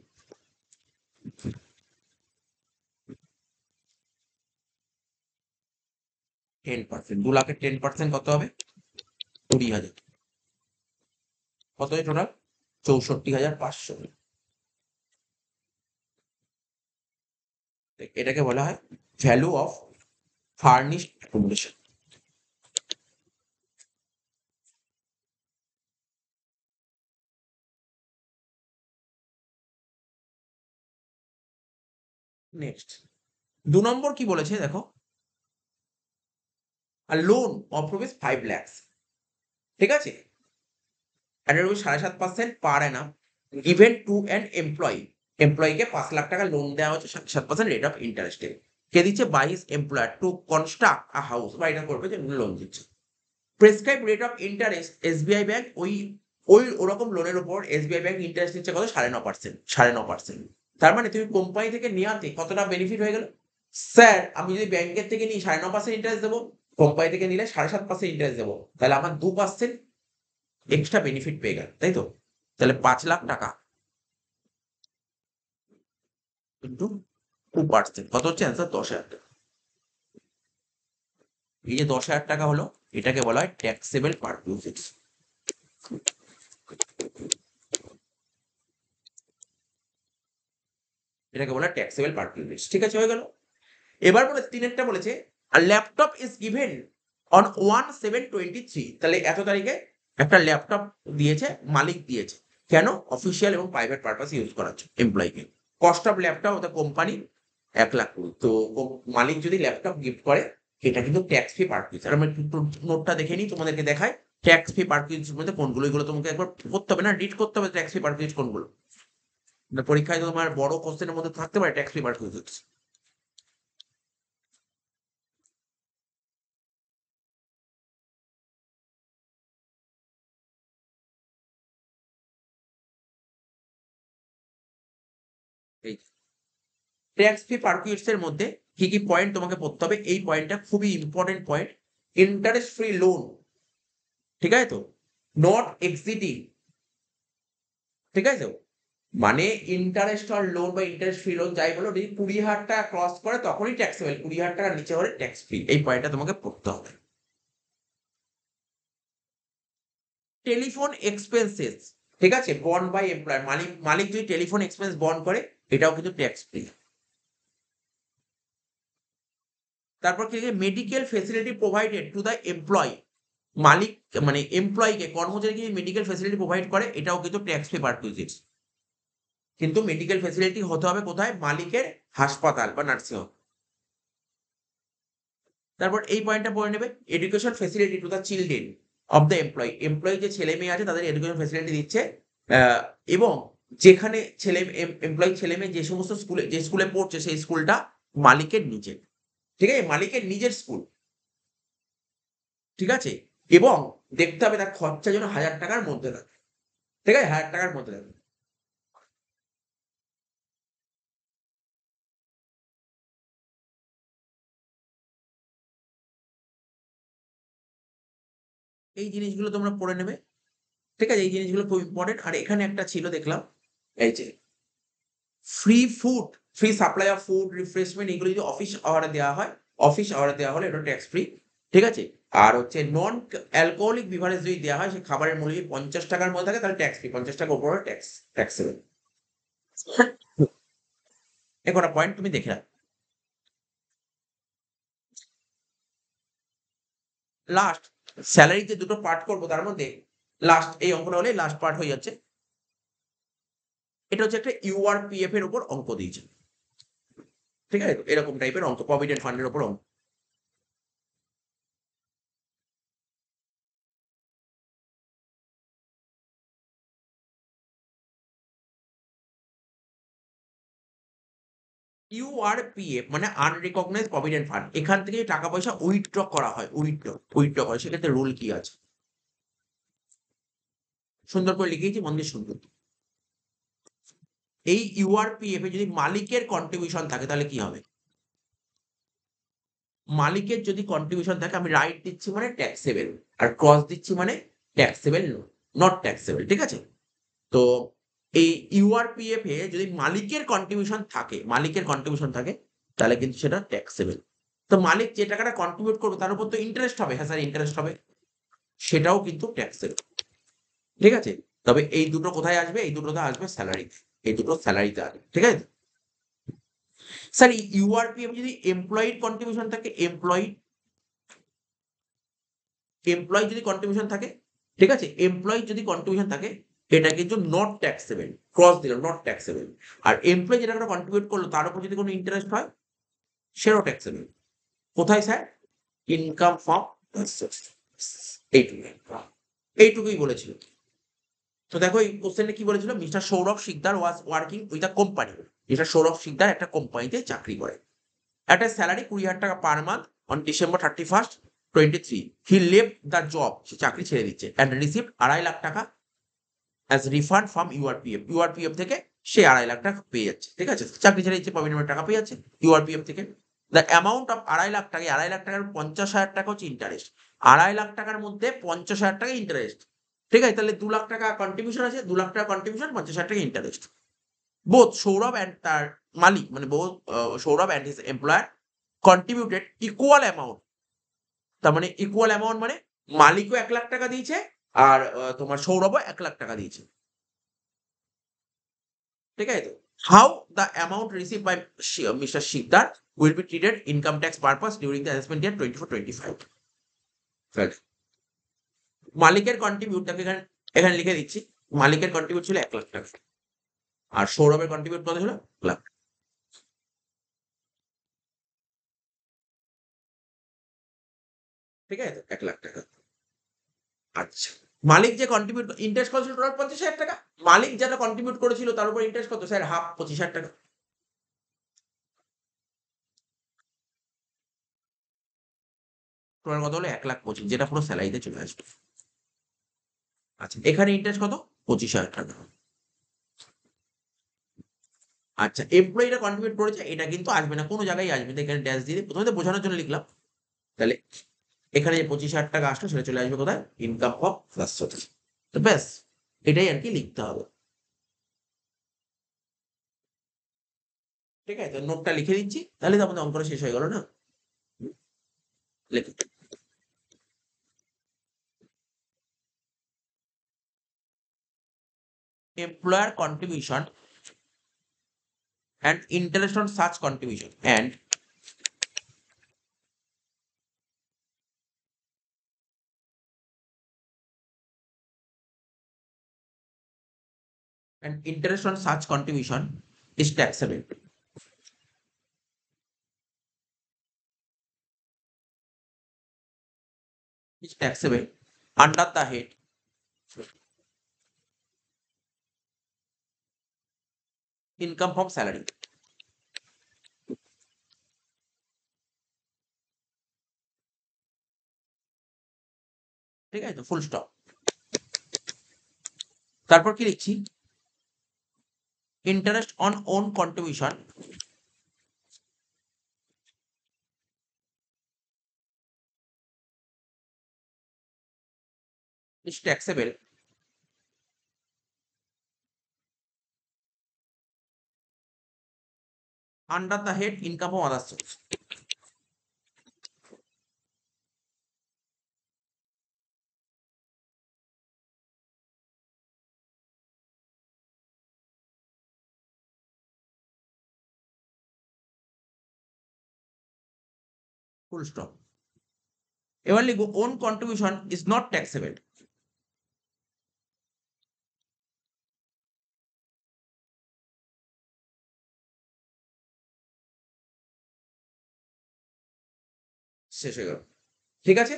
10%, 2 লাখের 10% কত হবে? 20,000। কত হয় টোটাল? 64,500। এটাকে বলা হয় value of furnished accommodation. Next 2 নম্বর কি বলেছে দেখো, a loan of rupees 5 lakhs, ঠিক আছে, at rupees 7.5% per annum given to an employee। এমপ্লয়িকে 5 lakh টাকা লোন দেওয়া হচ্ছে 7.5% রেট অফ ইন্টারেস্টে। কে দিচ্ছে? By his employer to construct a house. বা এটা করবে যে লোন দিচ্ছে। Prescribe rate of interest SBI bank, ওই ওরকম লোনের উপর এসবিআই ব্যাংক ইন্টারেস্ট দিচ্ছে কত? 9.5%, 9.5%। তার মানে তুমি কোম্পানি থেকে নেওয়াতে কতটা বেনিফিট হয়ে গেল? স্যার আমি যদি ব্যাংকের থেকে নিই 9.5% ইন্টারেস্ট দেবো, কোম্পানি থেকে নিলে 7.5% ইন্টারেস্ট দেবো, তাহলে আমার 2% এক্সট্রা বেনিফিট পেয়ে গেল, তাই তো? তাহলে 5 লাখ টাকা ইন্টু 2% কত হচ্ছে? অ্যান্সার 10,000 টাকা। এই যে 10,000 টাকা হলো, এটাকে বলা হয় ট্যাক্সেবল পারকিউজিটস। এটাকে বলা হয় ট্যাক্সেবল পারকিউজিটস। ঠিক আছে, হয়ে গেল। এবার বলে তিনেরটা বলেছে ল্যাপটপ ইজ গিভেন অন 1/7/23। তাহলে এত তারিখে একটা ল্যাপটপ দিয়েছে, মালিক দিয়েছে। কেন? অফিসিয়াল এবং প্রাইভেট পারপাস ইউজ করার জন্য এমপ্লয়িকে। কস্ট অফ ল্যাপটপ ওটা কোম্পানি 1,20,000। তো মালিক যদি ল্যাপটপ গিফট করে, এটা কিন্তু ট্যাক্স ফ্রি পারচেজ। আর আমরা একটু নোটটা দেখে নিই, তোমাদেরকে দেখাই। ট্যাক্স ফ্রি পারকুইজিটের মধ্যে কোনগুলো, এগুলো তোমাকে একবার করতে হবে না, রিড করতে হবে ট্যাক্স ফ্রি পারকুইজিট কোনগুলো। পরীক্ষায় তোমার বড় কোশ্চেনের মধ্যে থাকতে পারে ট্যাক্স ফ্রি পারকুইজিট। এই ট্যাক্স ফ্রি পারকুইজিটস এর মধ্যে কি কি পয়েন্ট তোমাকে পড়তে হবে, এই পয়েন্টটা খুবই important point. Interest free loan, ঠিক আছে তো, নট এক্সিডিং, ঠিক আছে তো, মানে ইন্টারেস্ট আর লোন বা ইন্টারেস্ট ফ্রি লোন যাই বলো, যদি 20,000 টাকা ক্রস করে তখনই ট্যাক্সেবল, 20,000 টাকার নিচে হলে ট্যাক্স ফ্রি। এই পয়েন্টটা তোমাকে পড়তে হবে। টেলিফোন এক্সপেন্সেস, ঠিক আছে, বন্ড বাই এমপ্লয়ার, মালিক মালিক যদি টেলিফোন এক্সপেন্স বন্ড করে এটাও কিন্তু ট্যাক্স ফ্রি। তারপর কি medical facility provided to the employee, মালিক মানে এমপ্লয়িকে কর্মচারীকে মেডিকেল ফেসিলিটি প্রোভাইড করে এটাও কিন্তু ট্যাক্স ফ্রি পারকুইজিট। কিন্তু মেডিকেল ফেসিলিটি হতে হবে কোথায়, মালিকের হাসপাতাল বা নার্সিং হোম। তারপর এই পয়েন্টটা পড়ে নেবে, education facility to the children of the employee, employee যে ছেলে মেয়ে আছে তাদের এডুকেশন ফেসিলিটি দিচ্ছে, এবং যেখানে এমপ্লয়ি ছেলে মেয়ে যে সমস্ত স্কুলে যে স্কুলে পড়ছে সেই স্কুলটা মালিকের নিজের, ঠিক আছে, মালিকের নিজের স্কুল, ঠিক আছে, এবং দেখতে হবে তার খরচা যেন 1,000 টাকার মধ্যে থাকে, ঠিক আছে, 1,000 টাকার মধ্যে থাকে। এই জিনিসগুলো তোমরা পড়ে নেবে, ঠিক আছে, এই জিনিসগুলো খুব ইম্পর্টেন্ট। আর এখানে একটা ছিল দেখলাম, এই যে free food, free supply of food refreshment, এগুলো যদি অফিস আওয়ারে দেওয়া হয়, অফিস আওয়ারে দেওয়া হলে এটা ট্যাক্স ফ্রি, ঠিক আছে। আর হচ্ছে নন অ্যালকোহলিক বিভারেজ যদি দেওয়া হয়, সেই খাবারের মূল্য যদি 50 টাকার মধ্যে থাকে তাহলে ট্যাক্স ফ্রি, 50 টাকা উপরে ট্যাক্সেবল। এ কটা পয়েন্ট তুমি দেখে রাখ। লাস্ট স্যালারিতে দুটো পার্ট করবো, তার মধ্যে লাস্ট এই অঙ্কটা হলে লাস্ট পার্ট হয়ে যাচ্ছে। এটা হচ্ছে একটা ইউআরপিএফ এর উপর অঙ্ক দিয়েছে, ঠিক আছে, এরকম টাইপের অঙ্ক, প্রভিডেন্ট ফান্ডের উপর অঙ্ক। ইউআরপিএফ মানে আনরিকগনাইজড প্রভিডেন্ট ফান্ড, এখান থেকে টাকা পয়সা উইথড্র করা হয়, উইথড্র করে, সেক্ষেত্রে রুল কি আছে সুন্দর করে লিখেছি, মন দিয়ে শুনবে। এই ইউআরপিএফ এ যদি মালিকের কন্ট্রিবিউশন থাকে তাহলে কি হবে, মালিকের যদি কন্ট্রিবিউশন থাকে, আমি রাইট দিচ্ছি মানে ট্যাক্সেবল, আর ক্রস দিচ্ছি মানে ট্যাক্সেবল নট ট্যাক্সেবল, ঠিক আছে। তো এই ইউআরপিএফ এ যদি মালিকের কন্ট্রিবিউশন থাকে, মালিকের কন্ট্রিবিউশন থাকে তাহলে কিন্তু সেটা ট্যাক্সেবল। তো মালিক যে টাকাটা কন্ট্রিবিউট করবে তার উপর তো ইন্টারেস্ট হবে, হ্যাঁ স্যার ইন্টারেস্ট হবে, সেটাও কিন্তু ট্যাক্সেবল, ঠিক আছে। তবে এই দুটো কোথায় আসবে, এই দুটোতে আসবে স্যালারি, এই দুটো স্যালারিতে আসবে, ঠিক আছে। স্যার ইউআরপিএফ যদি এমপ্লয়ির কন্ট্রিবিউশন থাকে, এমপ্লয়ি যদি কন্ট্রিবিউশন থাকে, ঠিক আছে, এমপ্লয়ি যদি কন্ট্রিবিউশন থাকে এটা কিন্তু নট ট্যাক্সেবল, ক্রস দিল নট ট্যাক্সেবল। আর এমপ্লয়ি যেটা কন্ট্রিবিউট করলো তার উপর যদি কোনো ইন্টারেস্ট হয় সেটাও ট্যাক্সেবল। কোথায় স্যার, ইনকাম ফ্রম এইটুকু, এইটুকুই বলেছিল। তো দেখো এই কোশ্চেনে কি বলেছিল, mister Sourav Sikdar was working with a company, mister Sourav Sikdar একটা কোম্পানিতে চাকরি করে, একটা স্যালারি 20,000 টাকা per month on December 31st 23, he left the job, সে চাকরি ছেড়ে দিচ্ছে, অ্যান্ড রিসিভড 2.5 লাখ টাকা as refund from URPF, URPF থেকে সে 2.5 লাখ টাকা পেয়ে যাচ্ছে, ঠিক আছে, চাকরি ছেড়ে দিচ্ছে, প্রভিডেন্ট টাকা পেয়ে যাচ্ছে ইউআরপিএফ থেকে। দ্য অ্যামাউন্ট অফ 2.5 লাখ টাকা, 2.5 লাখ টাকার 50,000 টাকা হচ্ছে ইন্টারেস্ট, 2.5 লাখ টাকার মধ্যে 50,000 টাকা ইন্টারেস্ট, ঠিক আছে, তাহলে 2 লাখ টাকা কন্ট্রিবিউশন আছে, 2 লাখ টাকা কন্ট্রিবিউশন, 50,000 টাকা ইন্টারেস্ট। বোথ সৌরভ অ্যান্ড তার মালিক মানে both Sourav and his employer contributed equal amount, তার মানে ইকুয়াল অ্যামাউন্ট মানে মালিকও 1 লাখ টাকা দিয়েছে আর তোমার সৌরভও 1 লাখ টাকা দিয়েছে, ঠিক আছে তো। How the amount receive by mister Sikdar will be treated income tax purpose during the assessment year 24-25। মালিকের কন্ট্রিবিউট তাকে এখানে এখানে লিখে দিচ্ছি, মালিকের কন্ট্রিবিউট ছিল 1 লাখ টাকা আর সৌরভের কন্ট্রিবিউট কত ছিল, 1 লাখ, ঠিক আছে তো, 1 লাখ টাকা। আচ্ছা। মালিক যে ইন্টারেস্ট করেছিল টোটাল ৫০,০০০ টাকা। মালিক যেটা কন্ট্রিবিউট করেছিল তার উপর ইন্টারেস্ট কত? স্যার হাফ ২৫,০০০ টাকা। টোটাল কত হলো? ১,২৫,০০০ যেটা পুরো সেলারিতে চলে আসবে। আচ্ছা, এখানে ইন্টারেস্ট কত? ২৫,০০০ টাকা। আচ্ছা, এমপ্লয়িরা কন্ট্রিবিউট করেছে এটা কিন্তু আসবে না। কোন জায়গায় আসবে না। এখানে ড্যাশ দিয়ে দিই। ১ম এ তো বোঝানোর জন্য লিখলাম। তাহলে এখানে যে ২৫,০০০ টাকা আসলো সেটা চলে আসবে কোথায়? Income of frustration. তো ব্যাস এটাই আরকি লিখতে হবে। ঠিক আছে? তো নোটটা লিখে দিচ্ছি। তাহলে তো আমাদের অঙ্কটা শেষ হয়ে গেল না? লেখো। Employer contribution and interest on such contribution and interest on such contribution is taxable. Is taxable under the head income from salary. ঠিক আছে তো? Full stop. তারপর কি লিখছি? Interest on own contribution is taxable under the head income from other source. Full stop. এবার লিখব own contribution is not taxable. শেষ হয়ে গেল। ঠিক আছে?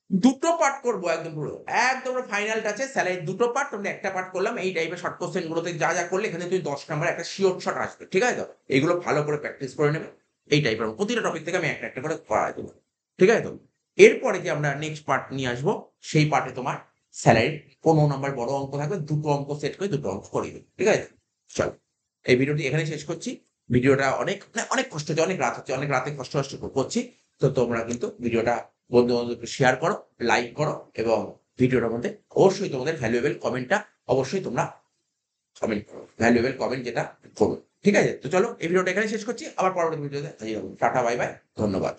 দুটো পার্ট করব একদম পুরো। একদম পুরো ফাইনাল টাচে স্যালারি দুটো পার্ট তোমরা একটা পার্ট করলাম। এই টাইপের শর্ট কোয়েশ্চেন গুলোতে যা করলে এখানে তুমি ১০ নাম্বার একটা সিওর শট আসবে। ঠিক আছে তো? এগুলো ভালো করে প্র্যাকটিস করে নেবে। এই টাইপের প্রতিটা টপিক থেকে আমি একটা করে করায় দেব। ঠিক আছে তো? এরপরে যে আমরা নেক্সট পার্ট নিয়ে আসবো, সেই পার্টে তোমার স্যালারির ১৫ নাম্বার বড় অঙ্ক থাকবে। দুটো অঙ্ক সেট করে দুটো অঙ্ক করিয়ে দেব। ঠিক আছে? চলো। এই ভিডিওটি এখানেই শেষ করছি। ভিডিওটা অনেক কষ্ট হচ্ছে, অনেক রাত হচ্ছে। অনেক রাতে কষ্ট করছি। তো তোমরা কিন্তু ভিডিওটা বন্ধু-বান্ধবকে শেয়ার করো, লাইক করো এবং ভিডিওটার মধ্যে অবশ্যই তোমাদের ভ্যালুয়েবল কমেন্টটা অবশ্যই তোমরা কমেন্ট করো। ভ্যালুয়েবল কমেন্ট যেটা করো। ঠিক আছে? তো চলো এই ভিডিওটা এখানেই শেষ করছি। আবার পরবর্তী ভিডিওতে হাজির হব। Tata bye bye. ধন্যবাদ।